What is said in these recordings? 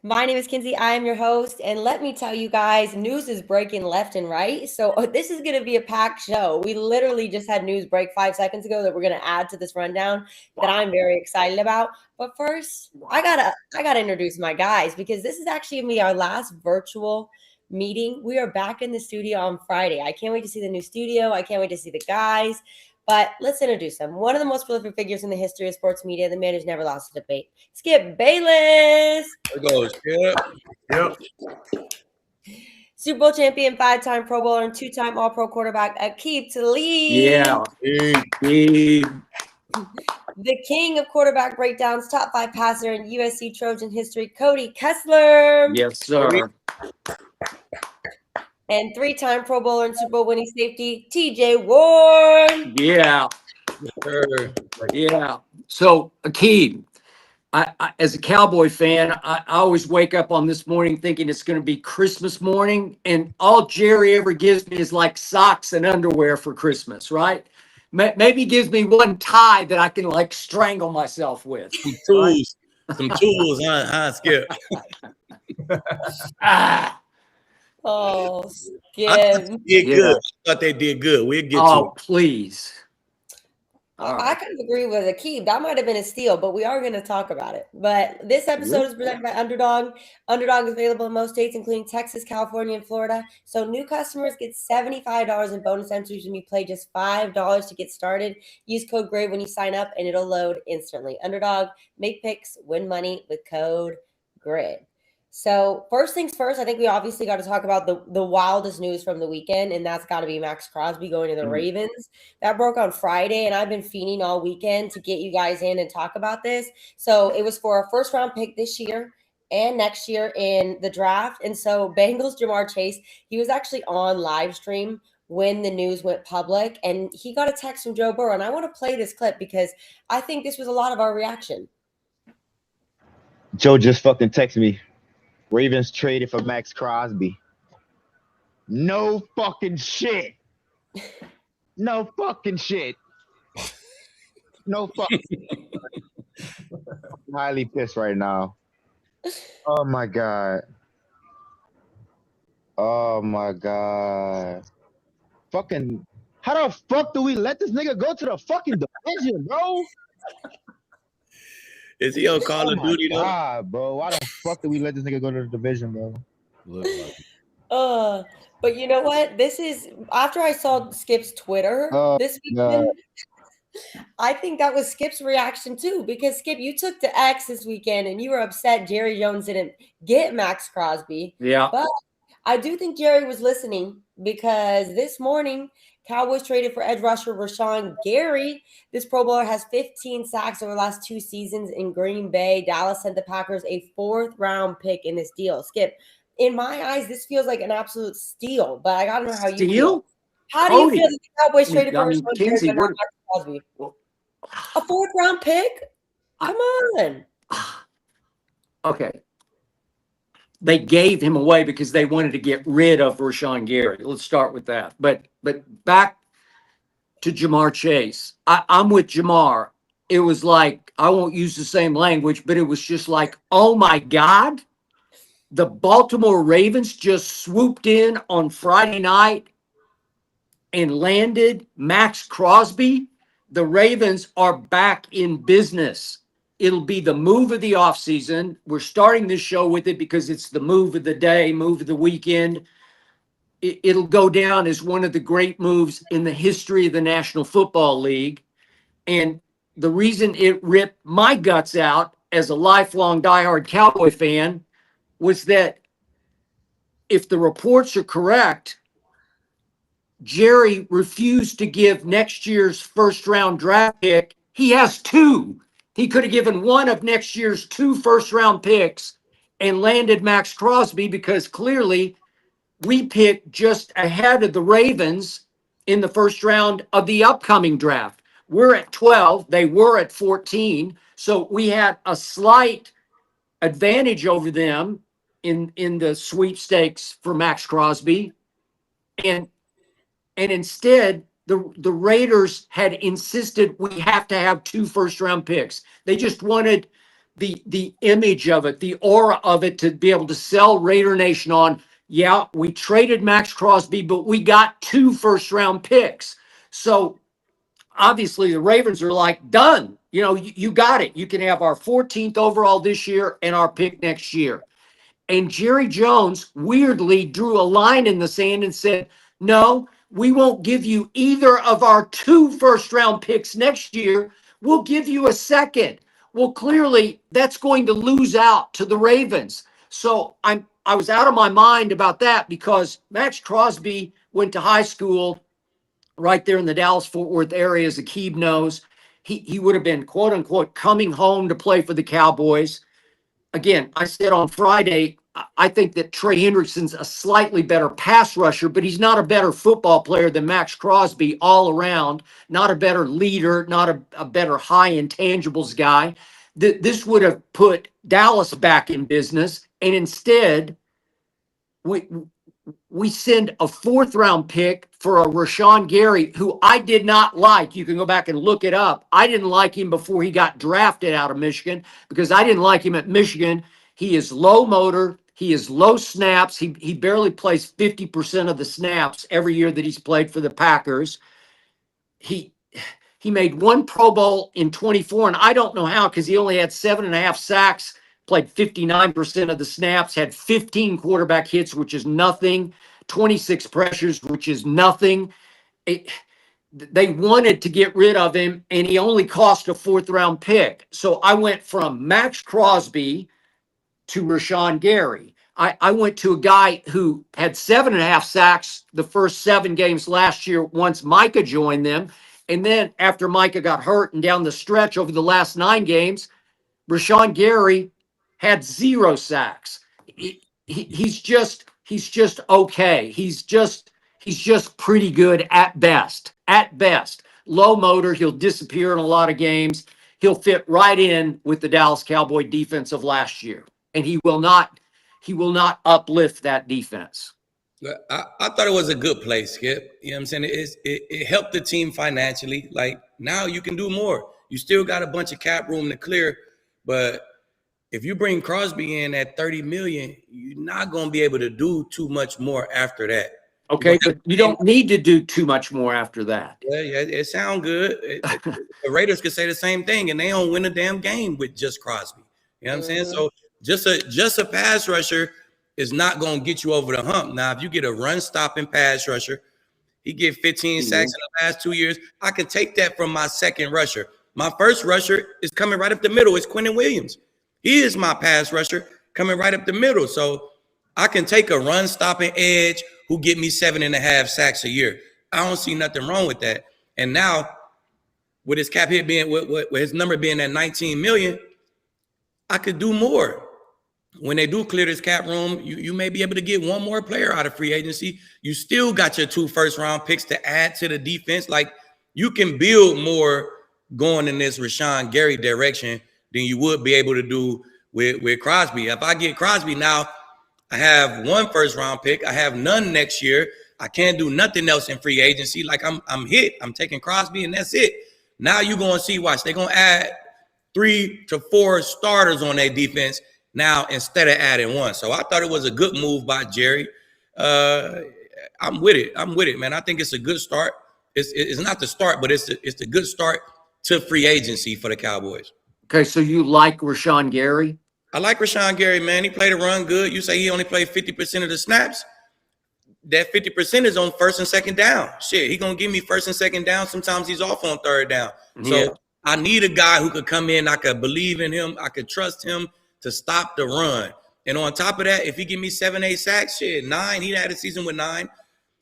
My name is Kinsey. I am your host. And let me tell you guys, news is breaking left and right. So this is going to be a packed show. We literally just had news break 5 seconds ago that we're going to add to this rundown that I'm very excited about. But first, I gotta introduce my guys because this is actually going to be our last virtual meeting. We are back in the studio on Friday. I can't wait to see the new studio. I can't wait to see the guys. But let's introduce him. One of the most prolific figures in the history of sports media, the man who's never lost a debate. Skip Bayless. There goes. Yep. Super Bowl champion, 5-time Pro Bowler, and 2-time All-Pro quarterback Aqib Talib. Yeah. The king of quarterback breakdowns, top 5 passer in USC Trojan history, Cody Kessler. Yes, sir. And 3-time Pro Bowler and Super Bowl winning safety, TJ Ward. Yeah. Yeah. So, Aqib, I, as a Cowboy fan, I always wake up on this morning thinking it's going to be Christmas morning, and all Jerry ever gives me is like socks and underwear for Christmas, right? Maybe gives me one tie that I can like strangle myself with. Some tools, huh, Skip? Oh, Skip. I thought they did good. I thought they did good. We'll get to it. Oh, please. I kind of agree with Aqib. That might have been a steal, but we are going to talk about it. But this episode is presented by Underdog. Underdog is available in most states, including Texas, California, and Florida. So new customers get $75 in bonus entries when you play just $5 to get started. Use code GRADE when you sign up, and it'll load instantly. Underdog, make picks, win money with code GRID. So first things first, I think we obviously got to talk about the wildest news from the weekend, and that's got to be Maxx Crosby going to the Ravens. That broke on Friday, and I've been fiending all weekend to get you guys in and talk about this. So it was for a first-round pick this year and next year in the draft. And so Bengals Jamar Chase, he was actually on live stream when the news went public, and he got a text from Joe Burrow. And I want to play this clip because I think this was a lot of our reaction. Joe just fucking texted me. Ravens traded for Maxx Crosby. No fucking shit. No fucking shit. No fucking I'm highly pissed right now. Oh my God. Oh my God. Fucking how the fuck do we let this nigga go to the fucking division, bro? Is he on Call of Duty though? God, bro. Why the fuck did we let this nigga go to the division, bro? But you know what? This is after I saw Skip's Twitter this weekend. I think that was Skip's reaction too, because Skip, you took to X this weekend and you were upset Jerry Jones didn't get Maxx Crosby. Yeah. But I do think Jerry was listening because this morning Cowboys traded for edge rusher Rashawn Gary. This Pro Bowler has 15 sacks over the last 2 seasons in Green Bay. Dallas sent the Packers a 4th-round pick in this deal. Skip, in my eyes, this feels like an absolute steal, but I got to know how you feel. How do you feel that the Cowboys traded for Rashawn Gary and Maxx Crosby? A 4th-round pick? Come on. Okay. They gave him away because they wanted to get rid of Rashawn Gary. Let's start with that. But back to Jamar Chase. I'm with Jamar. It was like, I won't use the same language, but it was just like, oh my God, the Baltimore Ravens just swooped in on Friday night and landed Maxx Crosby. The Ravens are back in business. It'll be the move of the offseason. We're starting this show with it because it's the move of the day, move of the weekend. It'll go down as one of the great moves in the history of the National Football League. And the reason it ripped my guts out as a lifelong diehard Cowboy fan was that if the reports are correct, Jerry refused to give next year's first-round draft pick. He has 2. He could have given one of next year's 2 first-round picks and landed Maxx Crosby because clearly we picked just ahead of the Ravens in the first round of the upcoming draft. We're at 12. They were at 14. So we had a slight advantage over them in the sweepstakes for Maxx Crosby. And instead, the Raiders had insisted we have to have 2 first-round picks. They just wanted the image of it, the aura of it, to be able to sell Raider Nation on. Yeah, we traded Maxx Crosby, but we got 2 first-round picks. So obviously the Ravens are like, done. You know, you got it. You can have our 14th overall this year and our pick next year. And Jerry Jones weirdly drew a line in the sand and said, no, we won't give you either of our 2 first-round picks next year. We'll give you a second. Well, clearly that's going to lose out to the Ravens. So I was out of my mind about that, because Maxx Crosby went to high school right there in the Dallas-Fort Worth area, as Aqib knows. He would have been, quote unquote, coming home to play for the Cowboys. Again, I said on Friday, I think that Trey Hendrickson's a slightly better pass rusher, but he's not a better football player than Maxx Crosby all around, not a better leader, not a better high intangibles guy. This would have put Dallas back in business, and instead we send a 4th-round pick for a Rashawn Gary, who I did not like. You can go back and look it up. I didn't like him before he got drafted out of Michigan, because I didn't like him at Michigan. He is low motor. He is low snaps. He barely plays 50% of the snaps every year that he's played for the Packers. He made 1 Pro Bowl in 24, and I don't know how, because he only had 7.5 sacks, played 59% of the snaps, had 15 quarterback hits, which is nothing, 26 pressures, which is nothing. They wanted to get rid of him, and he only cost a 4th-round pick. So I went from Maxx Crosby to Rashawn Gary. I went to a guy who had 7.5 sacks the first 7 games last year once Micah joined them. And then after Micah got hurt and down the stretch over the last 9 games, Rashawn Gary had 0 sacks. He's just okay. He's just pretty good at best. At best. Low motor. He'll disappear in a lot of games. He'll fit right in with the Dallas Cowboy defense of last year. And he will not uplift that defense. I thought it was a good play, Skip. You know what I'm saying? It helped the team financially. Like, now you can do more. You still got a bunch of cap room to clear, but if you bring Crosby in at $30 million, you're not going to be able to do too much more after that. Okay, but you don't need to do too much more after that. Yeah, it sounds good. The Raiders could say the same thing, and they don't win a damn game with just Crosby. You know what I'm saying? So just a pass rusher is not going to get you over the hump. Now, if you get a run-stopping pass rusher, he get 15 sacks in the last 2 years, I can take that from my second rusher. My first rusher is coming right up the middle. It's Quentin Williams. He is my pass rusher coming right up the middle. So I can take a run-stopping edge who get me 7.5 sacks a year. I don't see nothing wrong with that. And now, with his cap hit being, with his number being at $19 million, I could do more. When they do clear this cap room, you may be able to get one more player out of free agency. You still got your 2 first-round picks to add to the defense. Like, you can build more going in this Rashawn Gary direction than you would be able to do with Crosby. If I get Crosby now, I have 1 first-round pick. I have none next year. I can't do nothing else in free agency. Like, I'm hit. I'm taking Crosby, and that's it. Now you're going to see, watch, they're going to add 3 to 4 starters on their defense now instead of adding 1. So I thought it was a good move by Jerry. I'm with it, man. I think it's a good start. It's not the start, but it's the good start to free agency for the Cowboys. Okay, so you like Rashawn Gary? I like Rashawn Gary, man. He played a run good. You say he only played 50% of the snaps. That 50% is on first and second down. Shit, he going to give me first and second down. Sometimes he's off on third down. So I need a guy who could come in. I could believe in him. I could trust him to stop the run. And on top of that, if he give me 7-8 sacks, shit, 9, he had a season with 9.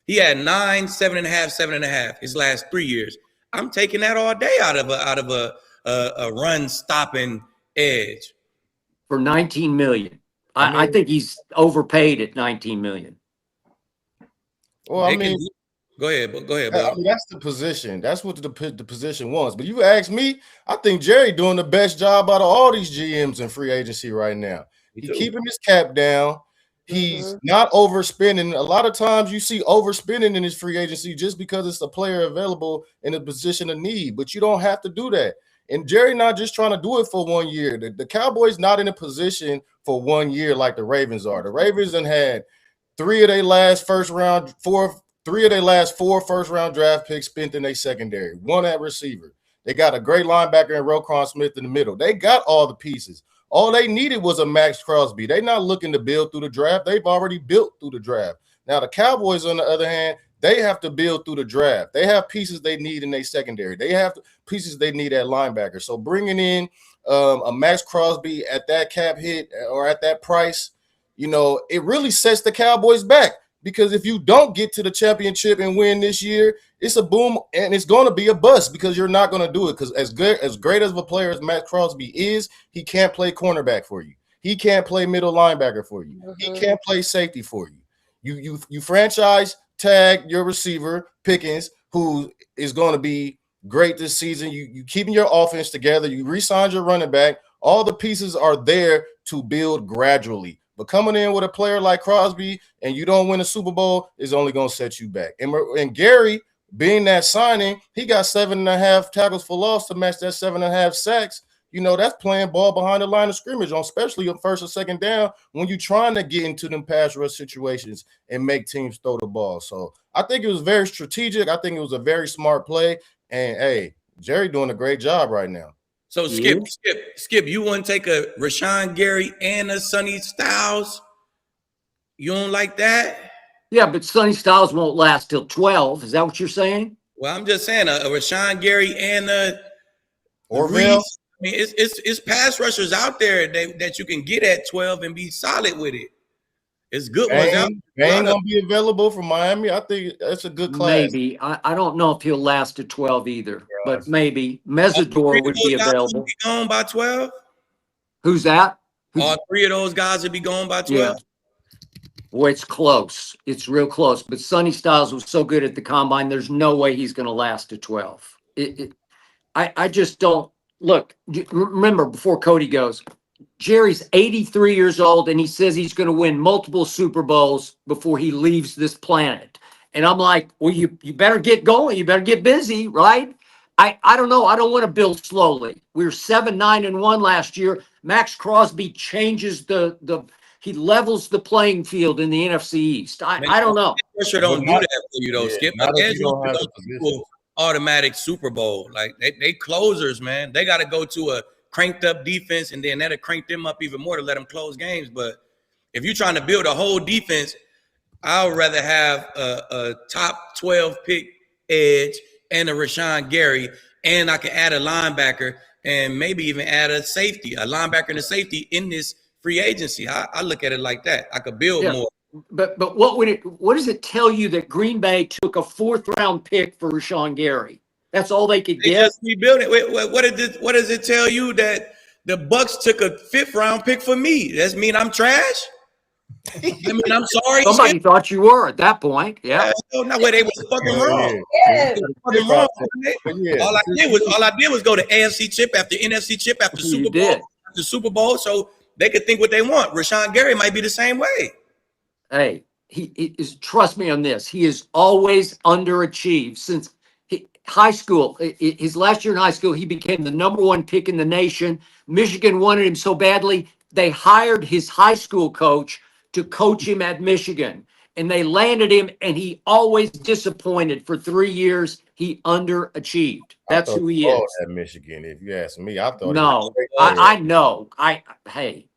He had 9, 7.5, 7.5 his last 3 years. I'm taking that all day out of a run stopping edge. For $19 million. I think he's overpaid at $19 million. Well, I mean, go ahead, I Bob. mean, that's the position. That's what the position wants. But you ask me, I think Jerry doing the best job out of all these GMs in free agency right now. He's keeping his cap down. He's not overspending. A lot of times you see overspending in his free agency just because it's a player available in a position of need. But you don't have to do that. And Jerry not just trying to do it for 1 year. The Cowboys not in a position for 1 year like the Ravens are. The Ravens done had three of their last four first-round draft picks spent in their secondary, one at receiver. They got a great linebacker in Roquan Smith in the middle. They got all the pieces. All they needed was a Maxx Crosby. They're not looking to build through the draft. They've already built through the draft. Now, the Cowboys, on the other hand, they have to build through the draft. They have pieces they need in their secondary. They have pieces they need at linebacker. So bringing in a Maxx Crosby at that cap hit or at that price, it really sets the Cowboys back. Because if you don't get to the championship and win this year, it's a boom and it's going to be a bust because you're not going to do it. Because as great as a player as Maxx Crosby is, he can't play cornerback for you. He can't play middle linebacker for you. He can't play safety for you. You franchise tag your receiver Pickens, who is going to be great this season. You keeping your offense together. You re-signed your running back. All the pieces are there to build gradually. But coming in with a player like Crosby and you don't win a Super Bowl is only going to set you back. And Gary, being that signing, he got 7.5 tackles for loss to match that 7.5 sacks. That's playing ball behind the line of scrimmage, especially on first or second down when you're trying to get into them pass rush situations and make teams throw the ball. So I think it was very strategic. I think it was a very smart play. And, hey, Jerry doing a great job right now. So Skip, you want to take a Rashawn Gary and a Sonny Styles? You don't like that? Yeah, but Sonny Styles won't last till 12. Is that what you're saying? Well, I'm just saying a Rashawn Gary and a Orville. I mean, it's pass rushers out there that you can get at 12 and be solid with it. It's good ones out there. Ain't gonna be available from Miami. I think that's a good class. Maybe. I don't know if he'll last at 12 either, but maybe. Mesidor would be available. Be gone by 12. Who's that? All three of those guys would be gone by 12. Yeah. Boy, it's close. It's real close. But Sonny Styles was so good at the combine. There's no way he's going to last to 12. I just don't. Look, remember before Cody goes, Jerry's 83 years old and he says he's going to win multiple Super Bowls before he leaves this planet. And I'm like, well, you better get going. You better get busy, right? I don't know. I don't want to build slowly. We were 7-9-1 last year. Maxx Crosby changes he levels the playing field in the NFC East. I don't know. Pressure don't do that for you though, Skip. Not if you don't have a position. Automatic Super Bowl. Like they closers, man. They got to go to a cranked up defense, and then that'll crank them up even more to let them close games. But if you're trying to build a whole defense, I would rather have a top 12 pick edge and a Rashawn Gary, and I can add a linebacker and maybe even add a safety, a linebacker and a safety in this free agency. I look at it like that. I could build more. But what does it tell you that Green Bay took a 4th-round pick for Rashawn Gary? That's all they could get. Just rebuild it. What does it tell you that the Bucks took a 5th-round pick for me? Does that mean I'm trash? I mean, I'm sorry. Somebody thought you were at that point. Yeah. No way, they was fucking wrong. Yeah. Fucking wrong. All I did was go to AFC chip after NFC chip after Super Bowl after Super Bowl, so they could think what they want. Rashawn Gary might be the same way. Hey, he is. Trust me on this. He is always underachieved since high school. His last year in high school, he became the #1 pick in the nation. Michigan wanted him so badly, they hired his high school coach to coach him at Michigan. And they landed him, and he always disappointed for 3 years. He underachieved. That's who he is. At Michigan, if you ask me, I thought. No, I know. Hey,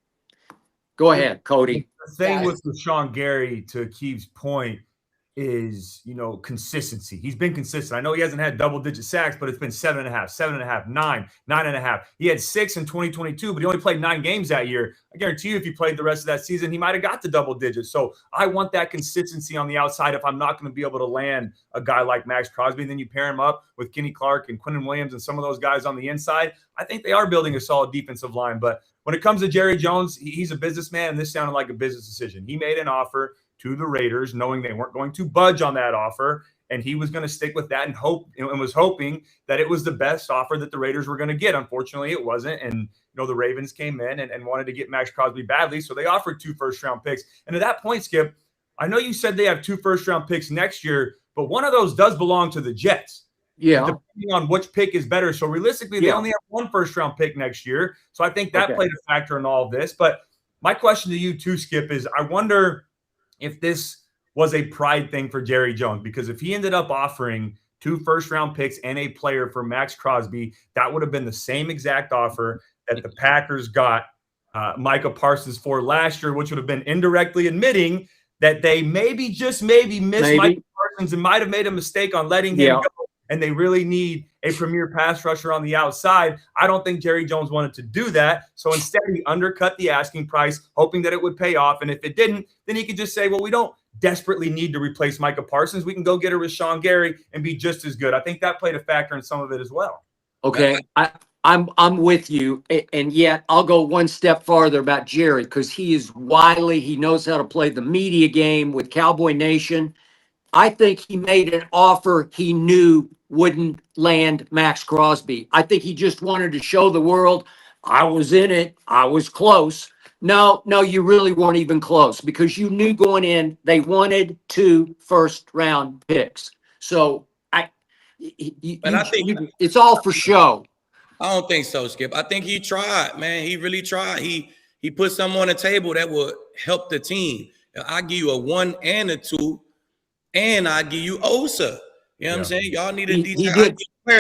go ahead, Cody. The thing with Rashawn Gary, to Aqib's point, is, consistency. He's been consistent. I know he hasn't had double-digit sacks, but it's been 7.5, 7.5, 9, 9.5. He had 6 in 2022, but he only played 9 games that year. I guarantee you, if he played the rest of that season, he might have got to double digits. So I want that consistency on the outside if I'm not going to be able to land a guy like Maxx Crosby. And then you pair him up with Kenny Clark and Quinnen Williams and some of those guys on the inside. I think they are building a solid defensive line. But when it comes to Jerry Jones, he's a business-man, and this sounded like a business decision. He made an offer to the Raiders, knowing they weren't going to budge on that offer, and he was going to stick with that and was hoping that it was the best offer that the Raiders were going to get. Unfortunately, it wasn't, and the Ravens came in and wanted to get Maxx Crosby badly, so they offered 2 first-round picks. And at that point, Skip, I know you said they have 2 first-round picks next year, but one of those does belong to the Jets. Yeah. Depending on which pick is better. So realistically, they only have one first-round pick next year. So I think that played a factor in all of this. But my question to you too, Skip, is I wonder if this was a pride thing for Jerry Jones, because if he ended up offering 2 first-round picks and a player for Maxx Crosby, that would have been the same exact offer that the Packers got Micah Parsons for last year, which would have been indirectly admitting that they maybe, just maybe, missed Micah Parsons and might have made a mistake on letting him go, and they really need a premier pass rusher on the outside. I don't think Jerry Jones wanted to do that, so instead he undercut the asking price, hoping that it would pay off, and if it didn't, then he could just say, well, we don't desperately need to replace Micah Parsons. We can go get a Rashawn Gary and be just as good. I think that played a factor in some of it as well. Okay, I'm with you, and yet I'll go one step farther about Jerry, because he is wily. He knows how to play the media game with Cowboy Nation. I think he made an offer he knew wouldn't land Maxx Crosby. I think he just wanted to show the world, I was in it, I was close. No, you really weren't even close, because you knew going in they wanted 2 first-round picks. So I think it's all for show. I don't think so, Skip. I think he tried, man. He really tried. He put something on the table that would help the team. I give you a 1 and a 2, and I give you Osa. You know what I'm saying? Y'all need a detail.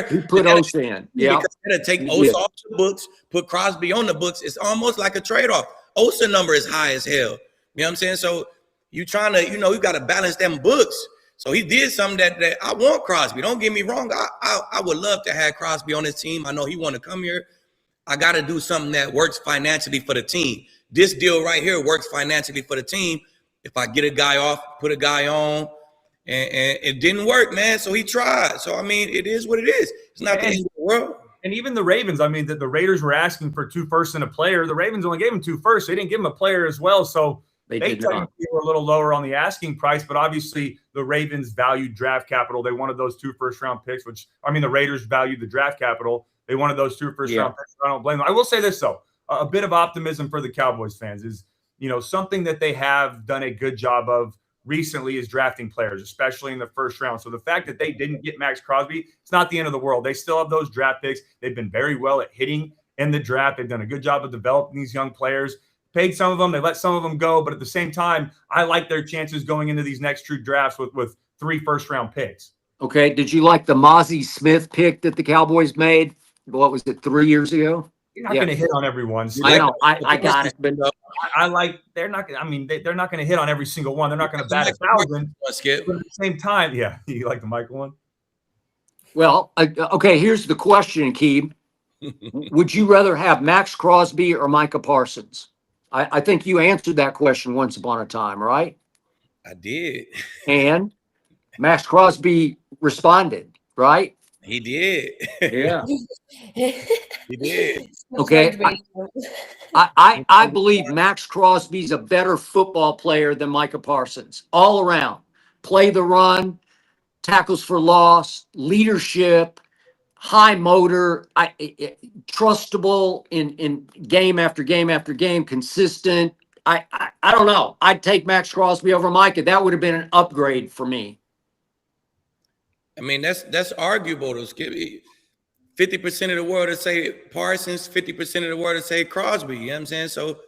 He put Osa in. Yeah. Because take Osa off the books, put Crosby on the books. It's almost like a trade-off. Osa number is high as hell. You know what I'm saying? So you trying to, you got to balance them books. So he did something that I want Crosby. Don't get me wrong. I would love to have Crosby on his team. I know he want to come here. I got to do something that works financially for the team. This deal right here works financially for the team. If I get a guy off, put a guy on, and it didn't work, man. So he tried. So, I mean, it is what it is. It's not the end of the world. And even the Ravens, I mean, the Raiders were asking for 2 firsts and a player. The Ravens only gave him 2 firsts. They didn't give him a player as well. So they were a little lower on the asking price, but obviously the Ravens valued draft capital. They wanted those 2 first-round picks, which, I mean, the Raiders valued the draft capital. They wanted those 2 first-round picks. I don't blame them. I will say this, though. A bit of optimism for the Cowboys fans is, something that they have done a good job of recently is drafting players, especially in the first round. So the fact that they didn't get Maxx Crosby, it's not the end of the world. They still have those draft picks. They've been very well at hitting in the draft. They've done a good job of developing these young players. Paid some of them, they let some of them go, but at the same time, I like their chances going into these next true drafts with 3 first-round picks. Okay, did you like the Mozzie Smith pick that the Cowboys made? What was it, 3 years ago? You're not going to hit on everyone. I know, I got it, but I like. They're not. I mean, they're not going to hit on every single one. They're not going to bat 1,000. Skip. But at the same time, yeah, you like the Michael one. Well, okay. Here's the question, Aqib. Would you rather have Maxx Crosby or Micah Parsons? I think you answered that question once upon a time, right? I did. And Maxx Crosby responded, right? He did. Yeah. He did. Okay. I believe Maxx Crosby's a better football player than Micah Parsons. All around. Play the run, tackles for loss, leadership, high motor, trustable in game after game after game, consistent. I don't know. I'd take Maxx Crosby over Micah. That would have been an upgrade for me. I mean, that's arguable to Skip. 50% of the world to say Parsons, 50% of the world to say Crosby. You know what I'm saying? So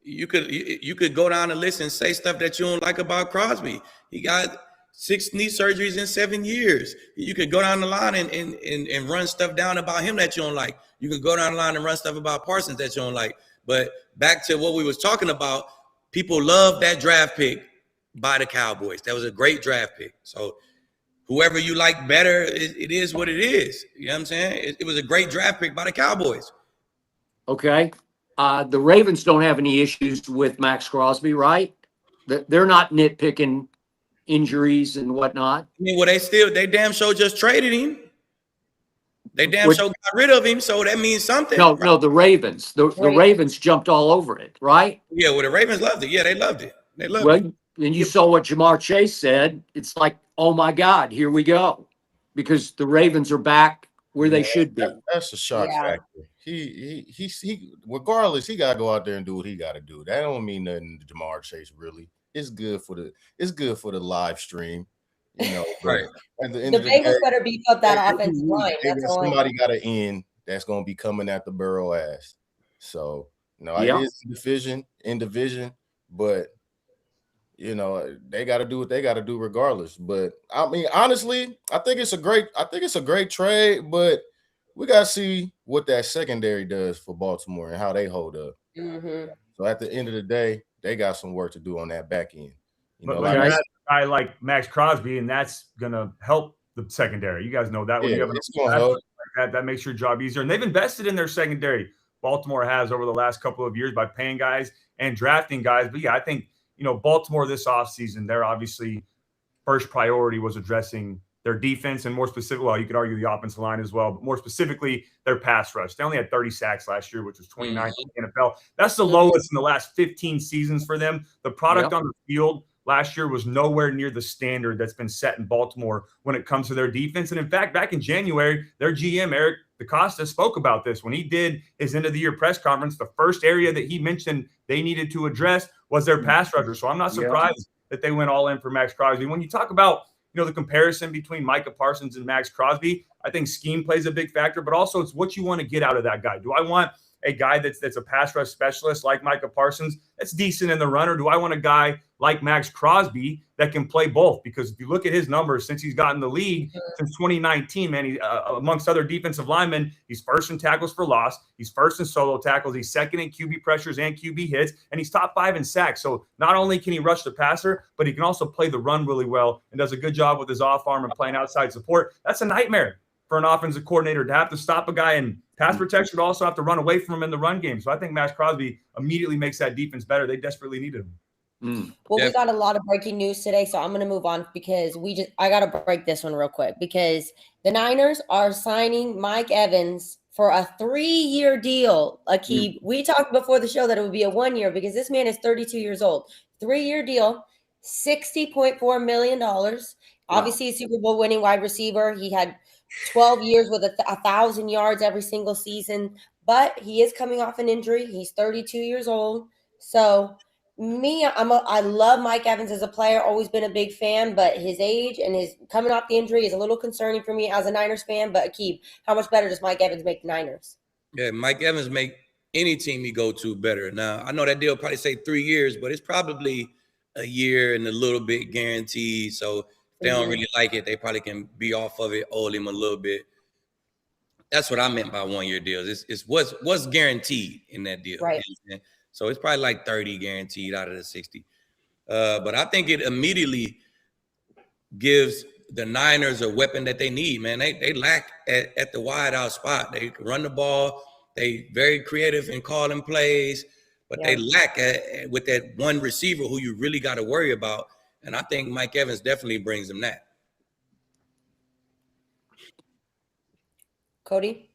you could go down the list and say stuff that you don't like about Crosby. He got 6 knee surgeries in 7 years. You could go down the line and run stuff down about him that you don't like. You could go down the line and run stuff about Parsons that you don't like. But back to what we was talking about, people love that draft pick by the Cowboys. That was a great draft pick. So whoever you like better, it is what it is. You know what I'm saying? It was a great draft pick by the Cowboys. Okay. The Ravens don't have any issues with Maxx Crosby, right? They're not nitpicking injuries and whatnot. I mean, well, they damn sure just traded him. They damn sure got rid of him, so that means something. No, the Ravens. The Ravens jumped all over it, right? Yeah, well, the Ravens loved it. Yeah, they loved it. They loved it. And you saw what Jamar Chase said. It's like, oh my God, here we go. Because the Ravens are back where they should be. That's a shock factor. He regardless, he gotta go out there and do what he gotta do. That don't mean nothing to Jamar Chase, really. It's good for the live stream. you know. Right. At the end The of the day, Bengals better beef up that offensive line. That's all I know. somebody got to end that's going to be coming at the Burrow ass. So, it is in division, but they got to do what they got to do regardless. But I mean, honestly, I think it's a great trade, but we got to see what that secondary does for Baltimore and how they hold up. Mm-hmm. So at the end of the day, they got some work to do on that back end. But you got a guy like Maxx Crosby, and that's gonna help the secondary. You guys know that when you have it's gonna help. Like that makes your job easier. And they've invested in their secondary. Baltimore has over the last couple of years by paying guys and drafting guys. But yeah, I think Baltimore this offseason, their obviously first priority was addressing their defense and more specifically, well, you could argue the offensive line as well, but more specifically their pass rush. They only had 30 sacks last year, which was 29th in the NFL. That's the lowest in the last 15 seasons for them. The product on the field last year was nowhere near the standard that's been set in Baltimore when it comes to their defense. And in fact, back in January, their GM, Eric DeCosta, spoke about this. When he did his end-of-the-year press conference, the first area that he mentioned they needed to address was their pass rusher. So I'm not surprised that they went all in for Maxx Crosby. When you talk about the comparison between Micah Parsons and Maxx Crosby, I think scheme plays a big factor, but also it's what you want to get out of that guy. Do I want a guy that's a pass rush specialist like Micah Parsons that's decent in the run, or do I want a guy like Maxx Crosby that can play both? Because if you look at his numbers since he's gotten the league, since 2019, man, he, amongst other defensive linemen, he's first in tackles for loss, he's first in solo tackles, he's second in QB pressures and QB hits, and he's top 5 in sacks. So not only can he rush the passer, but he can also play the run really well and does a good job with his off arm and playing outside support. That's a nightmare for an offensive coordinator to have to stop a guy in pass protection, but also have to run away from him in the run game. So I think Maxx Crosby immediately makes that defense better. They desperately needed him. Well, we got a lot of breaking news today, so I'm going to move on because I got to break this one real quick because the Niners are signing Mike Evans for a 3-year deal. Aqib, we talked before the show that it would be a 1 year because this man is 32 years old. 3-year deal, $60.4 million. Obviously, a Super Bowl winning wide receiver. He had 12 years with 1,000 yards every single season, but he is coming off an injury. He's 32 years old. So I love Mike Evans as a player, always been a big fan, but his age and his coming off the injury is a little concerning for me as a Niners fan. But Aqib, how much better does Mike Evans make the Niners? Yeah, Mike Evans make any team he go to better. Now, I know that deal probably say 3 years, but it's probably a year and a little bit guaranteed. So they don't really like it, they probably can be off of it, hold him a little bit. That's what I meant by 1 year deals. It's what's guaranteed in that deal. Right. So it's probably like 30 guaranteed out of the 60. But I think it immediately gives the Niners a weapon that they need, man. They lack at the wide out spot. They run the ball. They very creative in calling plays, but they lack with that one receiver who you really got to worry about. And I think Mike Evans definitely brings them that. Cody?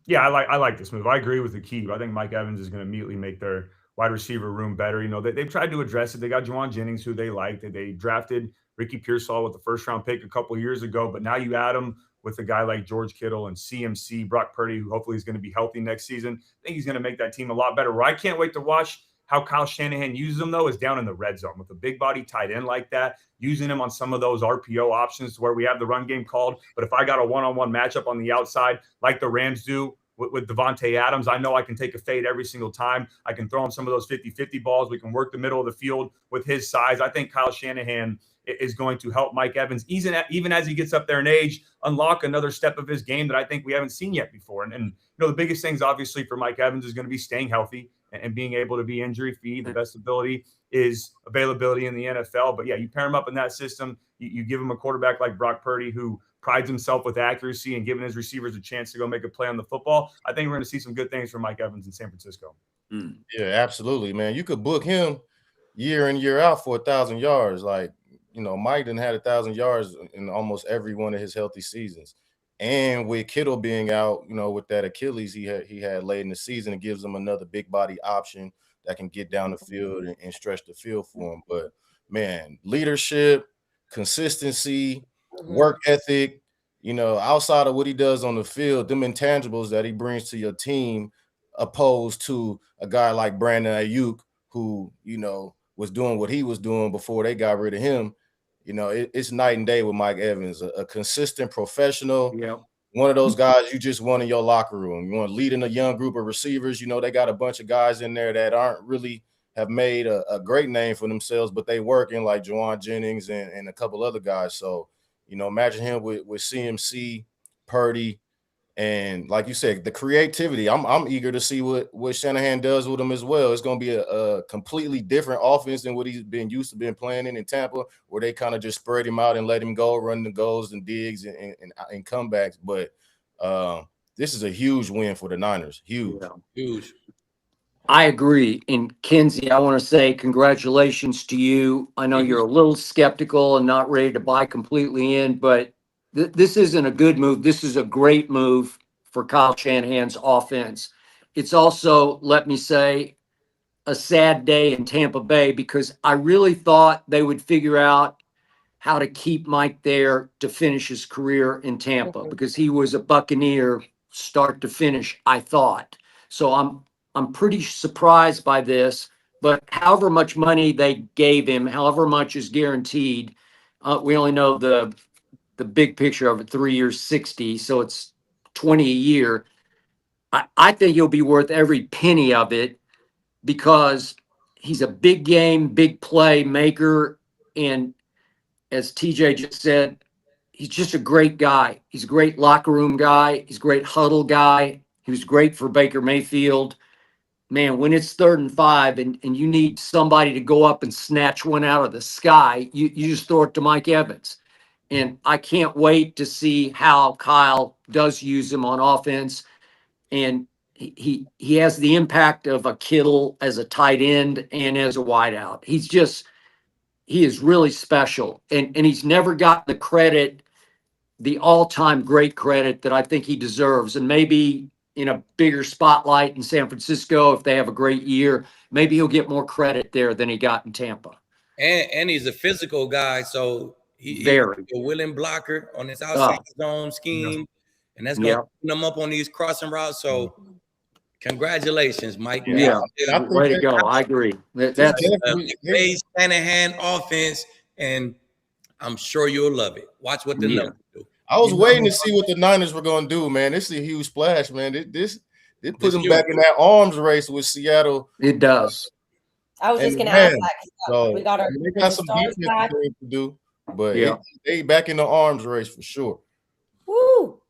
Yeah, I like this move. I agree with Aqib. I think Mike Evans is going to immediately make their wide receiver room better. They've tried to address it. They got Juwan Jennings, who they liked. They drafted Ricky Pearsall with the first-round pick a couple of years ago, but now you add him with a guy like George Kittle and CMC, Brock Purdy, who hopefully is going to be healthy next season. I think he's going to make that team a lot better. Where I can't wait to watch how Kyle Shanahan uses them, though, is down in the red zone with a big body tight end like that, using him on some of those RPO options to where we have the run game called. But if I got a one-on-one matchup on the outside like the Rams do with Devontae Adams, I know I can take a fade every single time. I can throw him some of those 50-50 balls. We can work the middle of the field with his size. I think Kyle Shanahan is going to help Mike Evans, even as he gets up there in age, unlock another step of his game that I think we haven't seen yet before. And the biggest things, obviously, for Mike Evans is going to be staying healthy and being able to be injury-free. The best ability is availability in the NFL. But, yeah, you pair him up in that system. You give him a quarterback like Brock Purdy who prides himself with accuracy and giving his receivers a chance to go make a play on the football. I think we're going to see some good things from Mike Evans in San Francisco. Yeah, absolutely, man. You could book him year in, year out for 1,000 yards. Like, Mike done had 1,000 yards in almost every one of his healthy seasons. And with Kittle being out, with that Achilles he had late in the season, it gives him another big body option that can get down the field and stretch the field for him. But, man, leadership, consistency, work ethic, outside of what he does on the field, them intangibles that he brings to your team, opposed to a guy like Brandon Ayuk, who, was doing what he was doing before they got rid of him. you know, it's night and day with Mike Evans, a consistent professional. Yeah. One of those guys you just want in your locker room. You want to lead in a young group of receivers. You know, they got a bunch of guys in there that aren't really have made a great name for themselves, but they working, like Juwan Jennings and a couple other guys. So, you know, imagine him with CMC, Purdy, and like you said, the creativity. I'm eager to see what Shanahan does with him as well. It's going to be a completely different offense than what he's been used to playing in Tampa, where they kind of just spread him out and let him go, run the goals and digs and comebacks. But this is a huge win for the Niners. Huge. Yeah. Huge. I agree. And Kinsey, I want to say congratulations to you. I know you're a little skeptical and not ready to buy completely in, but this isn't a good move. This is a great move for Kyle Shanahan's offense. It's also, let me say, a sad day in Tampa Bay because I really thought they would figure out how to keep Mike there to finish his career in Tampa because he was a Buccaneer start to finish, I thought. So I'm pretty surprised by this, but however much money they gave him, however much is guaranteed, we only know the big picture of it, 3 years, 60. So it's 20 a year. I think he'll be worth every penny of it because he's a big game, big play maker. And as TJ just said, he's just a great guy. He's a great locker room guy. He's a great huddle guy. He was great for Baker Mayfield. Man, when it's 3rd and 5 and you need somebody to go up and snatch one out of the sky, you just throw it to Mike Evans. And I can't wait to see how Kyle does use him on offense. And he has the impact of a Kittle as a tight end and as a wideout. He is really special. And he's never gotten the credit, the all-time great credit that I think he deserves. And maybe in a bigger spotlight in San Francisco, if they have a great year, maybe he'll get more credit there than he got in Tampa. And he's a physical guy, so he's a willing blocker on his outside zone scheme, and that's going to put him up on these crossing routes. So, congratulations, Mike. Yeah, way to go. I agree. That's a Shanahan offense, and I'm sure you'll love it. Watch what the numbers do. I was waiting to see what the Niners were going to do, man. This is a huge splash, man. It put them back in that arms race with Seattle. It does. I was just going to ask that. So, we got they got some defense to do, but they back in the arms race for sure. Woo!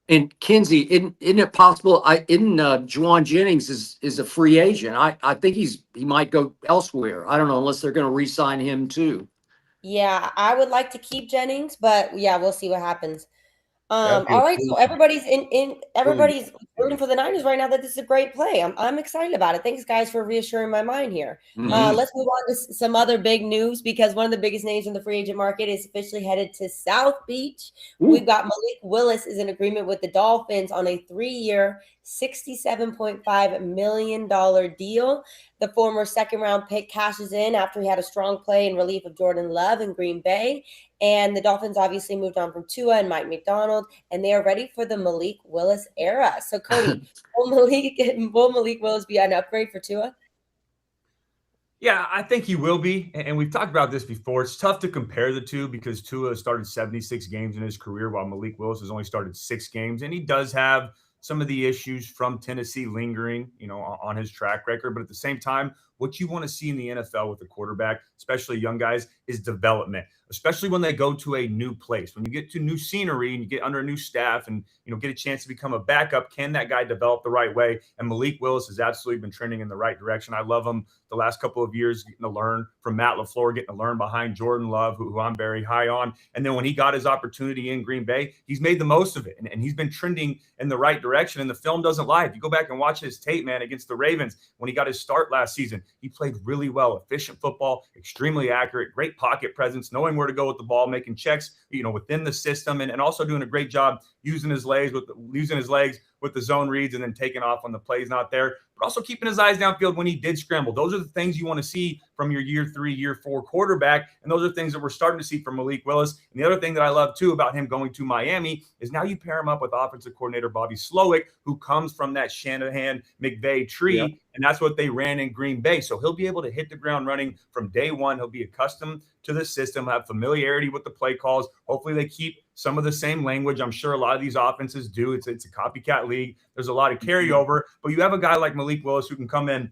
And Kinsey, isn't it possible? Juwan Jennings is a free agent. I think he might go elsewhere. I don't know unless they're going to re-sign him too. Yeah, I would like to keep Jennings, but yeah, we'll see what happens. All right, so everybody's everybody's rooting for the Niners right now. That this is a great play. I'm excited about it. Thanks, guys, for reassuring my mind here. Let's move on to some other big news because one of the biggest names in the free agent market is officially headed to South Beach. We've got Malik Willis is in agreement with the Dolphins on a 3-year, $67.5 million deal. The former second-round pick cashes in after he had a strong play in relief of Jordan Love in Green Bay. And the Dolphins obviously moved on from Tua and Mike McDonald, and they are ready for the Malik Willis era. So, Cody, will Malik Willis be an upgrade for Tua? Yeah, I think he will be. And we've talked about this before. It's tough to compare the two because Tua started 76 games in his career while Malik Willis has only started 6 games. And he does have some of the issues from Tennessee lingering, on his track record. But at the same time, what you want to see in the NFL with a quarterback, especially young guys, is development, especially when they go to a new place. When you get to new scenery and you get under a new staff and, get a chance to become a backup, can that guy develop the right way? And Malik Willis has absolutely been trending in the right direction. I love him the last couple of years, getting to learn from Matt LaFleur, getting to learn behind Jordan Love, who I'm very high on. And then when he got his opportunity in Green Bay, he's made the most of it. And he's been trending in the right direction. And the film doesn't lie. If you go back and watch his tape, man, against the Ravens, when he got his start last season, he played really well, efficient football, extremely accurate, great pocket presence, knowing where to go with the ball, making checks, within the system, and also doing a great job using his legs with the zone reads and then taking off when the play's not there, but also keeping his eyes downfield when he did scramble. Those are the things you want to see from your year 3, year 4 quarterback, and those are things that we're starting to see from Malik Willis. And the other thing that I love, too, about him going to Miami is now you pair him up with offensive coordinator Bobby Slowick, who comes from that Shanahan-McVay tree. Yep. and that's what they ran in Green Bay. So he'll be able to hit the ground running from day one. He'll be accustomed to the system, have familiarity with the play calls. Hopefully they keep some of the same language. I'm sure a lot of these offenses do. It's a copycat league. There's a lot of carryover, but you have a guy like Malik Willis who can come in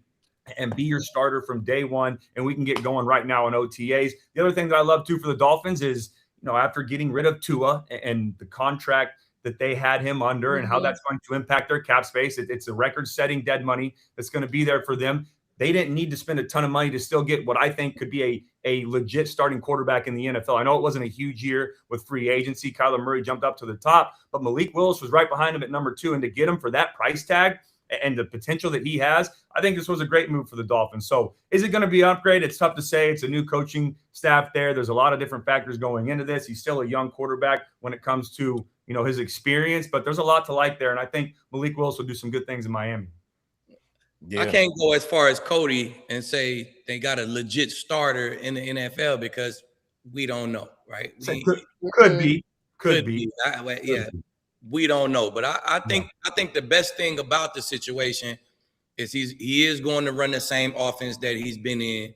and be your starter from day one, and we can get going right now in OTAs. The other thing that I love too for the Dolphins is, after getting rid of Tua and the contract that they had him under and how that's going to impact their cap space, it's a record-setting dead money that's going to be there for them. They didn't need to spend a ton of money to still get what I think could be a legit starting quarterback in the NFL. I know it wasn't a huge year with free agency. Kyler Murray jumped up to the top, but Malik Willis was right behind him at number 2. And to get him for that price tag and the potential that he has, I think this was a great move for the Dolphins. So is it going to be an upgrade? It's tough to say. It's a new coaching staff there. There's a lot of different factors going into this. He's still a young quarterback when it comes to, his experience, but there's a lot to like there. And I think Malik Willis will do some good things in Miami. Yeah. I can't go as far as Cody and say they got a legit starter in the NFL because we don't know, right? Could be. We don't know. But I think the best thing about the situation is he is going to run the same offense that he's been in,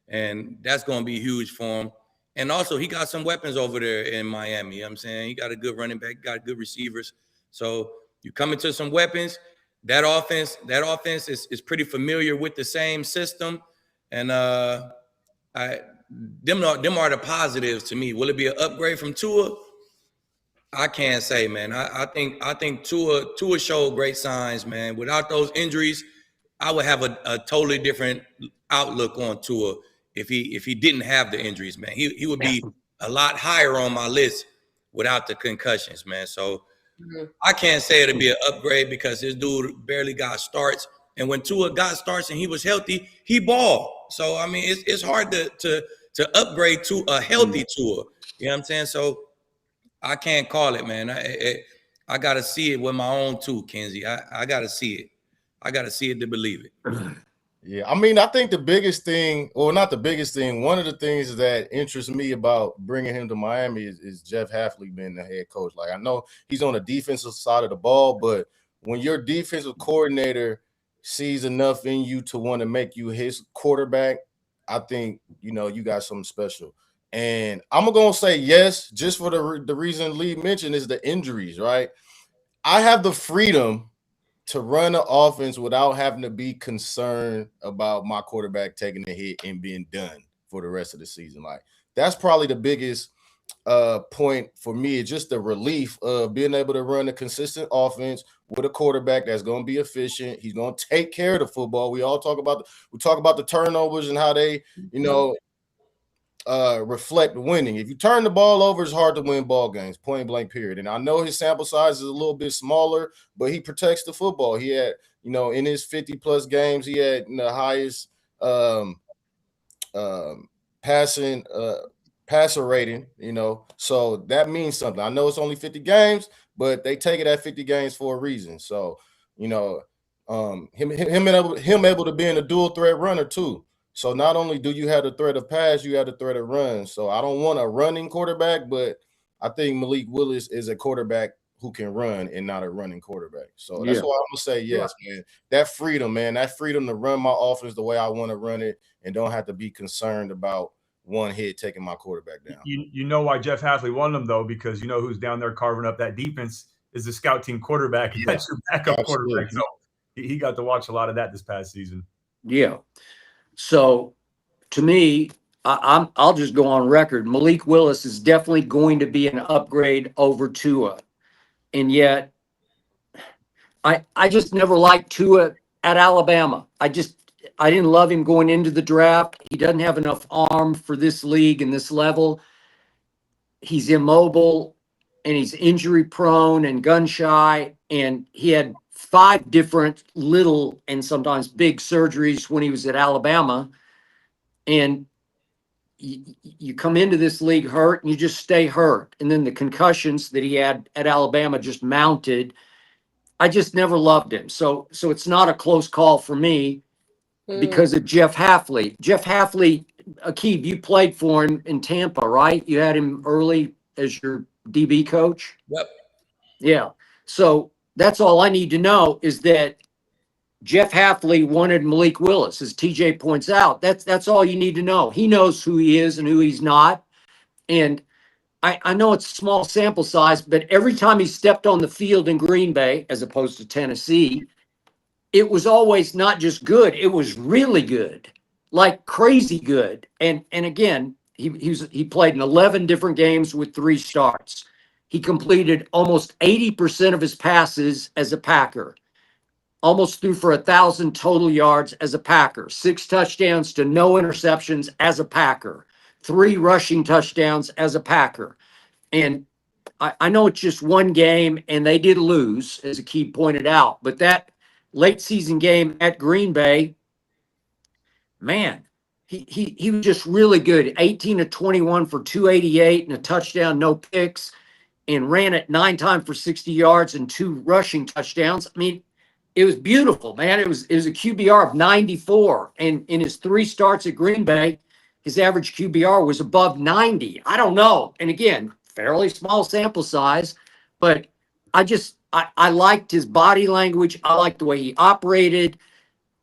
and that's going to be huge for him. And also, he got some weapons over there in Miami. You know what I'm saying? He got a good running back, got good receivers. So you come into some weapons. That offense is pretty familiar with the same system. And them are the positives to me. Will it be an upgrade from Tua? I can't say, man. I think Tua showed great signs, man. Without those injuries, I would have a totally different outlook on Tua. If he didn't have the injuries, man, he would be a lot higher on my list without the concussions, man. So I can't say it'll be an upgrade because this dude barely got starts. And when Tua got starts and he was healthy, he balled. So, I mean, it's hard to upgrade to a healthy Tua. You know what I'm saying? So I can't call it, man. I got to see it with my own too, Kinsey. I got to see it. I got to see it to believe it. Yeah, I mean, I think the biggest thing, or not the biggest thing, one of the things that interests me about bringing him to Miami is Jeff Hafley being the head coach. Like, I know he's on the defensive side of the ball, but when your defensive coordinator sees enough in you to want to make you his quarterback, I think, you got something special. And I'm going to say yes, just for the reason Lee mentioned is the injuries, right? I have the freedom to run an offense without having to be concerned about my quarterback taking a hit and being done for the rest of the season. Like, that's probably the biggest point for me, is just the relief of being able to run a consistent offense with a quarterback that's going to be efficient. He's going to take care of the football. We talk about the turnovers and how they, reflect winning. If you turn the ball over, it's hard to win ball games, point blank period. And I know his sample size is a little bit smaller, but he protects the football. He had, in his 50 plus games, he had the highest passer rating, so that means something. I know it's only 50 games, but they take it at 50 games for a reason. So, him able to be in a dual threat runner too. So not only do you have the threat of pass, you have the threat of run. So I don't want a running quarterback, but I think Malik Willis is a quarterback who can run and not a running quarterback. So that's why I'm going to say yes, man. That freedom to run my offense the way I want to run it and don't have to be concerned about one hit taking my quarterback down. You know why Jeff Hafley won them, though, because you know who's down there carving up that defense is the scout team quarterback. Yeah. That's your backup quarterback. So he got to watch a lot of that this past season. Yeah. So, to me, I'll just go on record. Malik Willis is definitely going to be an upgrade over Tua. And yet, I just never liked Tua at Alabama. I didn't love him going into the draft. He doesn't have enough arm for this league and this level. He's immobile, and he's injury-prone and gun-shy, and he had 5 different little and sometimes big surgeries when he was at Alabama. And you come into this league hurt and you just stay hurt. And then the concussions that he had at Alabama just mounted. I just never loved him. So it's not a close call for me because of Jeff Hafley. Jeff Hafley, Aqib, you played for him in Tampa, right? You had him early as your DB coach? Yep. Yeah. So that's all I need to know is that Jeff Halfley wanted Malik Willis, as TJ points out. That's all you need to know. He knows who he is and who he's not. And I know it's a small sample size, but every time he stepped on the field in Green Bay, as opposed to Tennessee, it was always not just good, it was really good, like crazy good. And again, he played in 11 different games with 3 starts. He completed almost 80% of his passes as a Packer. Almost threw for 1,000 total yards as a Packer. 6 touchdowns to no interceptions as a Packer. 3 rushing touchdowns as a Packer. And I know it's just one game and they did lose, as Aqib pointed out, but that late season game at Green Bay, man, he was just really good. 18 of 21 for 288 and a touchdown, no picks, and ran it 9 times for 60 yards and 2 rushing touchdowns. I mean, it was beautiful, man. It was a QBR of 94. And in his 3 starts at Green Bay, his average QBR was above 90. I don't know. And again, fairly small sample size, but I liked his body language. I liked the way he operated.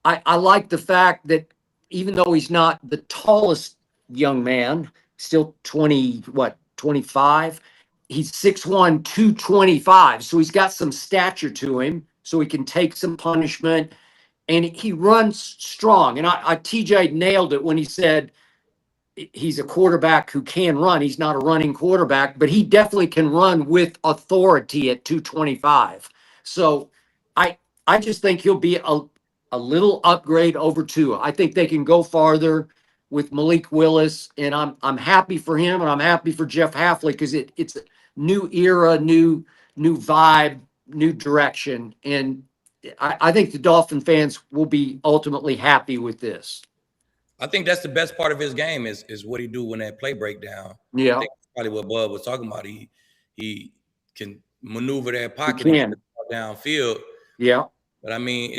I liked the fact that even though he's not the tallest young man, still 25, he's 6'1", 225. So he's got some stature to him, so he can take some punishment, and he runs strong. And TJ nailed it when he said he's a quarterback who can run. He's not a running quarterback, but he definitely can run with authority at 225. So I just think he'll be a little upgrade over Tua. I think they can go farther with Malik Willis, and I'm happy for him, and I'm happy for Jeff Halfley, because it's a new era, new vibe, new direction, and I think the Dolphin fans will be ultimately happy with this. I think that's the best part of his game is what he do when that play breakdown. Yeah, I think that's probably what Bud was talking about. He can maneuver that pocket and downfield. Yeah, but I mean,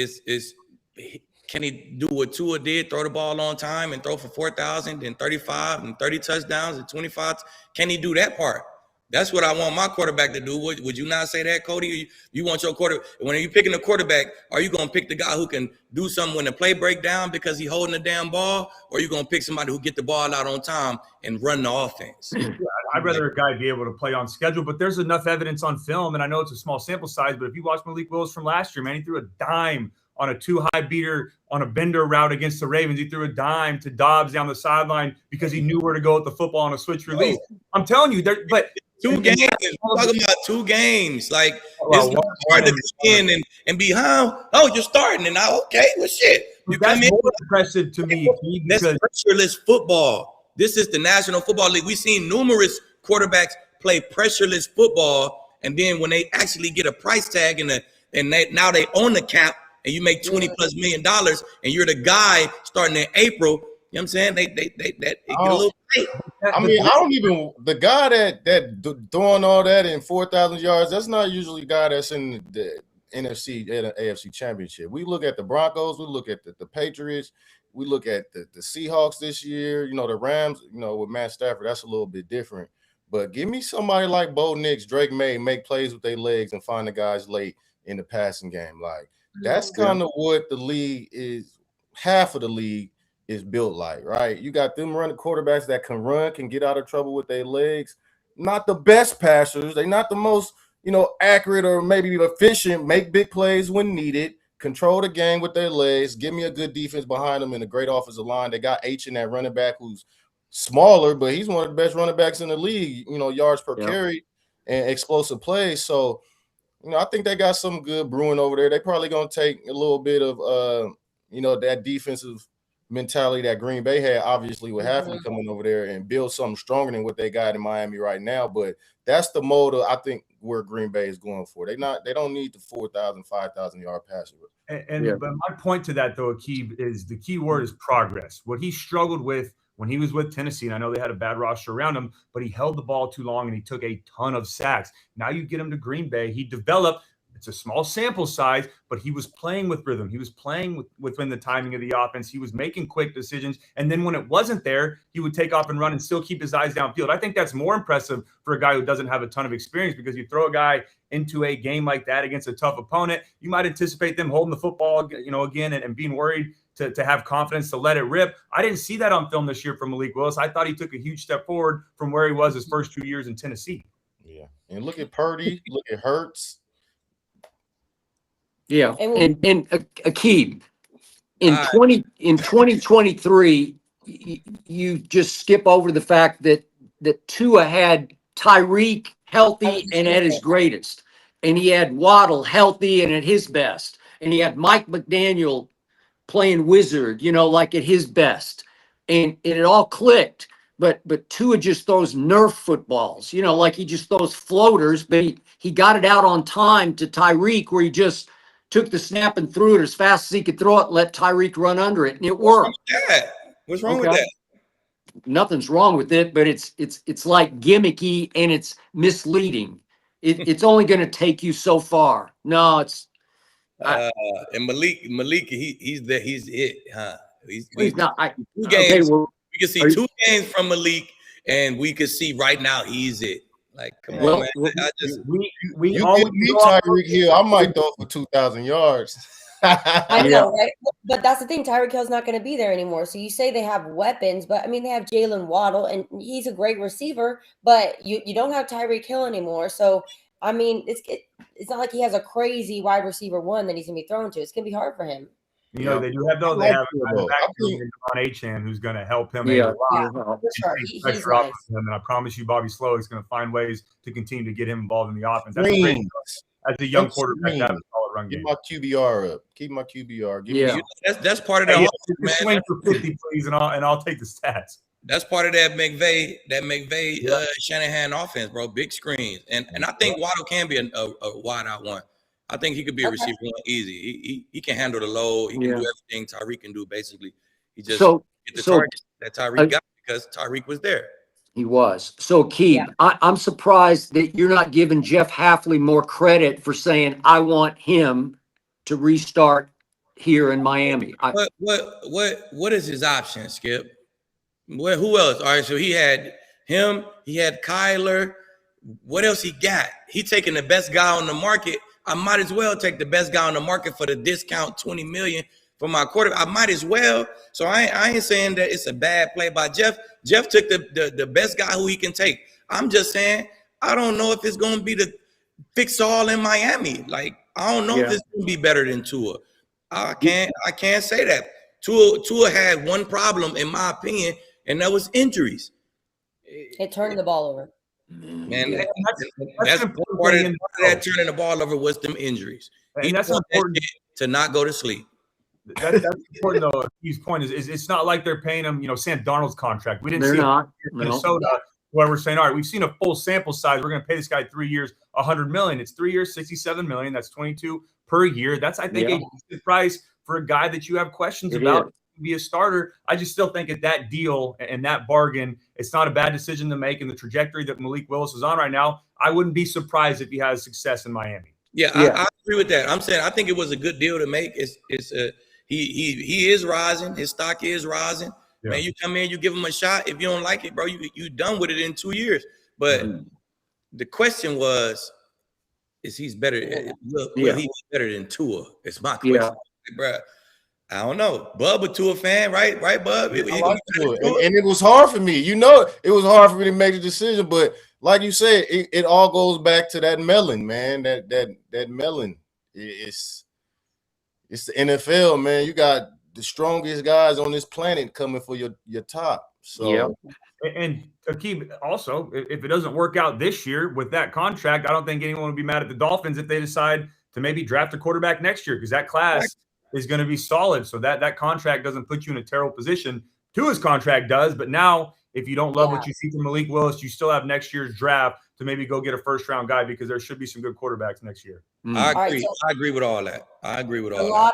can he do what Tua did? Throw the ball on time and throw for 4,000 and 35 and 30 touchdowns and 25. Can he do that part? That's what I want my quarterback to do. Would you not say that, Cody? You want your quarterback, when you're picking a quarterback, are you going to pick the guy who can do something when the play break down because he's holding the damn ball? Or are you going to pick somebody who get the ball out on time and run the offense? Yeah, I'd rather a guy be able to play on schedule, but there's enough evidence on film, and I know it's a small sample size, but if you watch Malik Willis from last year, man, he threw a dime on a 2-high beater on a bender route against the Ravens. He threw a dime to Dobbs down the sideline because he knew where to go with the football on a switch release. I'm telling you, but 2 games. We're talking about 2 games. Like, it's not hard to come in and be, oh, you're starting, and now, okay, well, shit. You that's come in. more impressive to me. That's pressureless football. This is the National Football League. We've seen numerous quarterbacks play pressureless football, and then when they actually get a price tag now they own the cap, and you make $20+ million, and you're the guy starting in April. You know what I'm saying? They get a little tight. I mean, I don't even – the guy that throwing all that in 4,000 yards, that's not usually the guy that's in the NFC and AFC championship. We look at the Broncos. We look at the Patriots. We look at the Seahawks this year. You know, the Rams, you know, with Matt Stafford, that's a little bit different. But give me somebody like Bo Nix, Drake May, make plays with their legs and find the guys late in the passing game. Like, that's kind of what the league is – half of the league is built like, right? You got them running quarterbacks that can run, can get out of trouble with their legs. Not the best passers. They're not the most, accurate or maybe efficient, make big plays when needed, control the game with their legs, give me a good defense behind them and a great offensive line. They got H in that running back who's smaller, but he's one of the best running backs in the league, yards per carry and explosive plays. So, I think they got some good brewing over there. They probably going to take a little bit of, that defensive mentality that Green Bay had, obviously, with Halfley coming over there and build something stronger than what they got in Miami right now. But that's the mode I think where Green Bay is going for. They don't need the 4,000, 5,000 yard passer. But my point to that, though, Aqib, is the key word is progress. What he struggled with when he was with Tennessee, and I know they had a bad roster around him, but he held the ball too long and he took a ton of sacks. Now you get him to Green Bay. He developed. it's a small sample size, but he was playing with rhythm. He was playing within the timing of the offense. He was making quick decisions. And then when it wasn't there, he would take off and run and still keep his eyes downfield. I think that's more impressive for a guy who doesn't have a ton of experience, because you throw a guy into a game like that against a tough opponent, you might anticipate them holding the football, again, and being worried to have confidence to let it rip. I didn't see that on film this year from Malik Willis. I thought he took a huge step forward from where he was his first 2 years in Tennessee. Yeah. And look at Purdy, look at Hurts. Yeah. And Aqib, in 2023, you just skip over the fact that Tua had Tyreek healthy and at his greatest, and he had Waddle healthy and at his best, and he had Mike McDaniel playing wizard, like at his best, and it all clicked. But Tua just throws Nerf footballs, like he just throws floaters, but he got it out on time to Tyreek, where he just took the snap and threw it as fast as he could throw it, and let Tyreek run under it, and it worked. What's wrong with that? Nothing's wrong with it, but it's like gimmicky and it's misleading. It's only going to take you so far. No, it's and Malik, he's it, huh? He's not. Two games. We can see 2 games from Malik, and we could see right now he's it. Like, come on, man. You give me Tyreek Hill, I might throw for 2,000 yards. I know, right? But that's the thing. Tyreek Hill's not going to be there anymore. So you say they have weapons, but I mean, they have Jalen Waddle, and he's a great receiver, but you don't have Tyreek Hill anymore. So, I mean, it's not like he has a crazy wide receiver one that he's going to be thrown to. It's going to be hard for him. They do have those. They have Devon Achane, who's going to help him. For sure. He's nice. And I promise you, Bobby Slow is going to find ways to continue to get him involved in the offense. As a young quarterback, that is a solid run game. Keep my QBR up. Keep my QBR. That's part of that. Man. Swing for 50, please, and I'll take the stats. That's part of that McVay Shanahan offense, bro. Big screens, and I think Waddle can be a wide out one. I think he could be a receiver one easy. He can handle the load. He can do everything Tyreek can do. Basically, he just get the target that Tyreek got because Tyreek was there. He was. So, Keith, I'm surprised that you're not giving Jeff Hafley more credit for saying, I want him to restart here in Miami. What is his option, Skip? Who else? All right, so he had him. He had Kyler. What else he got? He taking the best guy on the market. I might as well take the best guy on the market for the discount $20 million for my quarterback. I might as well. So I ain't saying that it's a bad play by Jeff. Jeff took the best guy who he can take. I'm just saying I don't know if it's going to be the fix all in Miami. Like, I don't know if it's going to be better than Tua. I can't say that. Tua had one problem, in my opinion, and that was injuries. It turned the ball over. Man, that's part of that turning the ball over was them injuries. And that's important to not go to sleep. That's important though. His point is it's not like they're paying him, Sam Darnold's contract. We didn't see Minnesota where we're saying, all right, we've seen a full sample size. We're going to pay this guy 3 years, $100 million. It's 3 years, $67 million. That's 22 per year. That's, I think, a good price for a guy that you have questions about to be a starter. I just still think at that deal and that bargain, it's not a bad decision to make in the trajectory that Malik Willis is on right now. I wouldn't be surprised if he has success in Miami. I agree with that. I'm saying I think it was a good deal to make. He is rising. His stock is rising. Yeah. Man, you come in, you give him a shot. If you don't like it, bro, you done with it in 2 years. But the question was, is he's better? Will he be better than Tua? It's my question, bro. I don't know. Bub a Tua fan, right? Right, Bub? And it was hard for me. It was hard for me to make the decision. But like you said, it all goes back to that melon, man. That melon. It's the NFL, man. You got the strongest guys on this planet coming for your top. So And Aqib, also, if it doesn't work out this year with that contract, I don't think anyone would be mad at the Dolphins if they decide to maybe draft a quarterback next year, because that class is going to be solid. So that contract doesn't put you in a terrible position. Tua's contract does, but now if you don't love what you see from Malik Willis, you still have next year's draft to maybe go get a first-round guy because there should be some good quarterbacks next year. I agree. Right, so I agree with all that. I agree with all a lot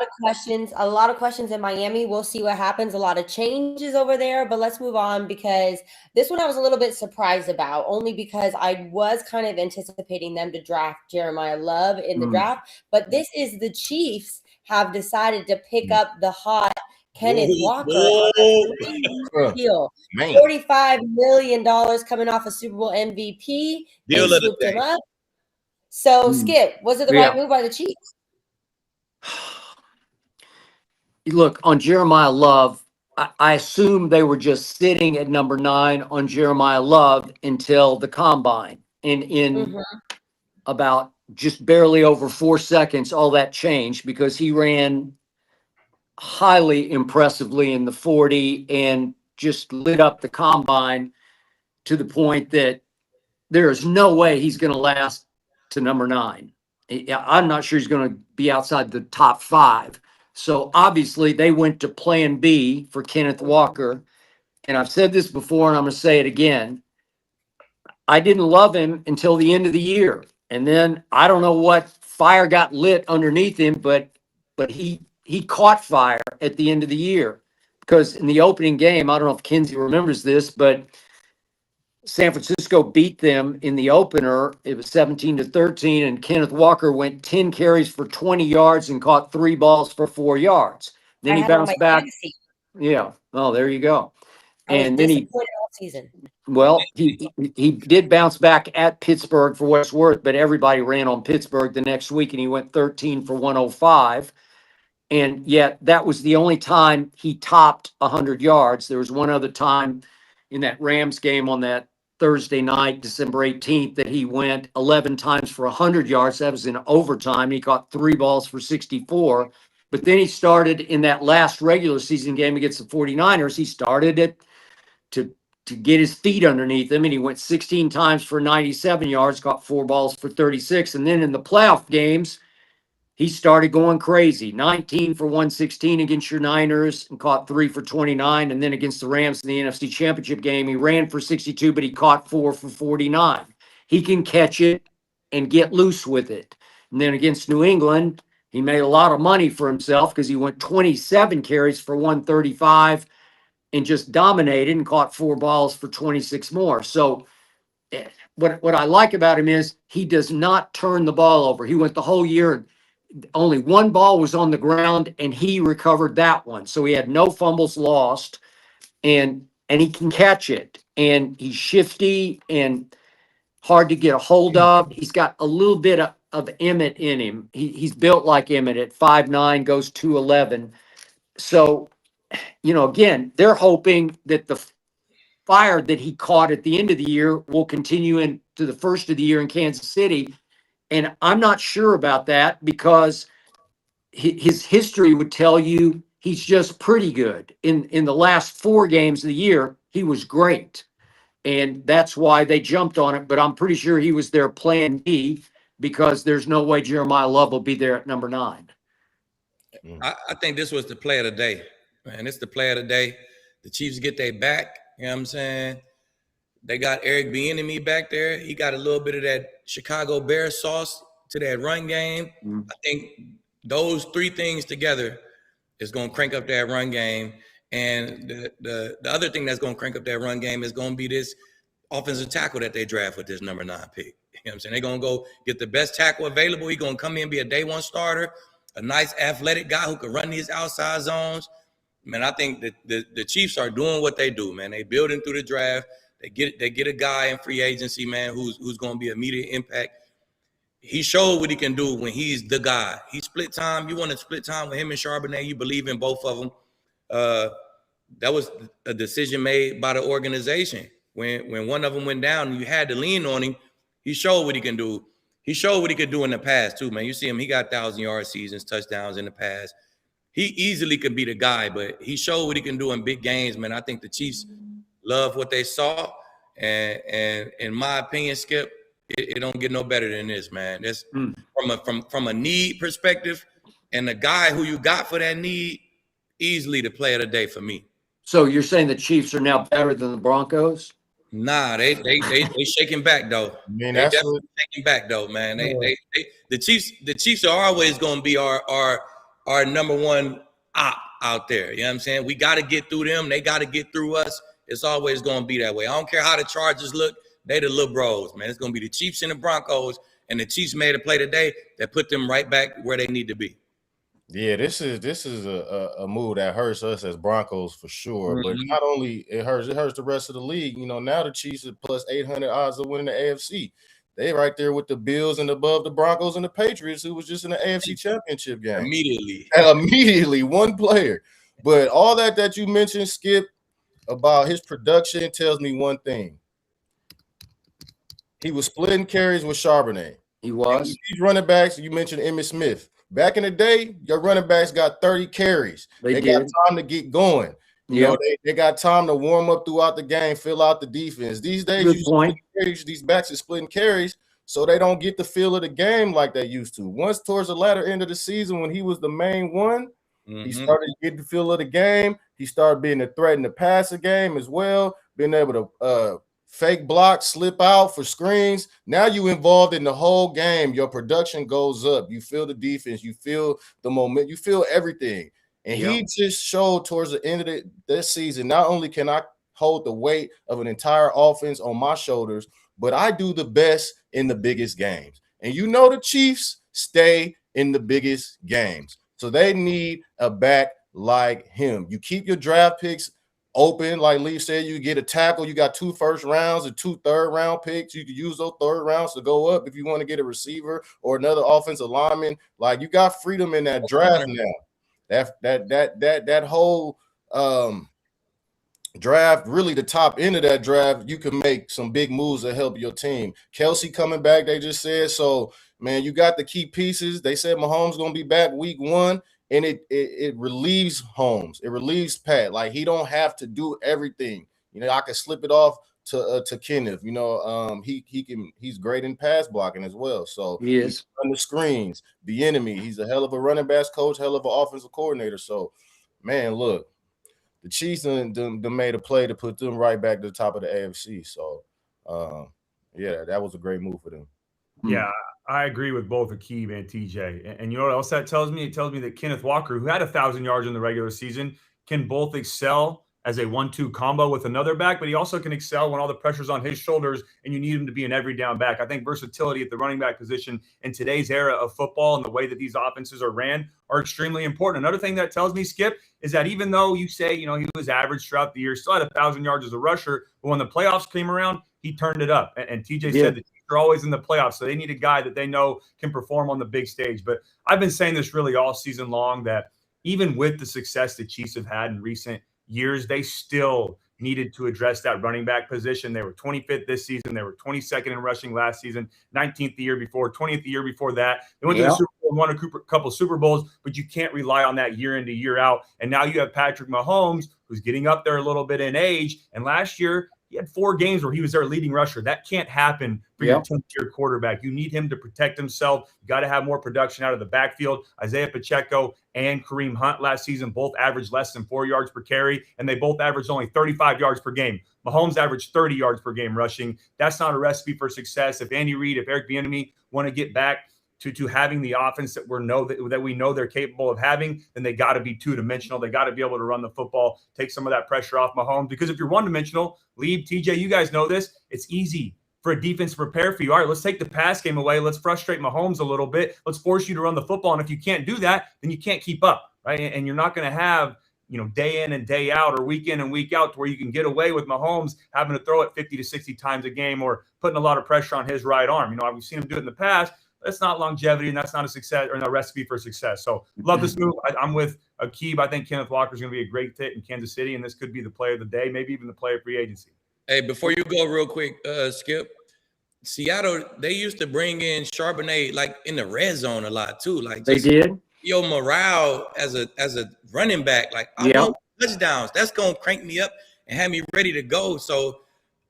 of questions in Miami. We'll see what happens. A lot of changes over there, but let's move on because this one I was a little bit surprised about, only because I was kind of anticipating them to draft Jeremiah Love in the draft, but this is the Chiefs have decided to pick up the hot Kenneth Walker on a deal. $45 million coming off a Super Bowl MVP. They swooped him up. So, Skip, was it the right move by the Chiefs? Look, on Jeremiah Love, I assume they were just sitting at number 9 on Jeremiah Love until the combine. And in about just barely over 4 seconds, all that changed because he ran highly impressively in the 40 and just lit up the combine to the point that there is no way he's going to last to number 9. I'm not sure he's going to be outside the top 5. So obviously they went to plan B for Kenneth Walker. And I've said this before and I'm going to say it again. I didn't love him until the end of the year. And then I don't know what fire got lit underneath him, but he caught fire at the end of the year because in the opening game, I don't know if Kinsey remembers this, but San Francisco beat them in the opener. It was 17-13, and Kenneth Walker went 10 carries for 20 yards and caught 3 balls for 4 yards. Then he bounced back. Fantasy. Yeah. Oh, there you go. And then he all season. Well, he did bounce back at Pittsburgh for what it's worth, but everybody ran on Pittsburgh the next week, and he went 13 for 105. And yet that was the only time he topped 100 yards. There was one other time in that Rams game on that Thursday night, December 18th, that he went 11 times for 100 yards. That was in overtime. He caught 3 balls for 64. But then he started in that last regular season game against the 49ers. He started it to get his feet underneath him, and he went 16 times for 97 yards, caught 4 balls for 36. And then in the playoff games, he started going crazy. 19 for 116 against your Niners and caught 3 for 29. And then against the Rams in the NFC Championship game, he ran for 62, but he caught 4 for 49. He can catch it and get loose with it. And then against New England, he made a lot of money for himself because he went 27 carries for 135 and just dominated and caught 4 balls for 26 more. So what I like about him is he does not turn the ball over. He went the whole year. Only 1 ball was on the ground, and he recovered that one. So he had no fumbles lost, and he can catch it. And he's shifty and hard to get a hold of. He's got a little bit of Emmett in him. He's built like Emmett at 5'9", goes 211. So, again, they're hoping that the fire that he caught at the end of the year will continue into the first of the year in Kansas City. And I'm not sure about that because his history would tell you he's just pretty good. In the last 4 games of the year, he was great. And that's why they jumped on it. But I'm pretty sure he was their plan B because there's no way Jeremiah Love will be there at number 9. I think this was the play of the day, man. It's the play of the day. The Chiefs get their back. You know what I'm saying? They got Eric Bieniemy back there. He got a little bit of that Chicago Bears sauce to that run game. I think those 3 things together is going to crank up that run game. And the other thing that's going to crank up that run game is going to be this offensive tackle that they draft with this number 9 pick. You know what I'm saying? They're going to go get the best tackle available. He's going to come in, be a day 1 starter, a nice athletic guy who can run these outside zones. Man, I think that the Chiefs are doing what they do, man. They building through the draft. They get a guy in free agency, man, who's going to be immediate impact. He showed what he can do when he's the guy. He split time. You want to split time with him and Charbonnet. You believe in both of them. That was a decision made by the organization. When one of them went down and you had to lean on him, he showed what he can do. He showed what he could do in the past, too, man. You see him, he got 1,000-yard seasons, touchdowns in the past. He easily could be the guy, but he showed what he can do in big games, man. I think the Chiefs love what they saw, and in my opinion, Skip, it don't get no better than this, man. That's from a need perspective, and the guy who you got for that need, easily the play of the day for me. So you're saying the Chiefs are now better than the Broncos? Nah, they shaking back though. I mean, They that's definitely shaking back though, man. The Chiefs are always gonna be our number one op out there. You know what I'm saying? We got to get through them. They got to get through us. It's always gonna be that way. I don't care how the Chargers look. They the little bros, man. It's gonna be the Chiefs and the Broncos, and the Chiefs made a play today that put them right back where they need to be. Yeah, this is a move that hurts us as Broncos for sure. But not only it hurts the rest of the league. You know, now the Chiefs are plus 800 odds of winning the AFC. They right there with the Bills and above the Broncos and the Patriots, who was just in the AFC Championship game. Immediately, one player. But all that you mentioned, Skip, about his production tells me one thing. He was splitting carries with Charbonnet. He was. These running backs, you mentioned Emmitt Smith. Back in the day, your running backs got 30 carries. They got time to get going. You know, they got time to warm up throughout the game, fill out the defense. These days, these backs are splitting carries, so they don't get the feel of the game like they used to. Once towards the latter end of the season, when he was the main one, he started to get the feel of the game. He started being a threat in the passing game as well, being able to fake blocks, slip out for screens. Now you involved in the whole game. Your production goes up. You feel the defense. You feel the moment. You feel everything. And he just showed towards the end of this season, not only can I hold the weight of an entire offense on my shoulders, but I do the best in the biggest games. And you know the Chiefs stay in the biggest games. So they need a back like him. You keep your draft picks open, like Lee said, you get a tackle, you got 2 first rounds and 2 third-round picks. You could use those third rounds to go up if you want to get a receiver or another offensive lineman. Like, you got freedom in that draft now. That whole draft, really the top end of that draft, you can make some big moves to help your team. Kelce coming back, they just said. So, man, you got the key pieces. They said Mahomes going to be back week 1. And it relieves Holmes. It relieves Pat. Like, he don't have to do everything. You know, I can slip it off to Kenneth. You know, he's great in pass blocking as well. So he is on the screens, the enemy. He's a hell of a running backs coach, hell of an offensive coordinator. So, man, look, the Chiefs done made a play to put them right back to the top of the AFC. So, yeah, that was a great move for them. Yeah. I agree with both Aqib and TJ. And you know what else that tells me? It tells me that Kenneth Walker, who had 1,000 yards in the regular season, can both excel as a 1-2 combo with another back, but he also can excel when all the pressure's on his shoulders and you need him to be an every down back. I think versatility at the running back position in today's era of football and the way that these offenses are ran are extremely important. Another thing that tells me, Skip, is that even though you say, you know, he was average throughout the year, still had 1,000 yards as a rusher, but when the playoffs came around, he turned it up. And TJ said that they're always in the playoffs, so they need a guy that they know can perform on the big stage. But I've been saying this really all season long, that even with the success the Chiefs have had in recent years, they still needed to address that running back position. They were 25th this season. They were 22nd in rushing last season, 19th the year before, 20th the year before that. They went to the Super Bowl, won a couple Super Bowls, but you can't rely on that year in to year out. And now you have Patrick Mahomes, who's getting up there a little bit in age. And last year, he had 4 games where he was their leading rusher. That can't happen for your 10th-year quarterback. You need him to protect himself. You got to have more production out of the backfield. Isaiah Pacheco and Kareem Hunt last season both averaged less than 4 yards per carry, and they both averaged only 35 yards per game. Mahomes averaged 30 yards per game rushing. That's not a recipe for success. If Andy Reid, if Eric Bieniemy want to get back to having the offense that we know they're capable of having, then they got to be 2-dimensional. They got to be able to run the football, take some of that pressure off Mahomes. Because if you're 1-dimensional, Lieb, TJ, you guys know this, it's easy for a defense to prepare for you. All right, let's take the pass game away. Let's frustrate Mahomes a little bit. Let's force you to run the football. And if you can't do that, then you can't keep up, right? And you're not going to have, you know, day in and day out or week in and week out to where you can get away with Mahomes having to throw it 50 to 60 times a game or putting a lot of pressure on his right arm. You know, we've seen him do it in the past. That's not longevity, and that's not a success or a recipe for success. So love this move. I'm with Aqib. I think Kenneth Walker is going to be a great fit in Kansas City, and this could be the play of the day, maybe even the play of free agency. Hey, before you go real quick, Skip, Seattle, they used to bring in Charbonnet like in the red zone a lot too. Like they did. Yo, morale as a running back, like I want touchdowns. That's gonna crank me up and have me ready to go. So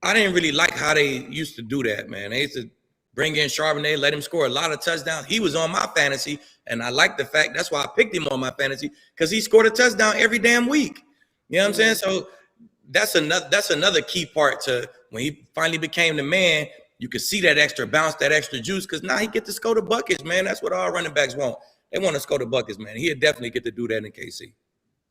I didn't really like how they used to do that, man. They used to bring in Charbonnet, let him score a lot of touchdowns. He was on my fantasy, and I like the fact that's why I picked him on my fantasy, because he scored a touchdown every damn week. You know what I'm saying? So that's another key part to when he finally became the man, you could see that extra bounce, that extra juice, because now he get to score the buckets, man. That's what all running backs want. They want to score the buckets, man. He'll definitely get to do that in KC.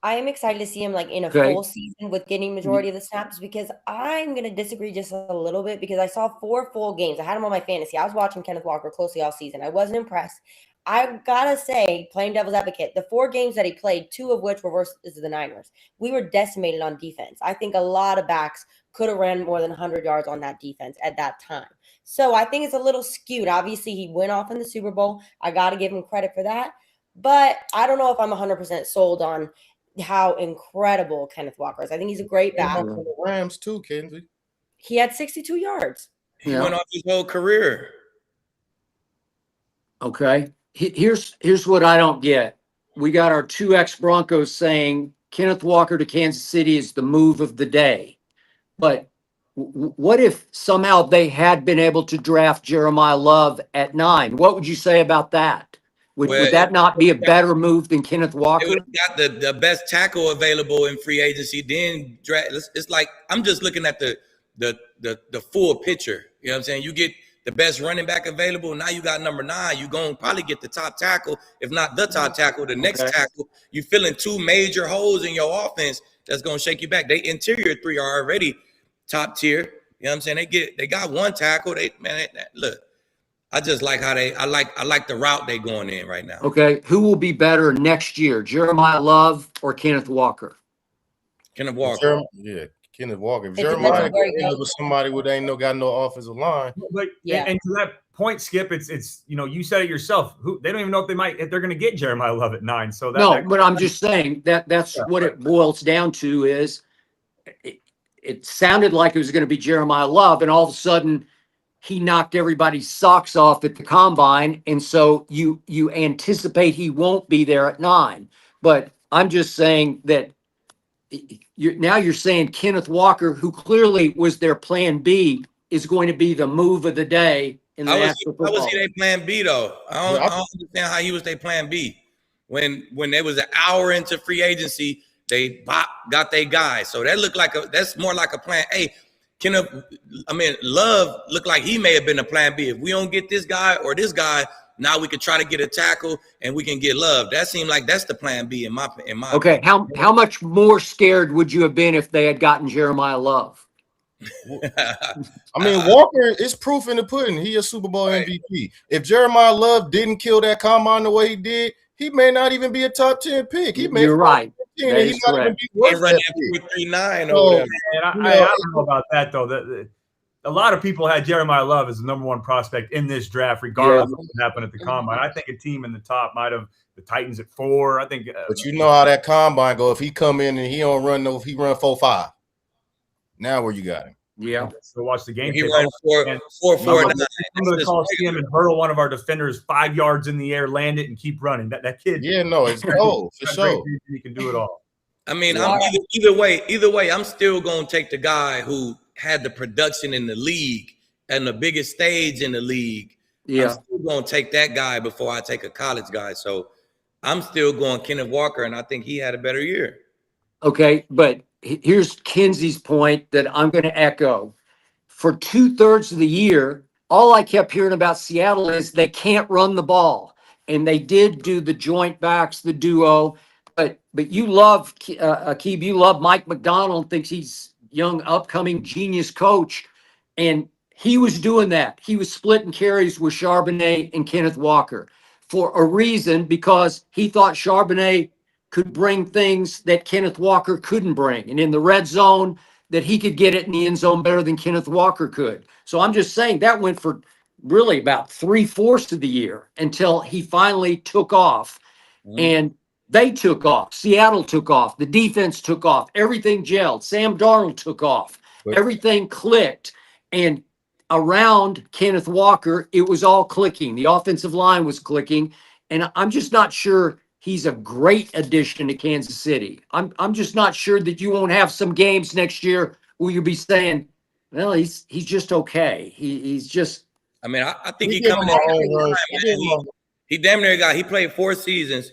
I am excited to see him like in a full season with getting majority of the snaps, because I'm going to disagree just a little bit, because I saw 4 full games. I had him on my fantasy. I was watching Kenneth Walker closely all season. I wasn't impressed. I gotta say, playing devil's advocate, the 4 games that he played, 2 of which were versus the Niners, we were decimated on defense. I think a lot of backs could have ran more than 100 yards on that defense at that time. So I think it's a little skewed. Obviously, he went off in the Super Bowl. I got to give him credit for that. But I don't know if I'm 100% sold on how incredible Kenneth Walker is. I think he's a great back. For the Rams too, Kinsey. He had 62 yards. He went off his whole career. Okay. Here's what I don't get. We got our 2 ex-Broncos saying Kenneth Walker to Kansas City is the move of the day. But what if somehow they had been able to draft Jeremiah Love at 9? What would you say about that? Would that not be a better move than Kenneth Walker? They would have got the best tackle available in free agency. Then draft. It's like I'm just looking at the full picture. You know what I'm saying? You get the best running back available. Now you got number 9. You're going to probably get the top tackle, if not the top tackle, the next tackle. You're filling 2 major holes in your offense that's going to shake you back. They interior 3 are already top tier. You know what I'm saying? They got 1 tackle. Look, I just like how I like the route they going in right now. Okay. Who will be better next year, Jeremiah Love or Kenneth Walker? Kenneth Walker. Kenneth Walker. If Jeremiah was somebody who ain't got no offensive line. But and to that point, Skip, it's you said it yourself. They don't even know if they're going to get Jeremiah Love at 9. So but I'm just saying that's what it boils down to. Is it sounded like it was going to be Jeremiah Love, and all of a sudden he knocked everybody's socks off at the combine, and so you anticipate he won't be there at 9. But I'm just saying that you're saying Kenneth Walker, who clearly was their plan B, is going to be the move of the day in the National Football. How was he their plan B though? I don't understand how he was their plan B. When they was an hour into free agency, they got their guy. So that looked like that's more like a plan A. Love looked like he may have been a plan B. If we don't get this guy or this guy, now we could try to get a tackle and we can get Love. That seemed like that's the plan B in my Okay, opinion. how much more scared would you have been if they had gotten Jeremiah Love? Walker is proof in the pudding. He a Super Bowl MVP. If Jeremiah Love didn't kill that combine the way he did, he may not even be a top 10 pick. You're right. That is correct. He running 4.39 over there. And I don't know about that though. A lot of people had Jeremiah Love as the number 1 prospect in this draft, regardless of what happened at the combine. I think a team in the top might have the Titans at 4. I think, but you know how that combine go. If he come in and he don't run if he run 4.5, now where you got him? Yeah. So watch the game. He ran 4.49. I'm going to call him and hurdle one of our defenders 5 yards in the air, land it, and keep running. That kid. Yeah, no, it's gold for sure. He can do it all. Either way, I'm still going to take the guy who had the production in the league and the biggest stage in the league. Yeah. I'm still going to take that guy before I take a college guy. So I'm still going Kenneth Walker, and I think he had a better year. Okay, but here's Kinsey's point that I'm going to echo. For 2/3 of the year, all I kept hearing about Seattle is they can't run the ball. And they did do the joint backs, the duo. But you love, Aqib, you love Mike McDonald, thinks he's young, upcoming genius coach. And he was doing that. He was splitting carries with Charbonnet and Kenneth Walker for a reason, because he thought Charbonnet could bring things that Kenneth Walker couldn't bring. And in the red zone, that he could get it in the end zone better than Kenneth Walker could. So I'm just saying that went for really about 3/4 of the year until he finally took off. And they took off. Seattle took off. The defense took off. Everything gelled. Sam Darnold took off. Everything clicked. And around Kenneth Walker, it was all clicking. The offensive line was clicking. And I'm just not sure he's a great addition to Kansas City. I'm just not sure that you won't have some games next year where you'll be saying, well, he's just okay. He's just. I think he coming in. He damn near he played 4 seasons.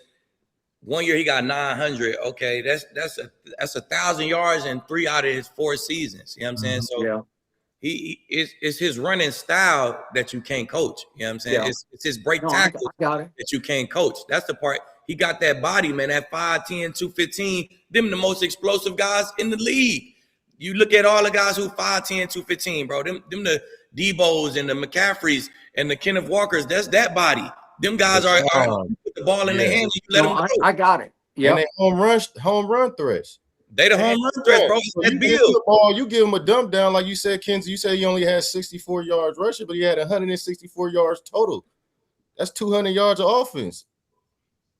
1 year he got 900. Okay, that's 1,000 yards in 3 out of his 4 seasons. You know what I'm saying? So It's his running style that you can't coach. You know what I'm saying? Yeah. It's his break No, tackle I got it. that you can't coach. That's the part. He got that body, man, at 5'10", 215. Them the most explosive guys in the league. You look at all the guys who 5'10", 215, bro. Them the Debos and the McCaffreys and the Kenneth Walkers. That's that body. Them guys are put the ball in their hands. You let them go. I got it. Yeah. And they home run threats. They the home run threats, bro. So That you build. give the ball, you give him a dump down, like you said, Kinsey. You said he only had 64 yards rushing, but he had 164 yards total. That's 200 yards of offense.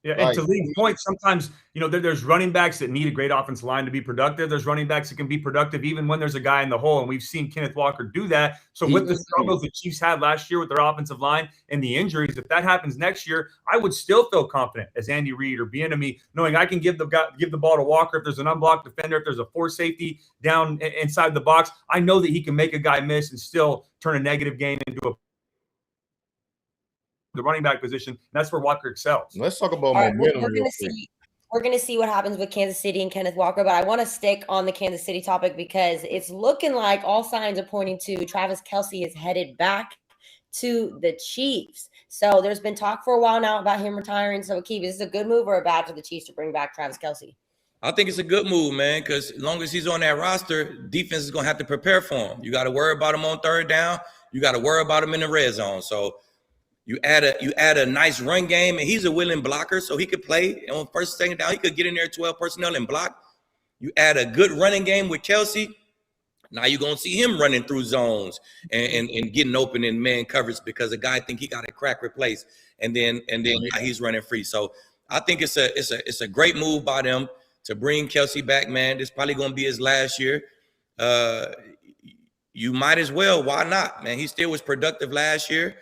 Yeah, and to Lee's point, sometimes, you know, there's running backs that need a great offensive line to be productive. There's running backs that can be productive even when there's a guy in the hole, and we've seen Kenneth Walker do that. So with the struggles the Chiefs had last year with their offensive line and the injuries, if that happens next year, I would still feel confident as Andy Reid or Bieniemy, knowing I can give the ball to Walker if there's an unblocked defender, if there's a force safety down inside the box. I know that he can make a guy miss and still turn a negative gain into the running back position. That's where Walker excels. Let's talk about momentum. We're going to see what happens with Kansas City and Kenneth Walker, but I want to stick on the Kansas City topic because it's looking like all signs are pointing to Travis Kelce is headed back to the Chiefs. So there's been talk for a while now about him retiring. So Aqib, is this a good move or a bad for the Chiefs to bring back Travis Kelce? I think it's a good move, man, because as long as he's on that roster, defense is going to have to prepare for him. You got to worry about him on third down. You got to worry about him in the red zone. So you add a nice run game, and he's a willing blocker, so he could play on first and second down. He could get in there 12 personnel and block. You add a good running game with Kelce. Now you're gonna see him running through zones and getting open in man coverage because a guy think he got a crack replace, and then he's running free. So I think it's a great move by them to bring Kelce back, man. This is probably gonna be his last year. You might as well. Why not, man? He still was productive last year.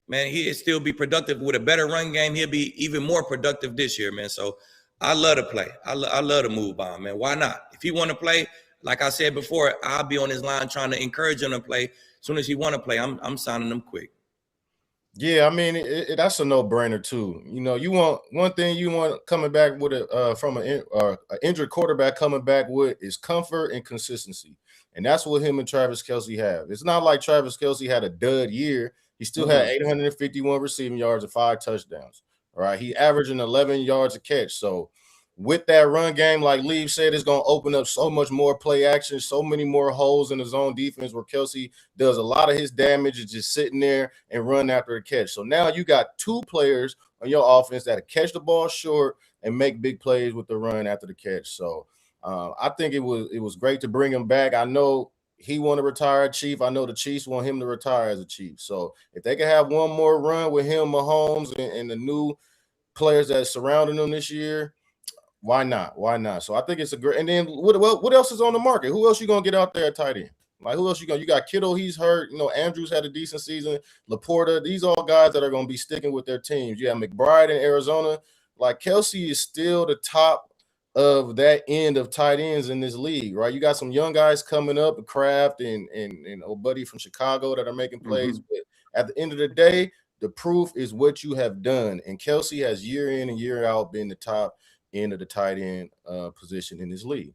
Man, he'll still be productive with a better run game. He'll be even more productive this year, man. So I love to play. I love to move by him, man. Why not? If he want to play, like I said before, I'll be on his line trying to encourage him to play. As soon as he want to play, I'm signing him quick. Yeah, I mean, that's a no-brainer too. You know, you want one thing you want coming back with from an injured quarterback coming back with is comfort and consistency, and that's what him and Travis Kelce have. It's not like Travis Kelce had a dud year. He still had 851 receiving yards and 5 touchdowns. All right, he averaging 11 yards a catch. So with that run game, like Lee said, it's going to open up so much more play action, so many more holes in the zone defense where Kelce does a lot of his damage is just sitting there and run after the catch. So now you got 2 players on your offense that catch the ball short and make big plays with the run after the catch. So I think it was great to bring him back. I know he want to retire a Chief. I know the Chiefs want him to retire as a Chief. So if they can have one more run with him, Mahomes, and the new players that surrounding them this year, why not? Why not? So I think it's a great. And then what else is on the market? Who else you gonna get out there at tight end? Like who else you got Kittle? He's hurt. You know, Andrews had a decent season. Laporta. These all guys that are gonna be sticking with their teams. You have McBride in Arizona. Like Kelce is still the top of that end of tight ends in this league, right? You got some young guys coming up, Kraft and old buddy from Chicago that are making plays. But at the end of the day, the proof is what you have done. And Kelce has year in and year out been the top end of the tight end position in this league.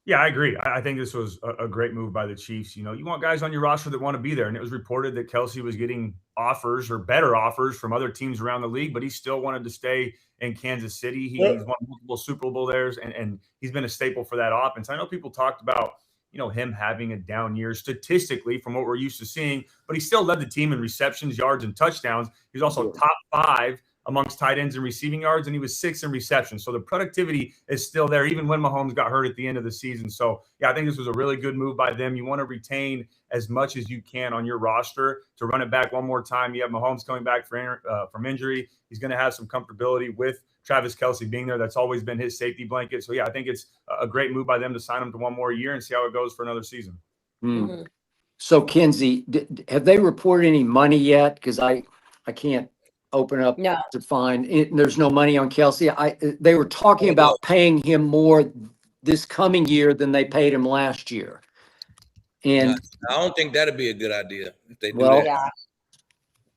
Yeah, I agree. I think this was a great move by the Chiefs. You know, you want guys on your roster that want to be there. And it was reported that Kelce was getting offers or better offers from other teams around the league, but he still wanted to stay in Kansas City. He's won multiple Super Bowl there, and he's been a staple for that offense. I know people talked about, you know, him having a down year statistically from what we're used to seeing, but he still led the team in receptions, yards, and touchdowns. He was also top 5 amongst tight ends in receiving yards, and he was 6th in receptions. So the productivity is still there, even when Mahomes got hurt at the end of the season. So, yeah, I think this was a really good move by them. You want to retain as much as you can on your roster to run it back one more time. You have Mahomes coming back from injury. He's going to have some comfortability with Travis Kelce being there. That's always been his safety blanket. So, yeah, I think it's a great move by them to sign him to one more year and see how it goes for another season. So, Kinsey, have they reported any money yet? Because I can't open up to find it. There's no money on Kelce. They were talking about paying him more this coming year than they paid him last year. And I don't think that'd be a good idea if they do that.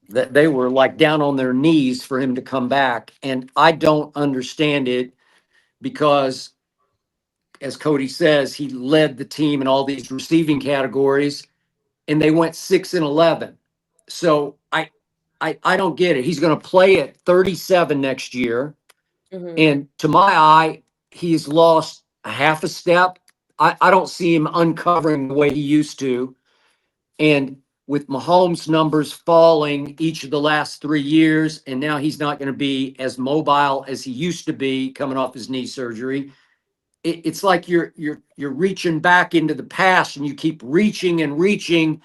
That they were like down on their knees for him to come back. And I don't understand it because as Cody says, he led the team in all these receiving categories, and they went 6-11. So I don't get it. He's going to play at 37 next year. And to my eye, he's lost a half a step. I don't see him uncovering the way he used to. And with Mahomes' numbers falling each of the last 3 years, and now he's not going to be as mobile as he used to be coming off his knee surgery. It's like you're reaching back into the past, and you keep reaching and reaching,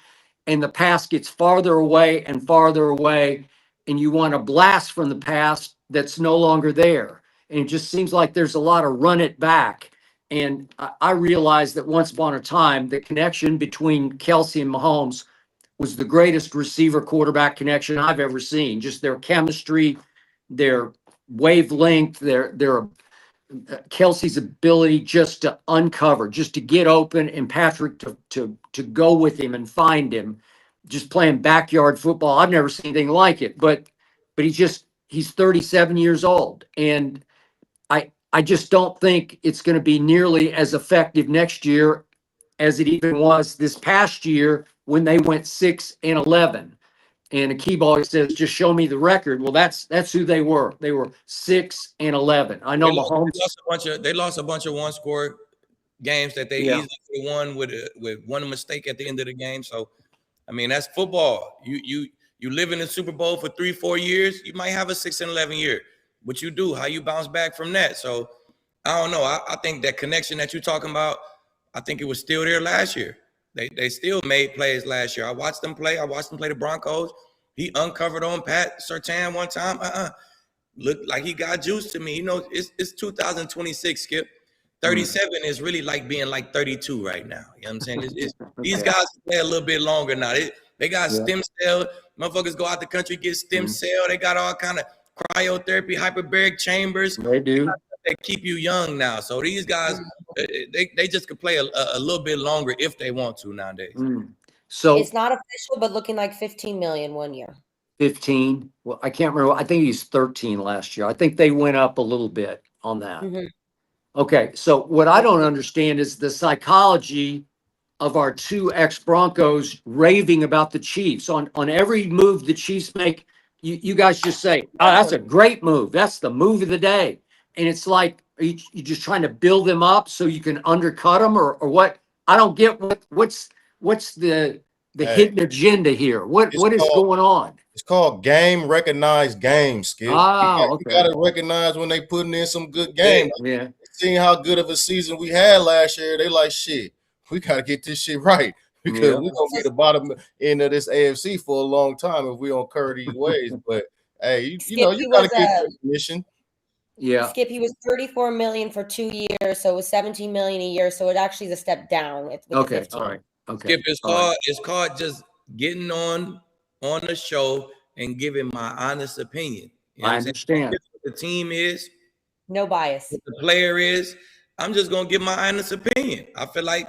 and the past gets farther away and farther away, and you want to blast from the past that's no longer there. And it just seems like there's a lot of run it back. And I realized that once upon a time, the connection between Kelce and Mahomes was the greatest receiver quarterback connection I've ever seen. Just their chemistry, their wavelength, their Kelce's ability just to uncover, just to get open, and Patrick to go with him and find him, just playing backyard football. I've never seen anything like it. But he's 37 years old, and I just don't think it's going to be nearly as effective next year as it even was this past year when they went 6-11. And Aqib always says, just show me the record. Well, that's who they were. They were 6-11. I know Mahomes. They lost a bunch of one-score games that they easily won with one mistake at the end of the game. So, I mean, that's football. You live in the Super Bowl for 3-4 years, you might have a 6-11 year. What you do, how you bounce back from that. So, I don't know. I think that connection that you're talking about, I think it was still there last year. They still made plays last year. I watched them play. I watched them play the Broncos. He uncovered on Pat Surtain one time. Looked like he got juice to me. You know, it's 2026, Skip. 37 is really like being like 32 right now. You know what I'm saying? These guys play a little bit longer now. They got stem cell. Motherfuckers go out the country, get stem cell. They got all kind of cryotherapy, hyperbaric chambers. They do. They keep you young now. So these guys, they just could play a little bit longer if they want to nowadays. So it's not official, but looking like 15 million 1 year. 15. Well, I can't remember. I think he's 13 last year. I think they went up a little bit on that. Okay. So what I don't understand is the psychology of our two ex-Broncos raving about the Chiefs. On every move the Chiefs make, you guys just say, oh, that's a great move. That's the move of the day. And it's like, are you just trying to build them up so you can undercut them or what? I don't get what's the hidden agenda here. What is going on? It's called game recognized game, Skip. You gotta recognize when they putting in some good games. Yeah. Seeing how good of a season we had last year, they like, shit, we gotta get this shit right. Because we're gonna be the bottom end of this AFC for a long time if we don't curve these ways. But hey, you know, you gotta get recognition. Yeah. Skip, he was 34 million for 2 years, so it was 17 million a year. So it actually is a step down. Okay. All right. Okay. Skip, it's called just getting on the show and giving my honest opinion. You know I understand. What the team is, no bias. what the player is. I'm just gonna give my honest opinion. I feel like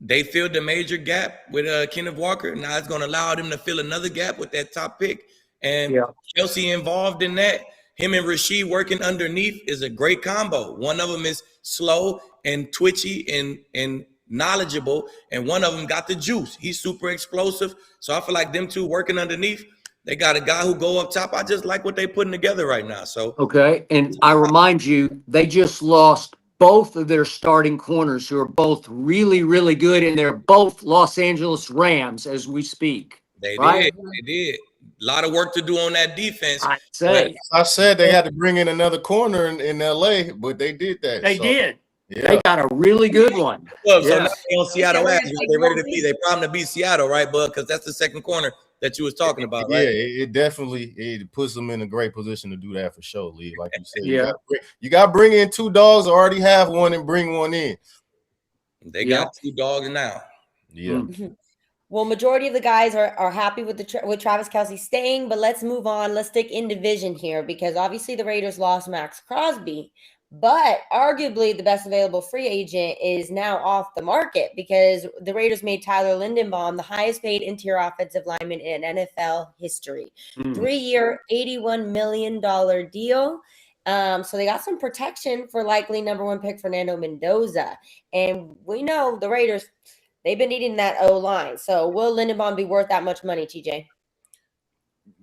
they filled the major gap with Kenneth Walker. Now it's gonna allow them to fill another gap with that top pick. And Kelce involved in that. Him and Rasheed working underneath is a great combo. One of them is slow and twitchy and knowledgeable, and one of them got the juice. He's super explosive. So I feel like them two working underneath, they got a guy who go up top. I just like what they putting together right now. So okay, and I remind you, they just lost both of their starting corners, who are both really, really good, and they're both Los Angeles Rams as we speak. They did. A lot of work to do on that defense. I said they had to bring in another corner in LA, but they did that. They did. Yeah. They got a really good one. So now they on Seattle A's. They're ready to be. They problem to beat Seattle, right, bud? Because that's the second corner that you was talking about, right? Yeah, it definitely puts them in a great position to do that for sure, Lee. Like you said, you got to bring in two dogs. Already have one and bring one in. They got two dogs now. Yeah. Well, majority of the guys are happy with Travis Kelce staying, but let's move on. Let's stick in division here because obviously the Raiders lost Maxx Crosby, but arguably the best available free agent is now off the market because the Raiders made Tyler Linderbaum the highest paid interior offensive lineman in NFL history. 3-year, $81 million deal. So they got some protection for likely number 1 pick Fernando Mendoza. And we know the Raiders, they've been needing that O-line. So will Linderbaum be worth that much money, TJ?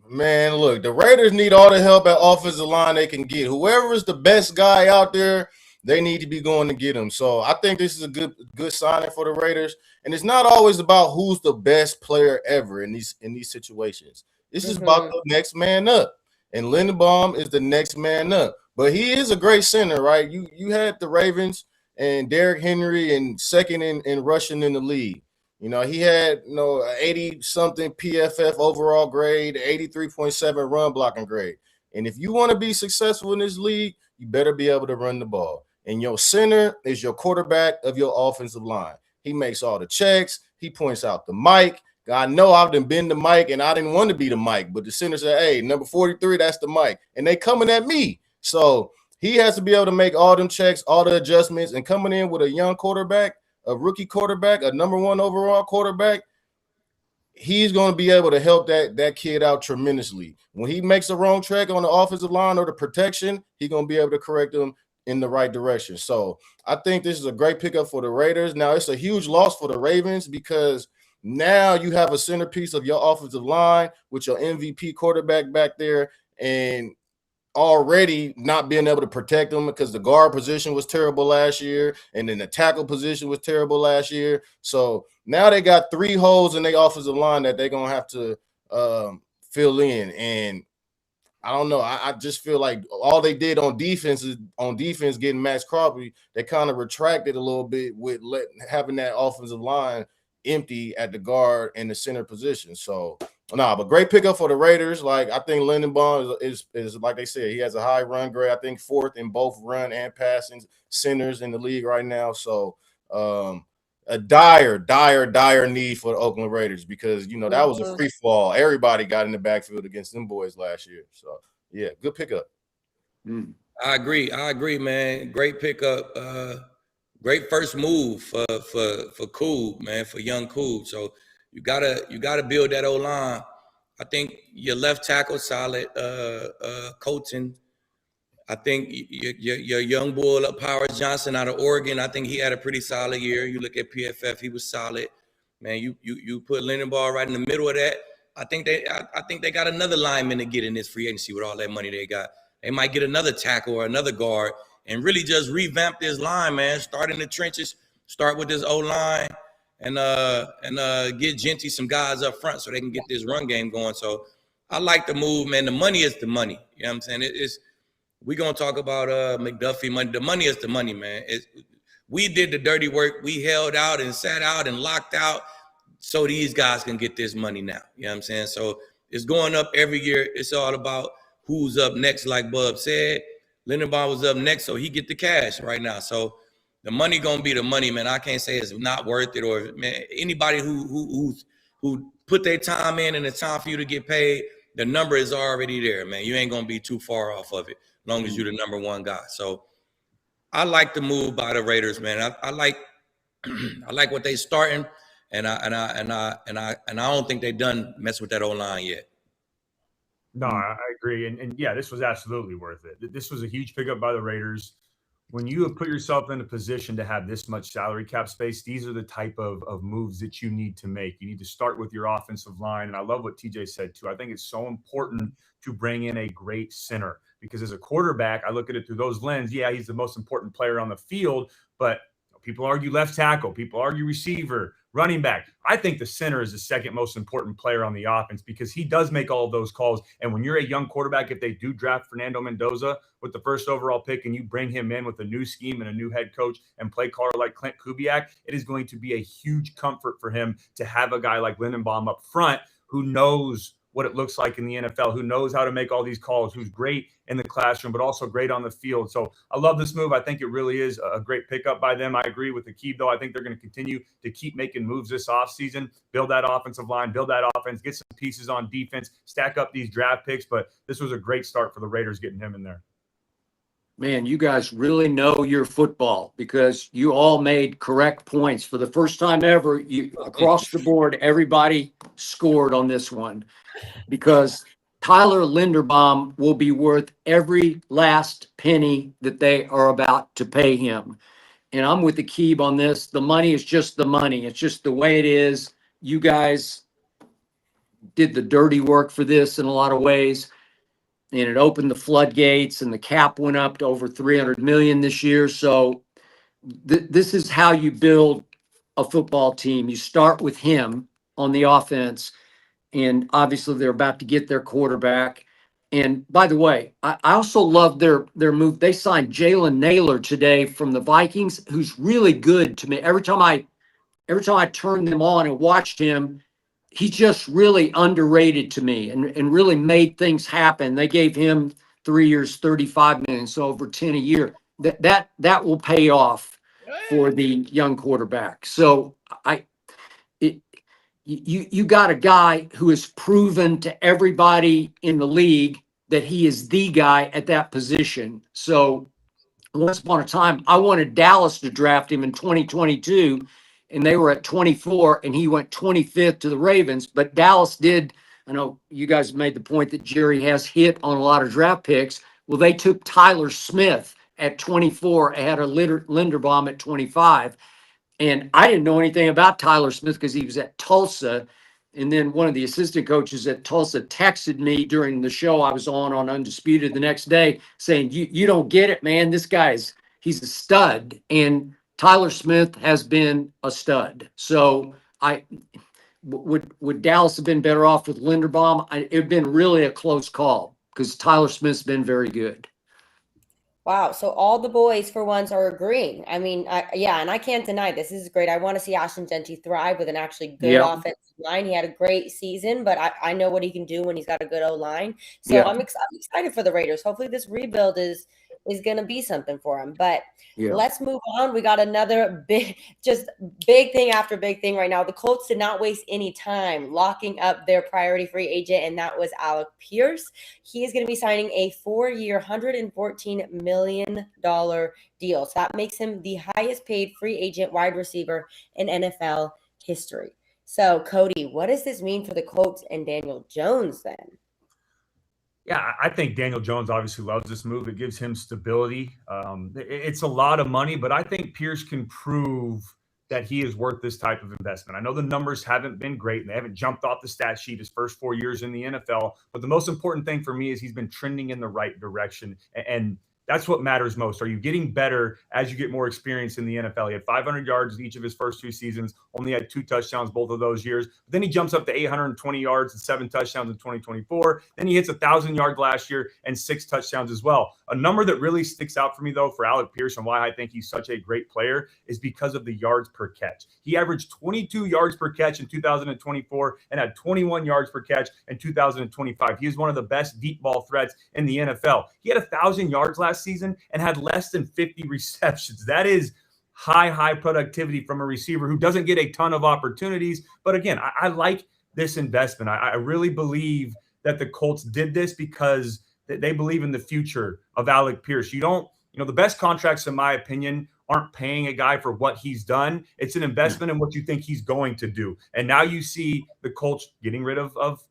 Man, look, the Raiders need all the help at offensive line they can get. Whoever is the best guy out there, they need to be going to get him. So I think this is a good signing for the Raiders. And it's not always about who's the best player ever in these situations. This is about the next man up. And Linderbaum is the next man up. But he is a great center, right? You had the Ravens and Derrick Henry and second in rushing in the league. You know, he had 80-something PFF overall grade, 83.7 run blocking grade. And if you want to be successful in this league, you better be able to run the ball. And your center is your quarterback of your offensive line. He makes all the checks. He points out the mic. I know I've been the mic, and I didn't want to be the mic, but the center said, hey, number 43, that's the mic. And they coming at me. So he has to be able to make all them checks, all the adjustments, and coming in with a young quarterback, a rookie quarterback, a number 1 overall quarterback, he's going to be able to help that kid out tremendously. When he makes a wrong track on the offensive line or the protection, he's going to be able to correct them in the right direction. So I think this is a great pickup for the Raiders. Now, it's a huge loss for the Ravens because now you have a centerpiece of your offensive line with your MVP quarterback back there and already not being able to protect them because the guard position was terrible last year and then the tackle position was terrible last year. So now they got 3 holes in their offensive line that they're going to have to fill in. And I don't know. I just feel like all they did on defense getting Maxx Crosby, they kind of retracted a little bit with having that offensive line empty at the guard and the center position. So but great pickup for the Raiders. Like I think Linderbaum is like they said, he has a high run grade. I think 4th in both run and passing centers in the league right now. So a dire need for the Oakland Raiders because that was a free fall. Everybody got in the backfield against them boys last year. So yeah, good pickup. I agree, man. Great pickup. Great first move for Cool, man, for young Cool. So you gotta build that O-line. I think your left tackle solid, Colton. I think your young bull up, Powers Johnson out of Oregon. I think he had a pretty solid year. You look at PFF, he was solid. Man, you put Linderbaum right in the middle of that. I think they got another lineman to get in this free agency with all that money they got. They might get another tackle or another guard and really just revamp this line, man. Start in the trenches, start with this O-line, and get Genty some guys up front so they can get this run game going. So I like the move, man. The money is the money. You know what I'm saying? We're going to talk about McDuffie money. The money is the money, man. We did the dirty work. We held out and sat out and locked out so these guys can get this money now. You know what I'm saying? So it's going up every year. It's all about who's up next, like Bub said. Linderbaum was up next, so he get the cash right now. So the money gonna be the money, man. I can't say it's not worth it, or man, anybody who put their time in and it's time for you to get paid, the number is already there, man. You ain't gonna be too far off of it, as long as you're the number 1 guy. So I like the move by the Raiders, man. I like what they starting, and I don't think they done mess with that O-line yet. No, I agree. And yeah, this was absolutely worth it. This was a huge pickup by the Raiders. When you have put yourself in a position to have this much salary cap space, these are the type of moves that you need to make. You need to start with your offensive line. And I love what TJ said too. I think it's so important to bring in a great center because as a quarterback, I look at it through those lens. Yeah, he's the most important player on the field, but people argue left tackle, people argue receiver, running back. I think the center is the second most important player on the offense because he does make all of those calls. And when you're a young quarterback, if they do draft Fernando Mendoza with the 1st overall pick and you bring him in with a new scheme and a new head coach and play caller like Clint Kubiak, it is going to be a huge comfort for him to have a guy like Linderbaum up front who knows what it looks like in the NFL, who knows how to make all these calls, who's great in the classroom, but also great on the field. So I love this move. I think it really is a great pickup by them. I agree with Aqib, though. I think they're going to continue to keep making moves this offseason, build that offensive line, build that offense, get some pieces on defense, stack up these draft picks. But this was a great start for the Raiders getting him in there. Man, you guys really know your football because you all made correct points. For the first time ever, across the board, everybody scored on this one because Tyler Linderbaum will be worth every last penny that they are about to pay him. And I'm with Aqib on this. The money is just the money. It's just the way it is. You guys did the dirty work for this in a lot of ways. And it opened the floodgates, and the cap went up to over 300 million this year. So this is how you build a football team. You start with him on the offense, and obviously they're about to get their quarterback. And by the way, I also love their move. They signed Jalen Naylor today from the Vikings, who's really good to me. Every time I turned them on and watched him, he's just really underrated to me and really made things happen. They gave him 3 years, 35 million, so over 10 a year. That will pay off for the young quarterback. So you got a guy who has proven to everybody in the league that he is the guy at that position. So once upon a time, I wanted Dallas to draft him in 2022, and they were at 24, and he went 25th to the Ravens. But Dallas did. I know you guys made the point that Jerry has hit on a lot of draft picks. Well, they took Tyler Smith at 24 ahead of Linderbaum at 25. And I didn't know anything about Tyler Smith because he was at Tulsa. And then one of the assistant coaches at Tulsa texted me during the show I was on Undisputed the next day saying, you don't get it, man. This he's a stud. And Tyler Smith has been a stud. So would Dallas have been better off with Linderbaum? It would have been really a close call because Tyler Smith's been very good. Wow. So all the boys for once are agreeing. I mean, yeah, and I can't deny this is great. I want to see Ashton Genty thrive with an actually good offensive line. He had a great season, but I know what he can do when he's got a good O-line. So I'm excited for the Raiders. Hopefully this rebuild is going to be something for him. But let's move on. We got another big thing after big thing right now. The Colts did not waste any time locking up their priority free agent, and that was Alec Pierce. He is going to be signing a 4-year, $114 million deal. So that makes him the highest paid free agent wide receiver in NFL history. So, Cody, what does this mean for the Colts and Daniel Jones then? Yeah, I think Daniel Jones obviously loves this move. It gives him stability. It's a lot of money, but I think Pierce can prove that he is worth this type of investment. I know the numbers haven't been great and they haven't jumped off the stat sheet his first 4 years in the NFL, but the most important thing for me is he's been trending in the right direction, and that's what matters most. Are you getting better as you get more experience in the NFL? He had 500 yards in each of his first 2 seasons, only had 2 touchdowns both of those years. But then he jumps up to 820 yards and 7 touchdowns in 2024. Then he hits 1,000 yards last year and 6 touchdowns as well. A number that really sticks out for me, though, for Alec Pierce and why I think he's such a great player is because of the yards per catch. He averaged 22 yards per catch in 2024 and had 21 yards per catch in 2025. He is one of the best deep ball threats in the NFL. He had 1,000 yards last season and had less than 50 receptions. That is high productivity from a receiver who doesn't get a ton of opportunities. But again, I like this investment. I really believe that the Colts did this because they believe in the future of Alec Pierce. The best contracts, in my opinion, aren't paying a guy for what he's done. It's an investment in what you think he's going to do. And now you see the Colts getting rid of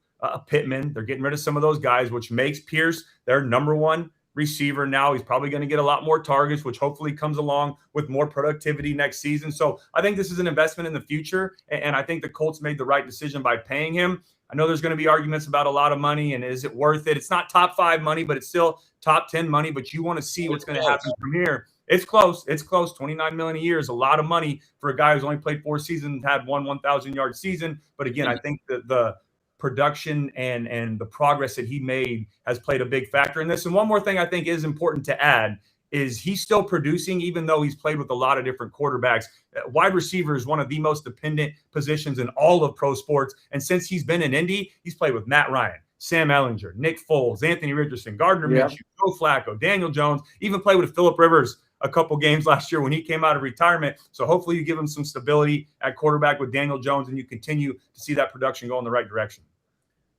Pittman. They're getting rid of some of those guys, which makes Pierce their number one receiver now. He's probably going to get a lot more targets, which hopefully comes along with more productivity next season. So I think this is an investment in the future, and I think the Colts made the right decision by paying him. I know there's going to be arguments about a lot of money and is it worth it? It's not top 5 money, but it's still top 10 money, but you want to see what's going to happen from here. It's close. 29 million a year is a lot of money for a guy who's only played 4 seasons, had 1,000-yard season. But again, I think that the production and the progress that he made has played a big factor in this. And one more thing I think is important to add is he's still producing, even though he's played with a lot of different quarterbacks. Wide receiver is one of the most dependent positions in all of pro sports. And since he's been in Indy, he's played with Matt Ryan, Sam Ellinger, Nick Foles, Anthony Richardson, Gardner Minshew, Joe Flacco, Daniel Jones, even played with Phillip Rivers a couple games last year when he came out of retirement. So hopefully you give him some stability at quarterback with Daniel Jones and you continue to see that production go in the right direction.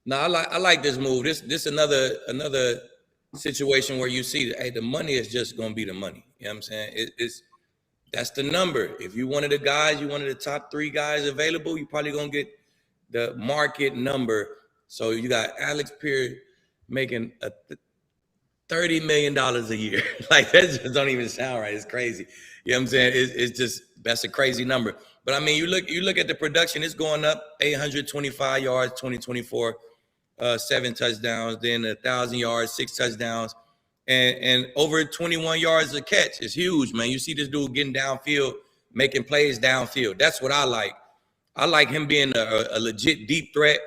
No, I like this move. This another situation where you see that, hey, the money is just going to be the money. You know what I'm saying? That's the number. If you one of the guys, you one of the top 3 guys available, you probably going to get the market number. So you got Alec Pierce, making $30 million a year. Like, that just don't even sound right. It's crazy. You know what I'm saying? It's just, that's a crazy number. But I mean, you look at the production, it's going up 825 yards, 2024, 7 touchdowns, then 1,000 yards, 6 touchdowns, and over 21 yards a catch. It's huge, man. You see this dude getting downfield, making plays downfield. That's what I like. I like him being a legit deep threat.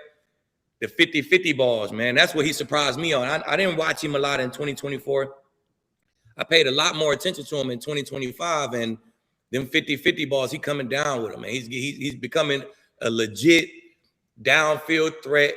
The 50-50 balls, man. That's what he surprised me on. I didn't watch him a lot in 2024. I paid a lot more attention to him in 2025, and them 50-50 balls, he coming down with them, man. He's becoming a legit downfield threat.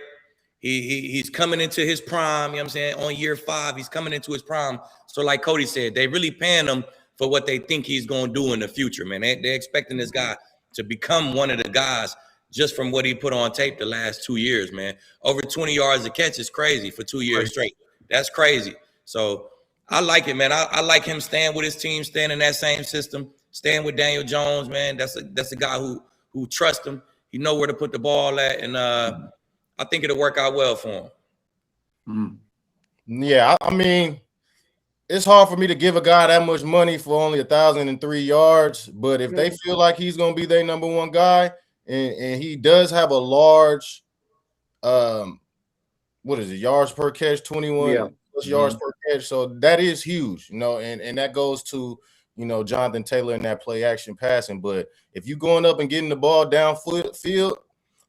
He's coming into his prime, you know what I'm saying? On year 5, he's coming into his prime. So like Cody said, they really paying him for what they think he's going to do in the future, man. They're expecting this guy to become one of the guys just from what he put on tape the last 2 years, man. Over 20 yards a catch is crazy for 2 years straight. That's crazy. So I like it, man. I like him staying with his team, staying in that same system, staying with Daniel Jones, man. That's a guy who trusts him. He know where to put the ball at, and I think it'll work out well for him. Yeah, I mean, it's hard for me to give a guy that much money for only 1,003 yards, but if they feel like he's going to be their number one guy, and he does have a large, what is it, yards per catch, 21 plus yards per catch, so that is huge, you know, and that goes to, you know, Jonathan Taylor in that play action passing. But if you're going up and getting the ball downfield,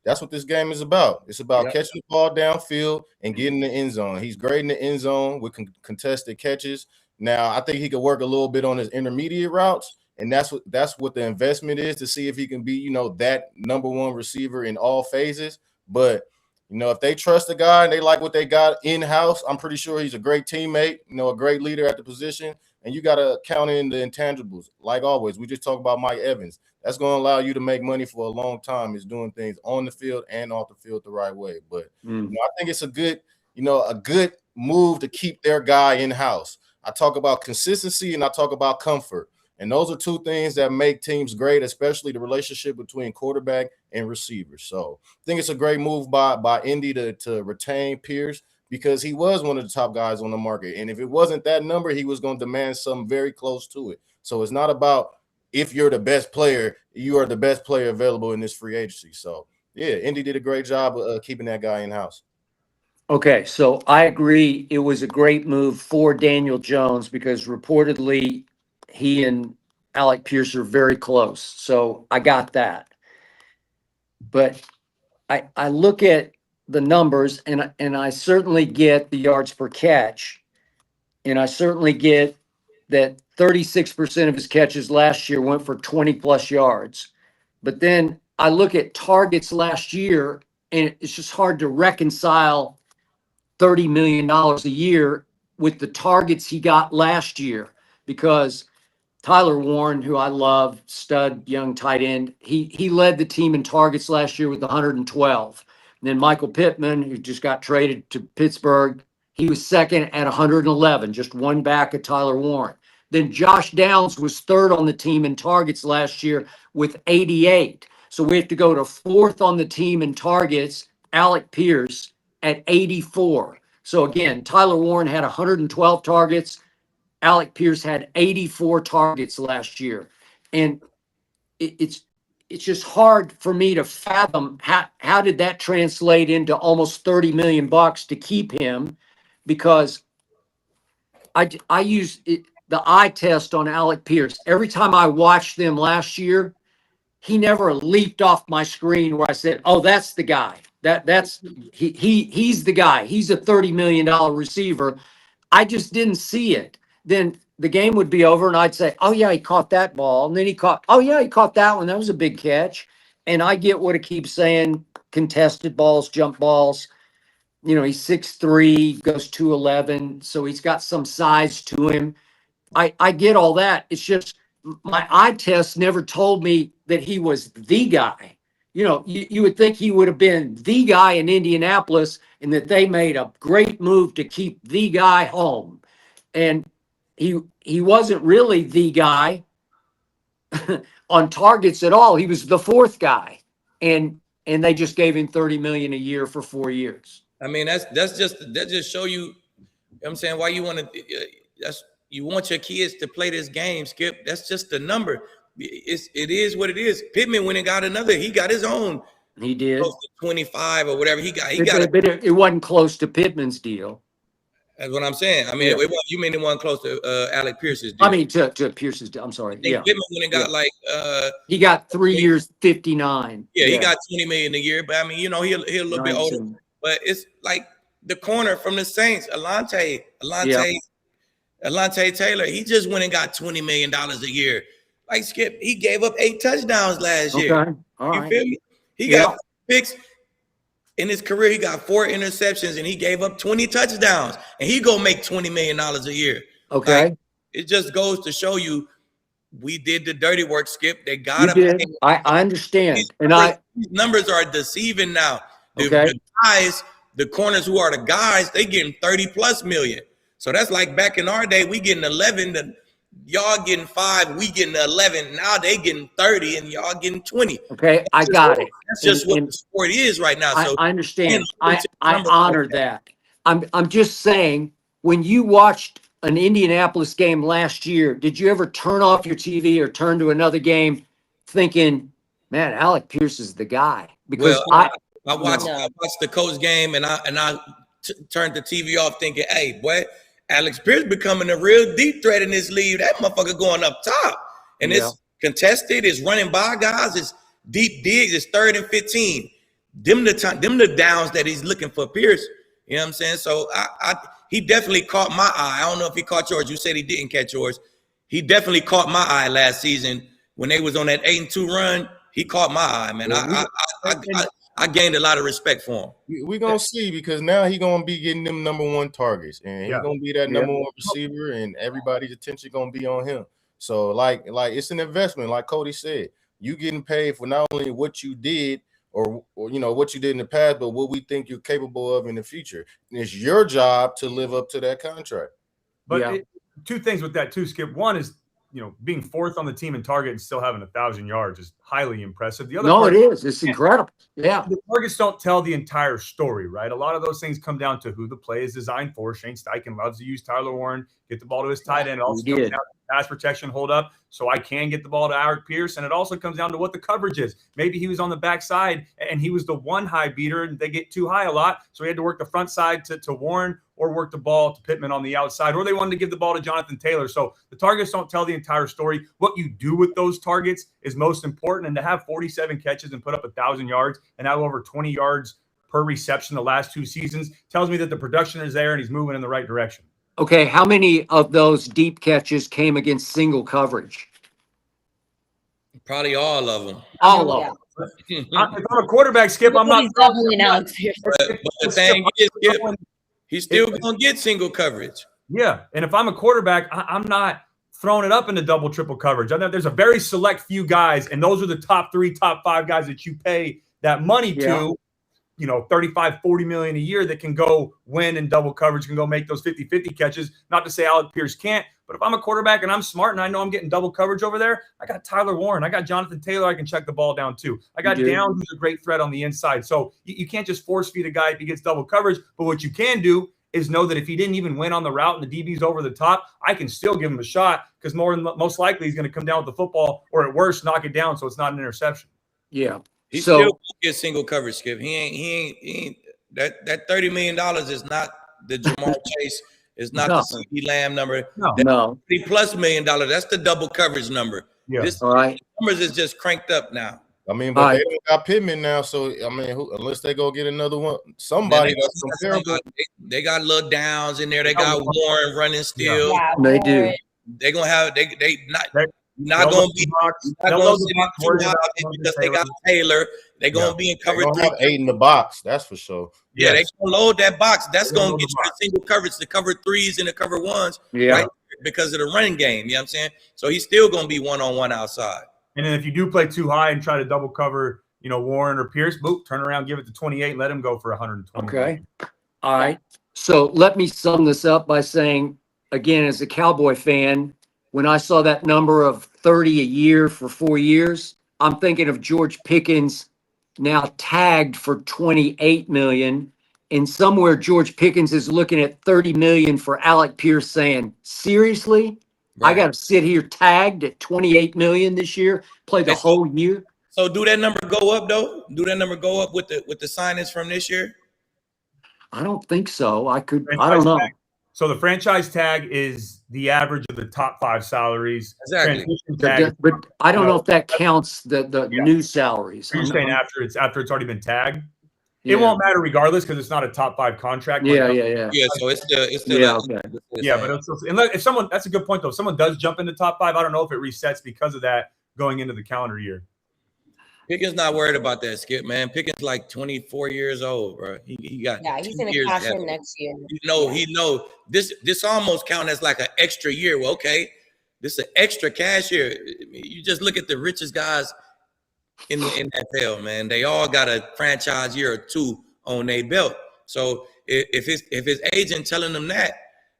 that's what this game is about. It's about catching the ball downfield and getting the end zone. He's great in the end zone with contested catches. Now, I think he could work a little bit on his intermediate routes, and that's what the investment is, to see if he can be, you know, that number one receiver in all phases. But, you know, if they trust the guy and they like what they got in-house, I'm pretty sure he's a great teammate, you know, a great leader at the position. And you got to count in the intangibles. Like always, we just talk about Mike Evans. That's going to allow you to make money for a long time, is doing things on the field and off the field the right way. But you know, I think it's a good move to keep their guy in-house. I talk about consistency and I talk about comfort. And those are two things that make teams great, especially the relationship between quarterback and receiver. So I think it's a great move by Indy to retain Pierce, because he was one of the top guys on the market. And if it wasn't that number, he was going to demand something very close to it. So it's not about if you're the best player, you are the best player available in this free agency. So, yeah, Indy did a great job of keeping that guy in-house. Okay, so I agree it was a great move for Daniel Jones, because reportedly he and Alec Pierce are very close. So I got that. But I look at the numbers, and I certainly get the yards per catch, and I certainly get that 36% of his catches last year went for 20-plus yards. But then I look at targets last year, and it's just hard to reconcile $30 million a year with the targets he got last year, because Tyler Warren, who I love, stud young tight end, he led the team in targets last year with 112. And then Michael Pittman, who just got traded to Pittsburgh, he was second at 111, just one back of Tyler Warren. Then Josh Downs was third on the team in targets last year with 88. So we have to go to fourth on the team in targets, Alec Pierce, at 84. So again, Tyler Warren had 112 targets. Alec Pierce had 84 targets last year. And it's just hard for me to fathom how did that translate into almost $30 million to keep him, because I use the eye test on Alec Pierce. Every time I watched them last year, he never leaped off my screen where I said, "Oh, that's the guy. He's the guy. He's a $30 million receiver." I just didn't see it. Then the game would be over and I'd say, "Oh yeah, he caught that ball." And then he caught that one. That was a big catch. And I get what it keeps saying, contested balls, jump balls. You know, he's 6'3", goes 211. So he's got some size to him. I get all that. It's just my eye test never told me that he was the guy. You know, you would think he would have been the guy in Indianapolis, and that they made a great move to keep the guy home. And he wasn't really the guy on targets at all. He was the fourth guy, and they just gave him $30 million a year for 4 years. I mean, that just show you, you know what I'm saying, why you want to, you want your kids to play this game, Skip. That's just the number. It is what it is. Pittman went and got another. He got his own. He did. Close to 25 or whatever. He got. But it wasn't close to Pittman's deal. That's what I'm saying. I mean, you mean it wasn't close to Alec Pierce's deal. I mean, to Pierce's deal. I'm sorry. Yeah. Pittman went and got like. He got 3 years, 59. Yeah, he got 20 million a year. But I mean, you know, he a little bit older. But it's like the corner from the Saints, Alante Taylor. He just went and got $20 million a year. Like Skip, he gave up 8 touchdowns last year. Okay. All right. You feel me? He got picks in his career. He got 4 interceptions and he gave up 20 touchdowns. And he gonna make $20 million a year. Okay. Like, it just goes to show you we did the dirty work, Skip. They got him. I understand. These numbers are deceiving now. The guys, the corners who are the guys, they getting 30+ million. So that's like back in our day, we getting 11. Y'all getting 5, we getting 11. Now they getting 30 and y'all getting 20. Okay, I got it. That's just what the sport is right now. So I understand. I honor that. I'm just saying, when you watched an Indianapolis game last year, did you ever turn off your TV or turn to another game thinking, man, Alec Pierce is the guy? Because I watched the Colts game and I turned the TV off thinking, hey, boy, Alex Pierce becoming a real deep threat in this league. That motherfucker going up top. And it's contested, it's running by guys, it's deep digs, it's 3rd and 15. Them the downs that he's looking for Pierce. You know what I'm saying? So he definitely caught my eye. I don't know if he caught yours. You said he didn't catch yours. He definitely caught my eye last season when they was on that 8-2 run. He caught my eye, man. I gained a lot of respect for him. We're going to see, because now he's going to be getting them #1 targets. And he's going to be that #1 receiver, and everybody's attention going to be on him. So, like it's an investment, like Cody said. You getting paid for not only what you did or you know, what you did in the past, but what we think you're capable of in the future. And it's your job to live up to that contract. But 2 things with that, too, Skip. One is, you know, being 4th on the team in target and still having 1,000 yards is highly impressive. The other it is. It's incredible. Yeah. The targets don't tell the entire story, right? A lot of those things come down to who the play is designed for. Shane Steichen loves to use Tyler Warren, get the ball to his tight end. It also comes down to pass protection, hold up, so I can get the ball to Alec Pierce. And it also comes down to what the coverage is. Maybe he was on the backside and he was the one high beater and they get too high a lot. So he had to work the front side to Warren, or work the ball to Pittman on the outside, or they wanted to give the ball to Jonathan Taylor. So the targets don't tell the entire story. What you do with those targets is most important. And to have 47 catches and put up 1,000 yards and have over 20 yards per reception the last 2 seasons tells me that the production is there and he's moving in the right direction. Okay, how many of those deep catches came against single coverage? Probably all of them. All of them. If I'm a quarterback, Skip, I'm not. But the thing is, Skip, he's still going to get single coverage. Yeah, and if I'm a quarterback, I'm not throwing it up into double, triple coverage. I know there's a very select few guys, and those are the top 3, top 5 guys that you pay that money to, you know, 35, 40 million a year that can go win in double coverage, can go make those 50-50 catches. Not to say Alec Pierce can't, but if I'm a quarterback and I'm smart and I know I'm getting double coverage over there, I got Tyler Warren, I got Jonathan Taylor, I can check the ball down too. I got Downs, who's a great threat on the inside. So you can't just force feed a guy if he gets double coverage, but what you can do is know that if he didn't even win on the route and the DB's over the top, I can still give him a shot, because most likely he's going to come down with the football, or at worst, knock it down so it's not an interception. Yeah. He still get single coverage, Skip. He ain't that $30 million is not the Jamar Chase, is not the CD Lamb number. No. $30+ million, that's the double coverage number. Yeah. This numbers is just cranked up now. I mean, but they don't got Pittman now, so I mean, unless they go get another one, somebody that's comparable. They got little Downs in there. They got Warren running still. Yeah, they do. They're gonna have not gonna be because they got Taylor. They're gonna be in coverage. They're gonna have 8 in the box, that's for sure. Yeah, they gonna load that box. That's gonna get you the single coverage, the cover 3s and the cover 1s, right? Because of the running game. You know what I'm saying? So he's still gonna be 1-on-1 outside. And then if you do play too high and try to double cover, you know, Warren or Pierce, boop, turn around, give it to 28, let him go for 120. Okay. All right. So let me sum this up by saying, again, as a Cowboy fan, when I saw that number of 30 a year for 4 years, I'm thinking of George Pickens now tagged for 28 million and somewhere George Pickens is looking at 30 million for Alec Pierce, saying, seriously? I Right. got to sit here tagged at 28 million this year, play the And so- whole year. So do that number go up though? Do that number go up with the signings from this year? I don't think so. I don't know. So the franchise tag is the average of the top 5 salaries. Exactly. Transition tag, But I don't know if that counts the new salaries. you're saying after it's already been tagged. Yeah. It won't matter regardless because it's not a top 5 contract. Yeah. Yeah, so it's still Yeah, okay. Yeah, but if someone, that's a good point though. If someone does jump into top 5, I don't know if it resets because of that going into the calendar year. Pickens not worried about that, Skip, man. Pickens like 24 years old, bro. He got he's 2 gonna years cash left. in next year. He know this almost count as like an extra year. Well, okay, this is an extra cash year. You just look at the richest guys in the NFL, man. They all got a franchise year or 2 on their belt. So if his agent telling them that,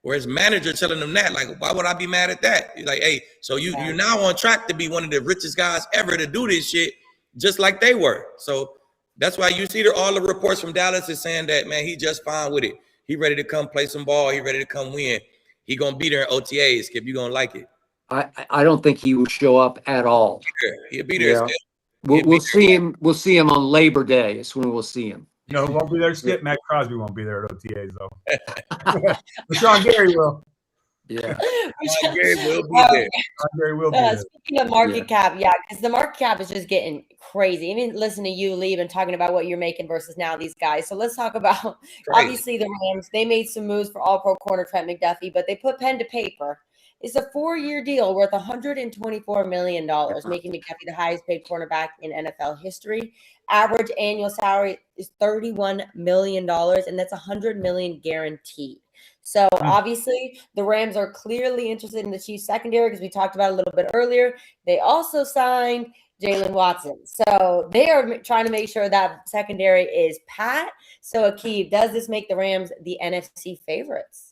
or his manager telling them that, like, why would I be mad at that? He's like, hey, so you're now on track to be one of the richest guys ever to do this shit, just like they were. So that's why you see all the reports from Dallas is saying that, man, he just fine with it. He ready to come play some ball. He ready to come win. He gonna be there in OTAs, Skip. You gonna like it. I don't think he will show up at all. He'll be there. Yeah. Skip. We'll see him. We'll see him on Labor Day. Is when we'll see him. No, who won't be there, Skip? Matt Crosby won't be there at OTAs though. Sean Gary will. Yeah. Gary will be there. Sean Gary will be there. Speaking of market cap, because the market cap is just getting crazy. Even listen to you, Lee, and talking about what you're making versus now these guys. So let's talk about obviously the Rams. They made some moves for All-Pro corner Trent McDuffie, but they put pen to paper. It's a 4-year deal worth $124 million, making McDuffie the highest paid cornerback in NFL history. Average annual salary is $31 million, and that's $100 million guaranteed. So obviously the Rams are clearly interested in the Chiefs secondary because we talked about it a little bit earlier. They also signed Jalen Watson. So they are trying to make sure that secondary is pat. So Aqib, does this make the Rams the NFC favorites?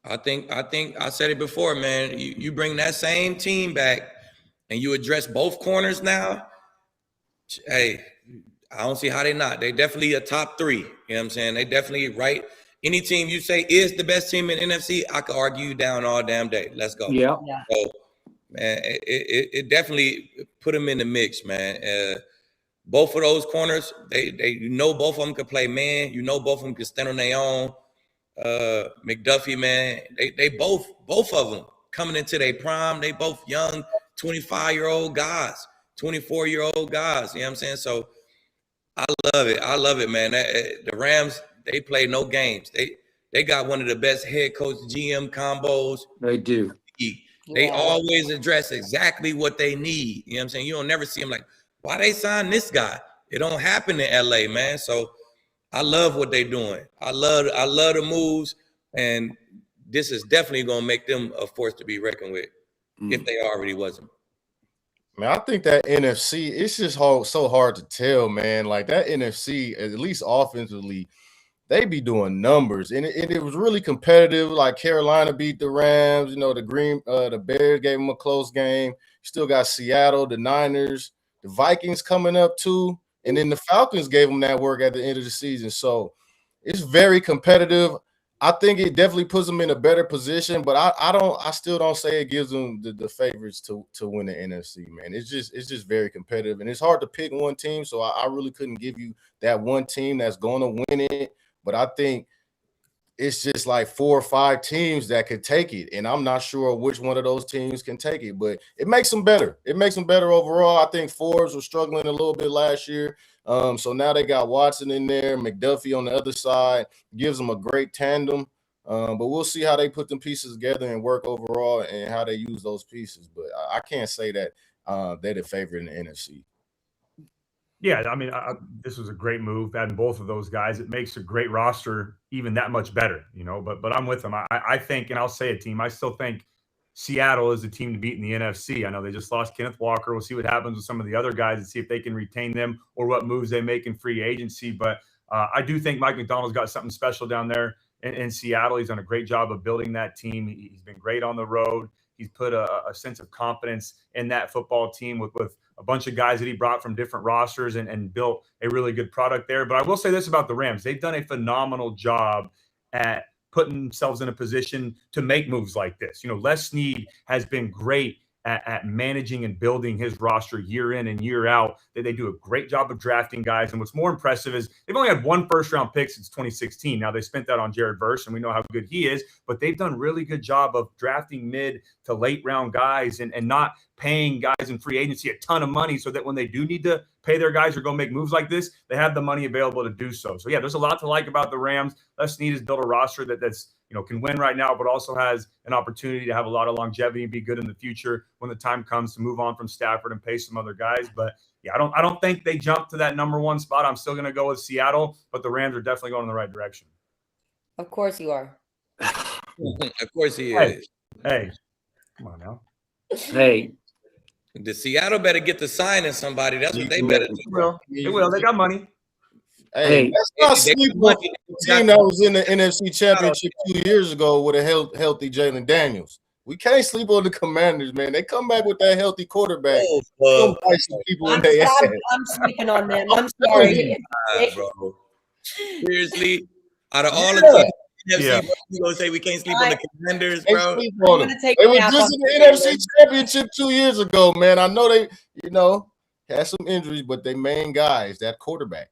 I think I said it before, man. You bring that same team back and you address both corners now. Hey, I don't see how they not. They definitely a top 3. You know what I'm saying? They definitely right. Any team you say is the best team in NFC, I could argue you down all damn day. Let's go. Yeah. So, man, it definitely put them in the mix, man. Both of those corners, they both of them could play man. Both of them could stand on their own. McDuffie, man, they both of them coming into their prime. They both young 25-year-old guys, 24-year-old guys. You know what I'm saying? So I love it, man. The Rams, they play no games. They got one of the best head coach GM combos. They do. They always address exactly what they need. You know what I'm saying? You don't never see them like, why they sign this guy? It don't happen in LA, man. So I love what they're doing. I love the moves, and this is definitely gonna make them a force to be reckoned with, if they already wasn't. Man, I think that NFC, it's just so hard to tell, man. Like that NFC, at least offensively, they be doing numbers, and it was really competitive. Like Carolina beat the Rams, the Bears gave them a close game. Still got Seattle, the Niners, the Vikings coming up too. And then the Falcons gave them that work at the end of the season. So it's very competitive. I think it definitely puts them in a better position, but I still don't say it gives them the favorites to win the NFC, man. It's just very competitive, and it's hard to pick one team. So I really couldn't give you that one team that's going to win it. But I think it's just like 4 or 5 teams that could take it, and I'm not sure which one of those teams can take it, but it makes them better. It makes them better overall. I think Forbes was struggling a little bit last year, so now they got Watson in there, McDuffie on the other side, gives them a great tandem, but we'll see how they put them pieces together and work overall and how they use those pieces, but I can't say that they're the favorite in the NFC. Yeah, I mean, this was a great move, adding both of those guys. It makes a great roster even that much better, but I'm with them. I think, and I'll say a team, I still think Seattle is the team to beat in the NFC. I know they just lost Kenneth Walker. We'll see what happens with some of the other guys and see if they can retain them or what moves they make in free agency. But I do think Mike McDonald's got something special down there in Seattle. He's done a great job of building that team. He's been great on the road. He's put a sense of confidence in that football team with a bunch of guys that he brought from different rosters and built a really good product there. But I will say this about the Rams. They've done a phenomenal job at putting themselves in a position to make moves like this. You know, Les Snead has been great at managing and building his roster year in and year out. They do a great job of drafting guys. And what's more impressive is they've only had 1 first-round pick since 2016. Now, they spent that on Jared Verse, and we know how good he is, but they've done a really good job of drafting mid to late round guys and not paying guys in free agency a ton of money so that when they do need to pay their guys or go make moves like this, they have the money available to do so. So, yeah, there's a lot to like about the Rams. Les Snead has built a roster that's can win right now, but also has an opportunity to have a lot of longevity and be good in the future when the time comes to move on from Stafford and pay some other guys. But yeah, I don't think they jump to that number 1 spot. I'm still going to go with Seattle, but the Rams are definitely going in the right direction. Of course you are. Of course he is. Hey, come on now. Hey, The Seattle better get to signing somebody. That's what they better do. They will. They got money. Hey, let's not sleep on the team that was in the NFC Championship 2 years ago with a healthy Jalen Daniels. We can't sleep on the Commanders, man. They come back with that healthy quarterback. Oh, people in their ass. I'm sleeping on them. I'm sorry. Bro. Seriously, out of all the teams, Yeah. you gonna say we can't sleep on the Commanders, They bro? sleep on them. I'm gonna take They a were nap just on in the NFC Championship 2 years ago, man. I know they, had some injuries, but they main guys, that quarterback.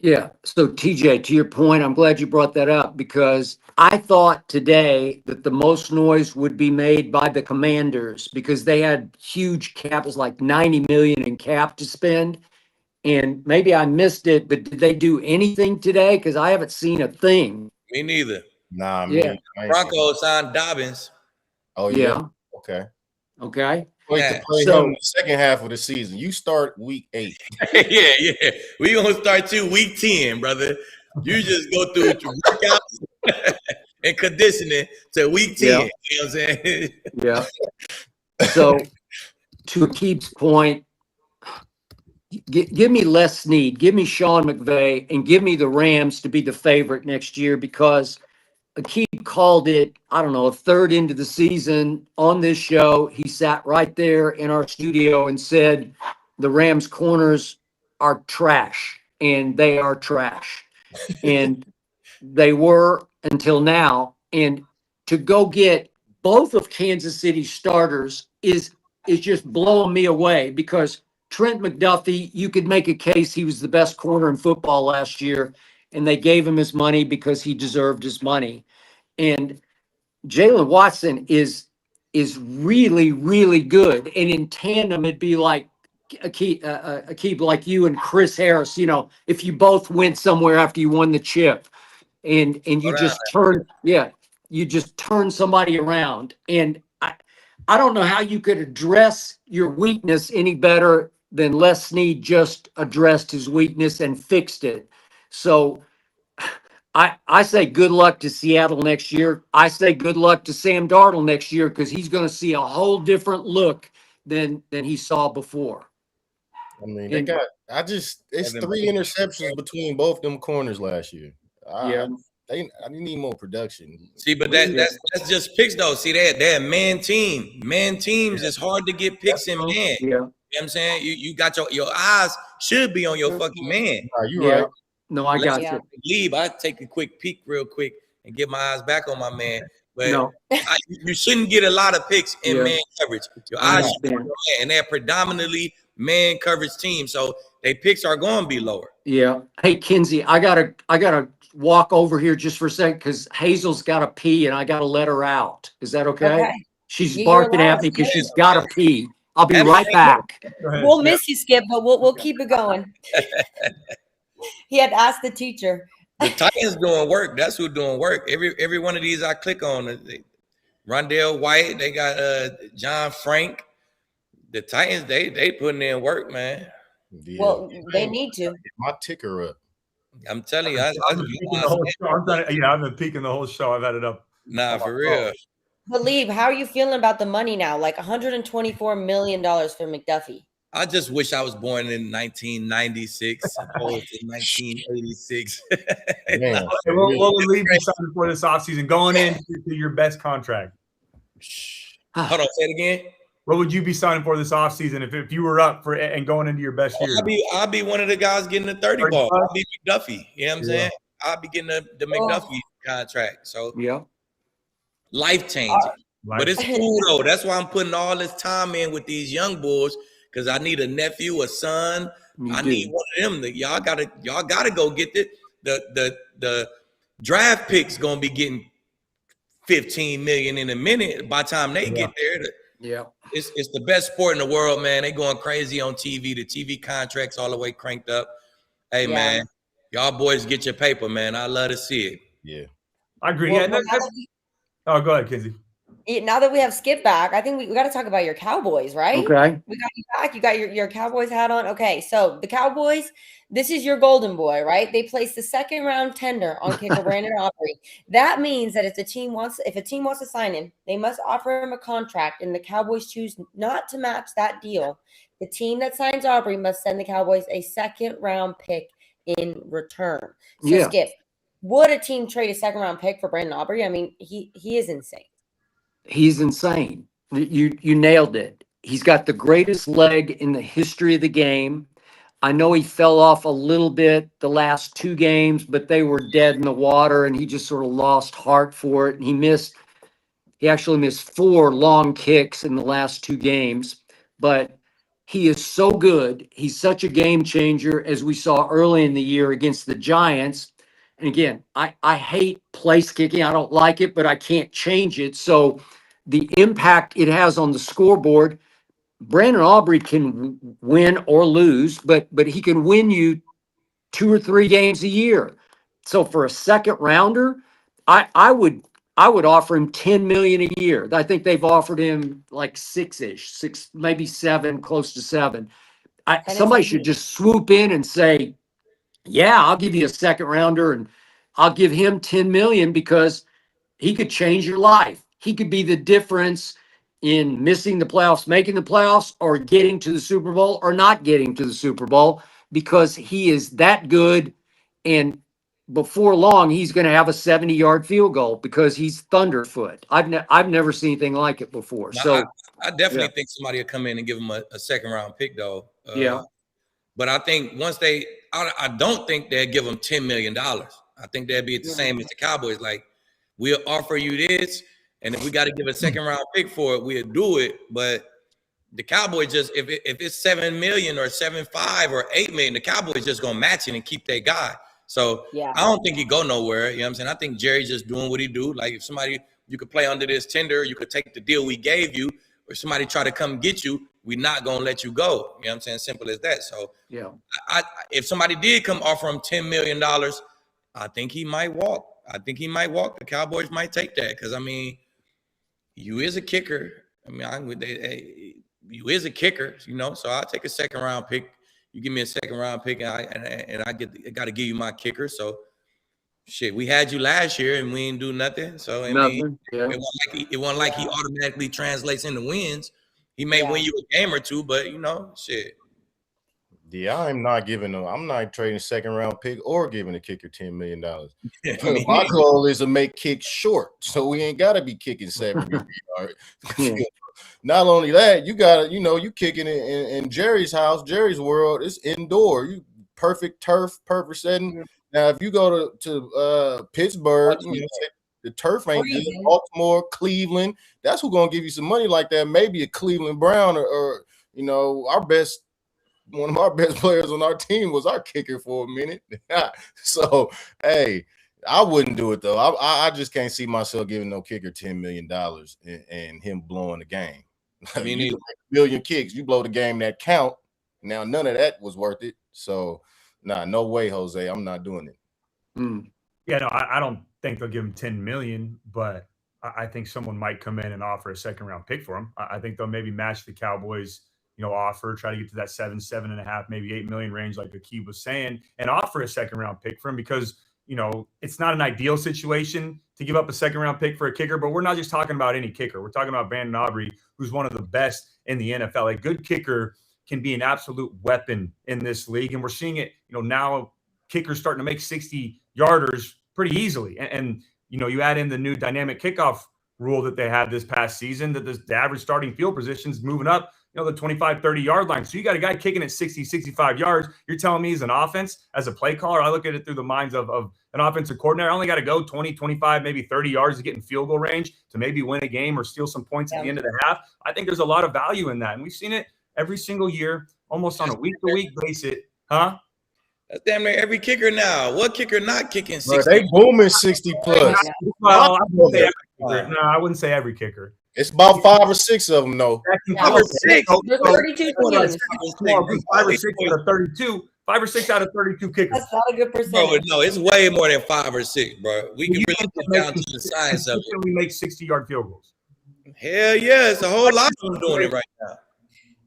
yeah. So TJ, to your point, I'm glad you brought that up because I thought today that the most noise would be made by the Commanders because they had huge cap. It was like 90 million in cap to spend. And maybe I missed it, but did they do anything today? Because I haven't seen a thing. Me neither. Nah, Yeah. man. I ain't- Broncos signed Dobbins. Oh, Yeah. Okay. Okay. Wait Yeah. to play So- him in the second half of the season. You start week 8. yeah. We gonna start you week 10, brother. You just go through workouts and conditioning to week 10. Yeah. You know what I'm saying? Yeah. So to Aqib's point, give me Les Snead, give me Sean McVay, and give me the Rams to be the favorite next year because Aqib called it, I don't know, a third into the season on this show. He sat right there in our studio and said the Rams corners are trash, and they are trash. And they were until now. And to go get both of Kansas City's starters is just blowing me away because Trent McDuffie, you could make a case he was the best corner in football last year, and they gave him his money because he deserved his money. And Jalen Watson is really, really good. And in tandem, it'd be like Aqib, like you and Chris Harris, if you both went somewhere after you won the chip and you just turn somebody around. And I don't know how you could address your weakness any better than Les Snead just addressed his weakness and fixed it. So I say good luck to Seattle next year. I say good luck to Sam Darnold next year because he's going to see a whole different look than he saw before. I mean, it's 3 interceptions between both them corners last year. I need more production. See, but that's just picks though. See, they're a man team. Man teams is hard to get picks in man. Yeah. You know what I'm saying? You got your eyes should be on your fucking man. You right. No, I got you. Leave. I take a quick peek real quick and get my eyes back on my man. But No. You shouldn't get a lot of picks in man coverage. Your eyes should be on your man, and they're predominantly man coverage team, so their picks are going to be lower. Yeah. Hey, Kinsey, I gotta walk over here just for a second because Hazel's got to pee and I got to let her out. Is that okay? She's barking at me because she's got to pee. I'll be right back. We'll miss you, Skip, but we'll keep it going. He had asked the teacher. The Titans doing work. That's who doing work. Every one of these I click on. Rondell White. They got John Frank. The Titans, they putting in work, man. Yeah. Well, they need to. Get my ticker up. I'm telling you, I've been peeking the whole show. I've had it up. Nah, for real. Believe, how are you feeling about the money now? Like $124 million for McDuffie. I just wish I was born in 1996 opposed to 1986. Man, What would leave you something for this offseason going into your best contract? Hold on, say it again. What would you be signing for this offseason if you were up for and going into your best year? I'll be one of the guys getting the 30 ball. I'll be McDuffie. You know what I'm saying? I'll be getting the McDuffie contract. So Yeah. life changing. But it's cool though. That's why I'm putting all this time in with these young boys, because I need a nephew, a son. I need one of them. Y'all gotta go get the draft picks gonna be getting 15 million in a minute by the time they get there. Yeah. It's the best sport in the world, man. They going crazy on TV. The TV contracts all the way cranked up. Hey, man, y'all boys get your paper, man. I love to see it. Yeah. I agree. Well, Oh, go ahead, Kinsey. Now that we have Skip back, I think we got to talk about your Cowboys, right? Okay. We got you back. You got your Cowboys hat on. Okay, so the Cowboys, this is your golden boy, right? They placed the second round tender on kicker Brandon Aubrey. That means that if a team wants to sign him, they must offer him a contract, and the Cowboys choose not to match that deal. The team that signs Aubrey must send the Cowboys a second round pick in return. So Skip, would a team trade a second round pick for Brandon Aubrey? I mean, he is insane. He's insane. You nailed it. He's got the greatest leg in the history of the game. I know he fell off a little bit the last 2 games, but they were dead in the water, and he just sort of lost heart for it. And he actually missed 4 long kicks in the last 2 games, but he is so good. He's such a game changer, as we saw early in the year against the Giants. And again, I hate place kicking. I don't like it, but I can't change it. So the impact it has on the scoreboard, Brandon Aubrey can win or lose, but he can win you 2 or 3 games a year. So for a second rounder, I would offer him 10 million a year. I think they've offered him like 6, maybe 7, close to 7. Somebody should just swoop in and say, yeah, I'll give you a second rounder and I'll give him 10 million, because he could change your life. He could be the difference in missing the playoffs, making the playoffs, or getting to the Super Bowl or not getting to the Super Bowl, because he is that good. And before long, he's going to have a 70-yard field goal because he's Thunderfoot. I've never seen anything like it before. Now, So I definitely think somebody will come in and give him a second round pick though. But I think once I don't think they'll give him $10 million. I think they'll be the same as the Cowboys. Like, we'll offer you this, and if we got to give a second round pick for it, we'll do it. But the Cowboys just, if it's 7 million or 7.5 or 8 million, the Cowboys just gonna match it and keep their guy. So I don't think he go nowhere. You know what I'm saying? I think Jerry's just doing what he do. Like, if somebody, you could play under this tender, you could take the deal we gave you, or somebody try to come get you, we're not gonna let you go. You know what I'm saying? Simple as that. So if somebody did come offer him $10 million, I think he might walk. The Cowboys might take that, because I mean, you is a kicker. I mean, you is a kicker, you know. So I'll take a second round pick. You give me a second round pick, and I got to give you my kicker. So shit, we had you last year and we didn't do nothing. So I mean, it wasn't like he automatically translates into wins. He may win you a game or 2, but you know, shit. Yeah, I'm not trading a second round pick or giving a kicker $10 million. My goal is to make kicks short, so we ain't got to be kicking 70 yards. Not only that, you got to, you kicking it in Jerry's house, Jerry's world. It's indoor. You perfect turf, perfect setting. Now, if you go to Pittsburgh, the turf ain't good. Baltimore, Cleveland, that's who's gonna give you some money like that. Maybe a Cleveland Brown or one of our best players on our team was our kicker for a minute. So, hey, I wouldn't do it though. I just can't see myself giving no kicker $10 million and him blowing the game. I mean, you million kicks, you blow the game that count. Now, none of that was worth it. So, no way, Jose. I'm not doing it. Yeah, no, I don't think they'll give him 10 million, but I think someone might come in and offer a second round pick for him. I think they'll maybe match the Cowboys, offer, try to get to that 7.5, maybe 8 million range, like Aqib was saying, and offer a second round pick for him, because it's not an ideal situation to give up a second round pick for a kicker, but we're not just talking about any kicker. We're talking about Brandon Aubrey, who's one of the best in the NFL. A good kicker can be an absolute weapon in this league. And we're seeing it, now kickers starting to make 60-yarders pretty easily. And you add in the new dynamic kickoff rule that they had this past season, that the average starting field position is moving up, the 25, 30-yard line. So you got a guy kicking at 60, 65 yards. You're telling me as an offense, as a play caller, I look at it through the minds of an offensive coordinator. I only got to go 20, 25, maybe 30 yards to get in field goal range to maybe win a game or steal some points at the end of the half. I think there's a lot of value in that. And we've seen it every single year, almost on a week-to-week basis. Huh? That's damn near every kicker now. What kicker not kicking 60? Bro, they booming 60 plus. Well, I wouldn't say every kicker. It's about 5 or 6 of them, though. 5 or 6. There's 32 teams. 5 or 6 out of 32. 5 or 6 out of 32 kickers. That's not a good percentage. Bro, no, it's way more than 5 or 6, bro. We can really get down to the science of it. We make 60-yard field goals. Hell yeah, it's a whole lot of them doing it right now.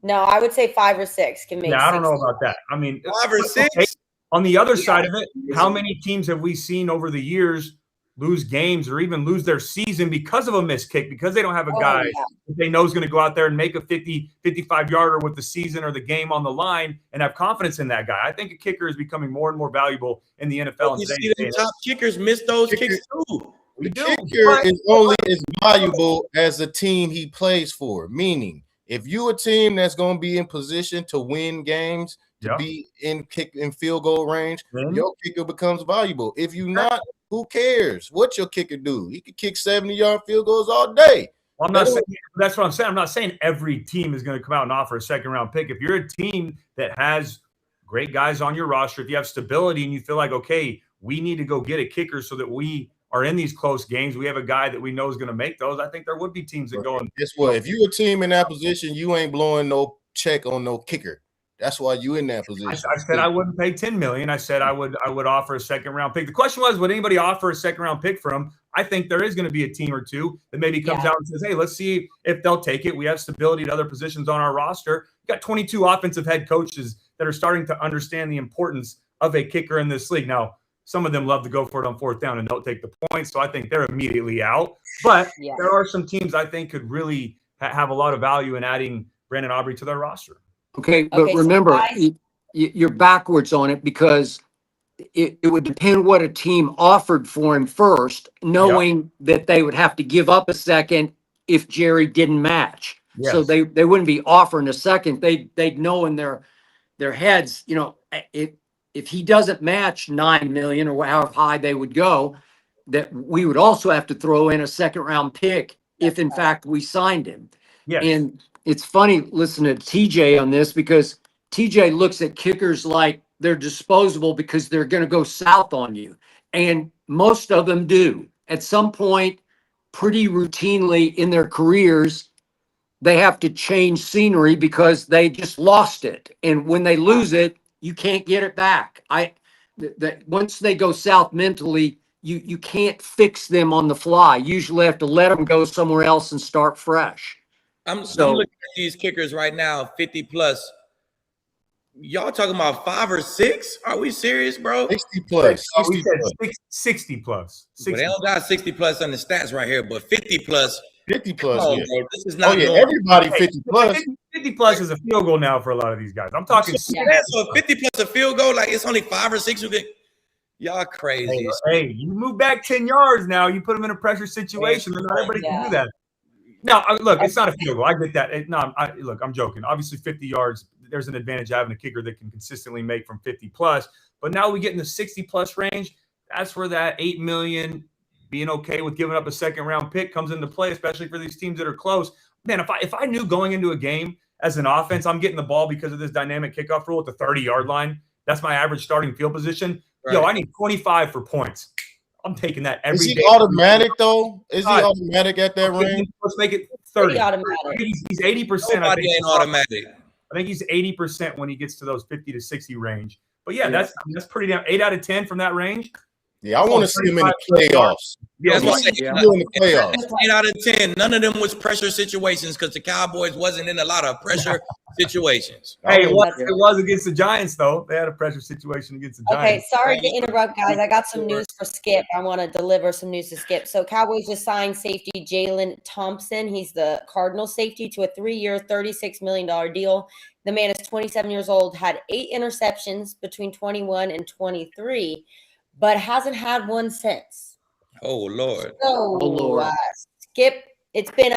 No, I would say 5 or 6 can make. Yeah, I don't know about that. I mean, 5 or 6. Okay. On the other side of it, how many teams have we seen over the years lose games or even lose their season because of a missed kick, because they don't have a guy that they know is going to go out there and make a 50, 55-yarder with the season or the game on the line and have confidence in that guy? I think a kicker is becoming more and more valuable in the NFL. You see the top kickers miss those kicks too. The kicker is only as valuable as the team he plays for, meaning if you're a team that's going to be in position to win games, to be in field goal range, your kicker becomes valuable. If you're not, who cares what your kicker do? He could kick 70-yard field goals all day. Well, I'm not saying that's what I'm saying. I'm not saying every team is going to come out and offer a second-round pick. If you're a team that has great guys on your roster, if you have stability and you feel like, okay, we need to go get a kicker so that we are in these close games, we have a guy that we know is going to make those, I think there would be teams that go. And guess what? If you're a team in that position, you ain't blowing no check on no kicker. That's why you in that position. I said I wouldn't pay $10 million. I said I would offer a second-round pick. The question was, would anybody offer a second-round pick for him? I think there is going to be a team or two that maybe comes out and says, hey, let's see if they'll take it. We have stability at other positions on our roster. We've got 22 offensive head coaches that are starting to understand the importance of a kicker in this league. Now, some of them love to go for it on 4th down and don't take the points, so I think they're immediately out. But there are some teams I think could really have a lot of value in adding Brandon Aubrey to their roster. Okay, but remember, you're backwards on it because it would depend what a team offered for him first, knowing that they would have to give up a second if Jerry didn't match. Yes. So they wouldn't be offering a second. They'd know in their heads, if he doesn't match $9 million or however high they would go, that we would also have to throw in a second-round pick if, in fact, we signed him. Yes. And it's funny listening to TJ on this because TJ looks at kickers like they're disposable because they're going to go south on you. And most of them do. At some point, pretty routinely in their careers, they have to change scenery because they just lost it. And when they lose it, you can't get it back. Once they go south mentally, you can't fix them on the fly. You usually have to let them go somewhere else and start fresh. I'm looking at these kickers right now, 50 plus. Y'all talking about 5 or 6? Are we serious, bro? 60 plus. 60 plus. 60. But they don't got 60 plus on the stats right here, but 50 plus. 50 plus. Oh, yeah. bro, this is not everybody 50 plus. 50 plus is a field goal now for a lot of these guys. I'm talking. So 50 plus a field goal, like it's only 5 or 6 who get. Y'all crazy. Hey, you move back 10 yards now. You put them in a pressure situation, and not everybody can do that. No, look, it's not a field goal. I get that. Look, I'm joking. Obviously, 50 yards, there's an advantage having a kicker that can consistently make from 50 plus. But now we get in the 60 plus range. That's where that $8 million, being okay with giving up a second-round pick comes into play, especially for these teams that are close. Man, if I knew going into a game as an offense, I'm getting the ball because of this dynamic kickoff rule at the 30-yard line. That's my average starting field position. Right. Yo, I need 25 for points. I'm taking that every day. Is he automatic, though? Is he automatic at that range? Let's make it 30. Automatic. He's 80%. Nobody ain't automatic. I think he's 80% when he gets to those 50 to 60 range. But yeah, that's pretty damn. 8 out of 10 from that range. Yeah, I want to see him in the playoffs. Yeah, in the playoffs. 8 out of 10. None of them was pressure situations because the Cowboys wasn't in a lot of pressure situations. Hey, it was against the Giants, though. They had a pressure situation against the Giants. Okay, sorry to interrupt, guys. I got some news for Skip. I want to deliver some news to Skip. So Cowboys just signed safety Jalen Thompson. He's the Cardinal safety to a 3-year, $36 million deal. The man is 27 years old, had 8 interceptions between 21 and 23, but hasn't had one since. Oh, Lord. So, Skip, it's been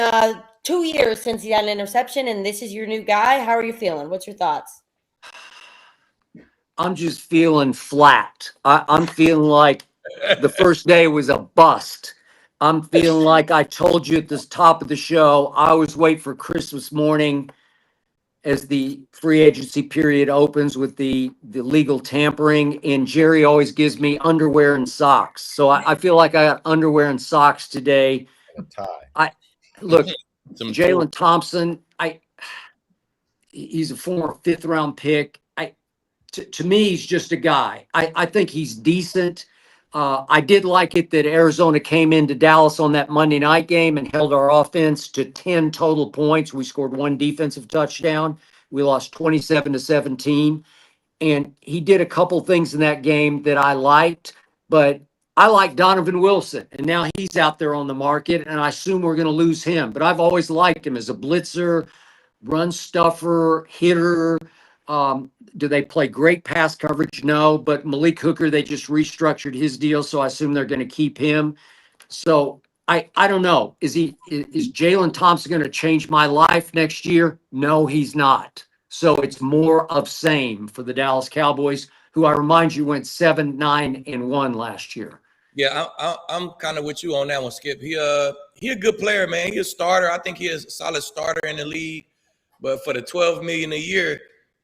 2 years since he had an interception, and this is your new guy. How are you feeling? What's your thoughts? I'm just feeling flat. I'm feeling like the first day was a bust. I'm feeling like I told you at the top of the show, I always wait for Christmas morning as the free agency period opens with the legal tampering, and Jerry always gives me underwear and socks. So I feel like I got underwear and socks today. A tie. Look, Some Jalen Thompson, he's a former 5th round pick. To me, he's just a guy. I think he's decent. I did like it that Arizona came into Dallas on that Monday night game and held our offense to 10 total points. We scored 1 defensive touchdown. We lost 27-17. And he did a couple things in that game that I liked, but I like Donovan Wilson, and now he's out there on the market, and I assume we're going to lose him. But I've always liked him as a blitzer, run stuffer, hitter. Do they play great pass coverage? No, but Malik Hooker, they just restructured his deal, so I assume they're going to keep him. So I don't know. Is Jalen Thompson going to change my life next year? No, he's not. So it's more of same for the Dallas Cowboys, who I remind you went 7-9-1 last year. Yeah, I'm kind of with you on that one, Skip. He a good player, man. He's a starter. I think he is a solid starter in the league. But for the $12 million a year,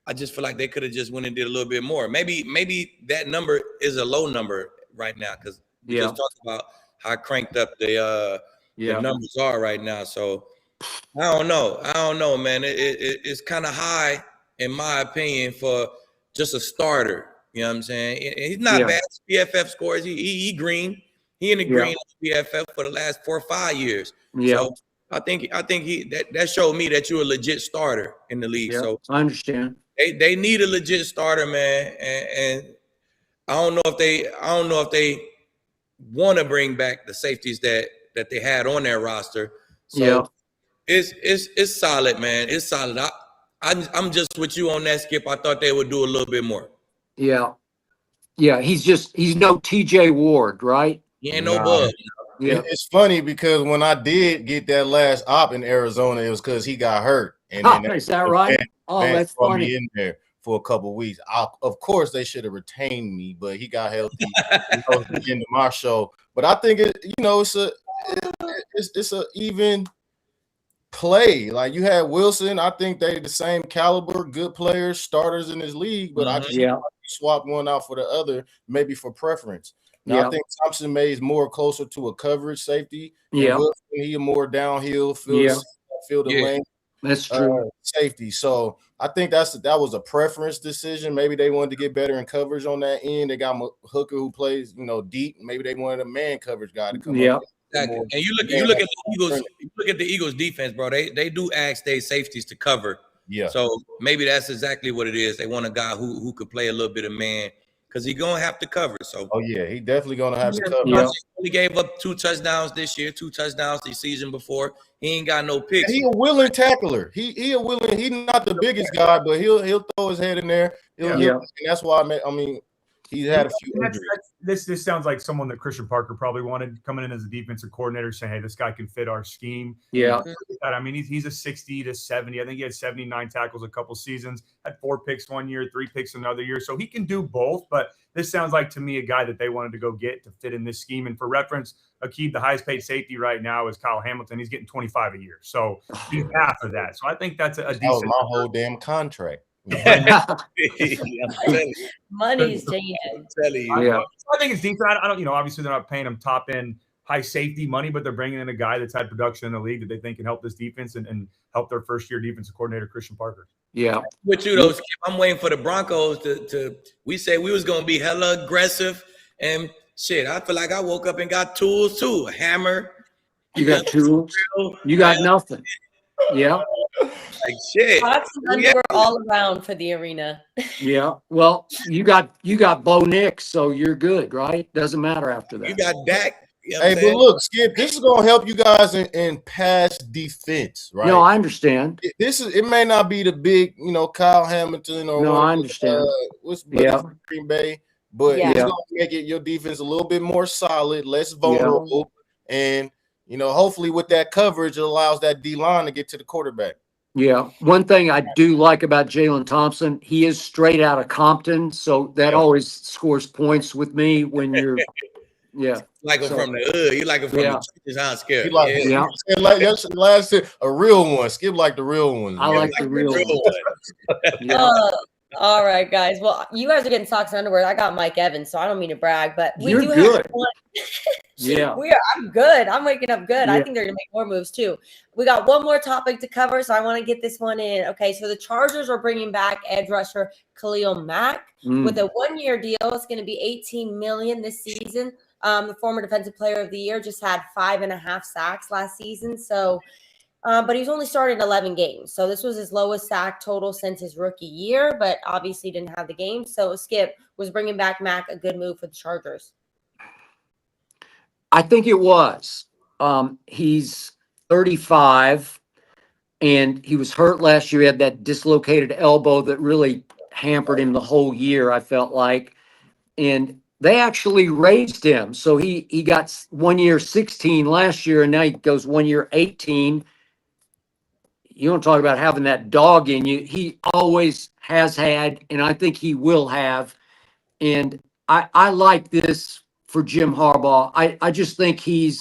I just feel like they could have just went and did a little bit more. Maybe that number is a low number right now because we just talked about how cranked up the numbers are right now. So I don't know, man. It's kind of high in my opinion for just a starter. You know what I'm saying? He's not bad. PFF scores. He green. He in the green PFF for the last 4 or 5 years. Yeah. So I think that showed me that you're a legit starter in the league. Yeah, So I understand. They need a legit starter, man, and I don't know if they want to bring back the safeties that they had on their roster. So it's solid, man. It's solid. I'm just with you on that, Skip. I thought they would do a little bit more. Yeah. He's no TJ Ward, right? He ain't no bug. Yeah. It's funny because when I did get that last op in Arizona, it was because he got hurt. And then Is that right? That's funny. Me in there for a couple of weeks. Of course, they should have retained me, but he got healthy into my show. But I think it's a even play. Like you had Wilson, I think they the same caliber, good players, starters in this league. But I just swap one out for the other, maybe for preference. Now I think Thompson is more closer to a coverage safety. Yeah, Wilson, he a more downhill field the lane. That's true. Safety. So I think that was a preference decision. Maybe they wanted to get better in coverage on that end. They got Hooker who plays, deep. Maybe they wanted a man coverage guy to come up. Exactly. And you look at the Eagles. You look at the Eagles defense, bro. They do ask their safeties to cover. Yeah. So maybe that's exactly what it is. They want a guy who could play a little bit of man because he's gonna have to cover. So he definitely gonna have to cover. Yeah. He gave up 2 touchdowns this year, 2 touchdowns the season before. He ain't got no picks. He a willing tackler. He a willing. He's not the biggest guy, but he'll throw his head in there. And that's why he had a few injuries. This sounds like someone that Christian Parker probably wanted coming in as a defensive coordinator, saying, "Hey, this guy can fit our scheme." Yeah, I mean, he's a 60 to 70. I think he had 79 tackles a couple seasons. Had 4 picks one year, 3 picks another year. So he can do both. But this sounds like to me a guy that they wanted to go get to fit in this scheme. And for reference, Aqib, the highest paid safety right now is Kyle Hamilton. He's getting 25 a year, so he's half of that. So I think that's a decent. That was my whole damn contract. Money's changing. I think it's decent. I don't, obviously they're not paying him top end high safety money, but they're bringing in a guy that's had production in the league that they think can help this defense and help their first year defensive coordinator Christian Parker. Yeah. With you though, Skip, I'm waiting for the Broncos to we said we was gonna be hella aggressive and shit. I feel like I woke up and got tools too. A hammer. You got tools. You got nothing. Yeah. Like shit. Socks and underwear all around for the arena. Yeah. Well, you got Bo Nix, so you're good, right? Doesn't matter after that. You got Dak. You know hey, but look, Skip, this is gonna help you guys in pass defense, right? No, I understand. It may not be the big, Kyle Hamilton or I understand. Green Bay, but it's gonna make your defense a little bit more solid, less vulnerable, and hopefully with that coverage, it allows that D-line to get to the quarterback. Yeah. One thing I do like about Jalen Thompson, he is straight out of Compton, so that always scores points with me when you're like him from the hood. You like him from the trenches, huh? Scared. A real one. Skip like the real one. I like the real one. All right, guys. Well, you guys are getting socks and underwear. I got Mike Evans, so I don't mean to brag, but you're good. I'm good. I'm waking up good. I think they're gonna make more moves too. We got one more topic to cover, so I want to get this one in. Okay, so the Chargers are bringing back edge rusher Khalil Mack with a 1-year deal. It's going to be $18 million this season. The former Defensive Player of the Year just had 5.5 sacks last season. So, but he's only started 11 games. So this was his lowest sack total since his rookie year, but obviously didn't have the game. So Skip, was bringing back Mack a good move for the Chargers? I think it was. He's 35 and he was hurt last year. He had that dislocated elbow that really hampered him the whole year, I felt like. And they actually raised him. So he got 1 year 16 last year, and now he goes 1 year 18. You don't talk about having that dog in you. He always has had, and I think he will have. And I like this for Jim Harbaugh. I just think he's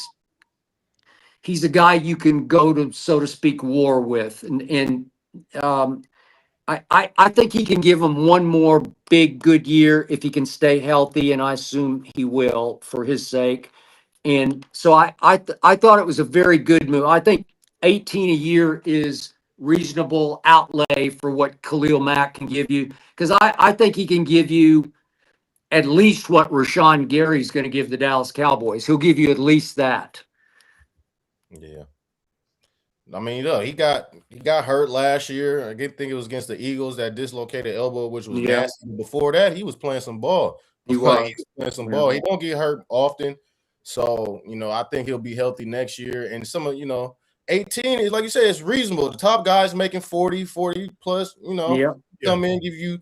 a guy you can go to, so to speak, war with. And I think he can give him one more big good year if he can stay healthy, and I assume he will for his sake. And so I thought it was a very good move. I think 18 a year is reasonable outlay for what Khalil Mack can give you, because I think he can give you at least what Rashawn Gary's going to give the Dallas Cowboys. He'll give you at least that. Yeah. I mean, look, he got hurt last year. I think it was against the Eagles, that dislocated elbow, which was nasty. Before that, he was playing some ball. He was playing some ball. He don't get hurt often. So, I think he'll be healthy next year. And some of, 18 is, like you said, it's reasonable. The top guys making 40 plus, come in, give you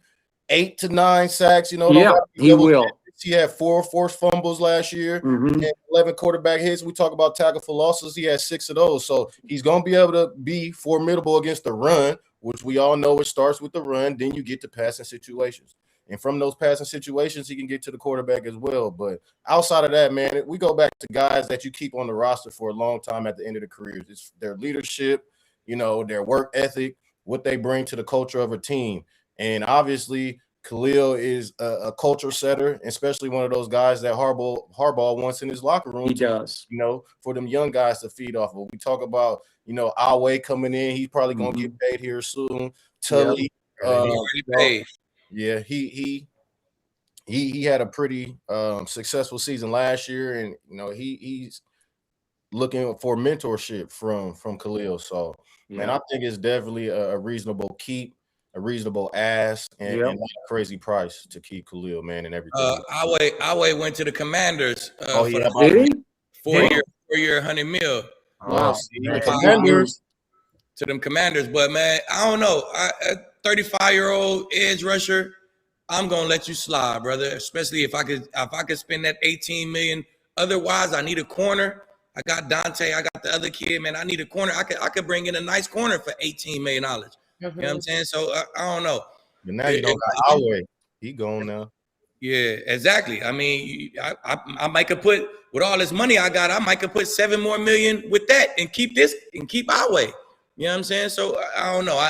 8 to 9 sacks, he will. He had 4 forced fumbles last year, and 11 quarterback hits. We talk about tackle for losses. He had 6 of those. So he's going to be able to be formidable against the run, which we all know it starts with the run. Then you get to passing situations. And from those passing situations, he can get to the quarterback as well. But outside of that, man, we go back to guys that you keep on the roster for a long time at the end of the careers. It's their leadership, their work ethic, what they bring to the culture of a team. And obviously, Khalil is a culture setter, especially one of those guys that Harbaugh wants in his locker room. He does. For them young guys to feed off of. We talk about, Aubrey coming in. He's probably going to get paid here soon. Talib, he had a pretty successful season last year, and he's looking for mentorship from Khalil. So, man, I think it's definitely a reasonable keep. A reasonable ask and not a crazy price to keep Khalil, man, and everything. Aubrey went to the Commanders. Did he? 4-year, $100 million. Wow. To them Commanders, but man, I don't know. A 35-year-old edge rusher, I'm gonna let you slide, brother. Especially if I could spend that $18 million. Otherwise, I need a corner. I got Dante. I got the other kid, man. I need a corner. I could bring in a nice corner for $18 million. You know what I'm saying? So I don't know. But now you don't got Aubrey. He gone now. Yeah, exactly. I mean, I might could put, with all this money I got, I might could put $7 more million with that and keep Aubrey. You know what I'm saying? So I don't know.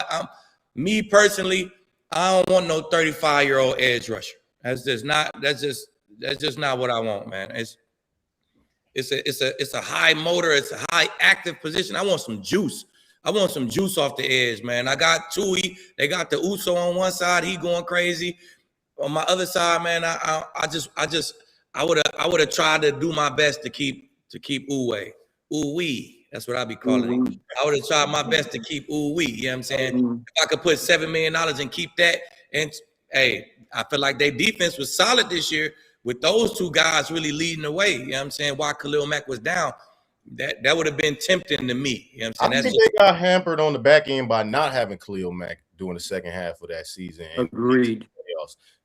Me personally, I don't want no 35-year-old edge rusher. That's just not what I want, man. It's a high motor, it's a high active position. I want some juice. I want some juice off the edge, man. I got Tui. They got the Uso on one side. He going crazy. On my other side, man, I would have tried to do my best to keep Uwe. Uwe. That's what I be calling it. I would have tried my best to keep Uwe. You know what I'm saying? If I could put $7 million and keep that, and hey, I feel like their defense was solid this year with those two guys really leading the way. You know what I'm saying? While Khalil Mack was down. That would have been tempting to me. You know what I'm saying? I think they got hampered on the back end by not having Khalil Mack during the second half of that season. Agreed.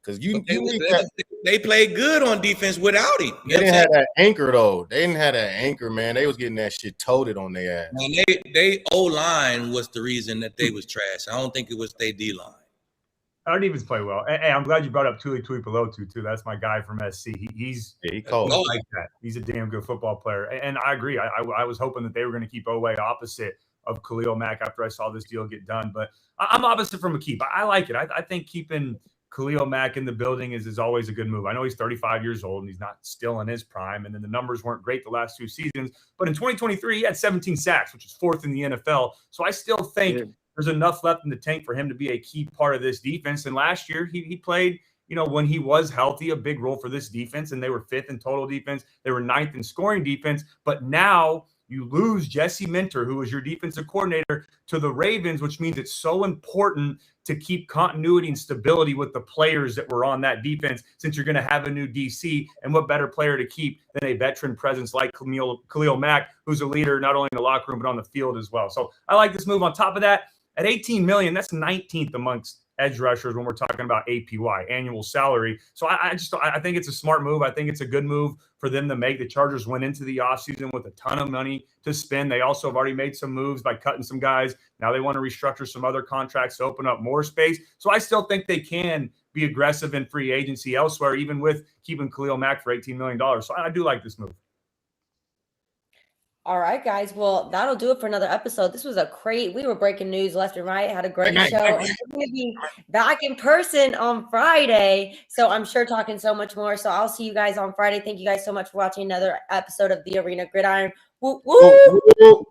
Because they played good on defense without him. They didn't have that anchor though. They didn't have that anchor, man. They was getting that shit toted on their ass. Man, they O-line was the reason that they was trash. I don't think it was their D-line. Our defense play well. Hey, I'm glad you brought up Tuli Tuipulotu too. That's my guy from SC. He's cold. Like that. He's a damn good football player. And I agree. I was hoping that they were going to keep Oweh opposite of Khalil Mack after I saw this deal get done. But I'm opposite from Aqib. I like it. I think keeping Khalil Mack in the building is always a good move. I know he's 35 years old and he's not still in his prime. And then the numbers weren't great the last 2 seasons. But in 2023, he had 17 sacks, which is 4th in the NFL. So I still think there's enough left in the tank for him to be a key part of this defense. And last year he played, when he was healthy, a big role for this defense. And they were 5th in total defense. They were 9th in scoring defense. But now you lose Jesse Minter, who was your defensive coordinator, to the Ravens, which means it's so important to keep continuity and stability with the players that were on that defense, since you're going to have a new DC. And what better player to keep than a veteran presence like Khalil Mack, who's a leader not only in the locker room but on the field as well. So I like this move. On top of that, at $18 million, that's 19th amongst edge rushers when we're talking about APY, annual salary. So I think it's a smart move. I think it's a good move for them to make. The Chargers went into the offseason with a ton of money to spend. They also have already made some moves by cutting some guys. Now they want to restructure some other contracts to open up more space. So I still think they can be aggressive in free agency elsewhere, even with keeping Khalil Mack for $18 million. So I do like this move. All right, guys. Well, that'll do it for another episode. This was we were breaking news left and right. Had a great show. And we're going to be back in person on Friday. So I'm sure talking so much more. So I'll see you guys on Friday. Thank you guys so much for watching another episode of The Arena Gridiron. Woo, woo.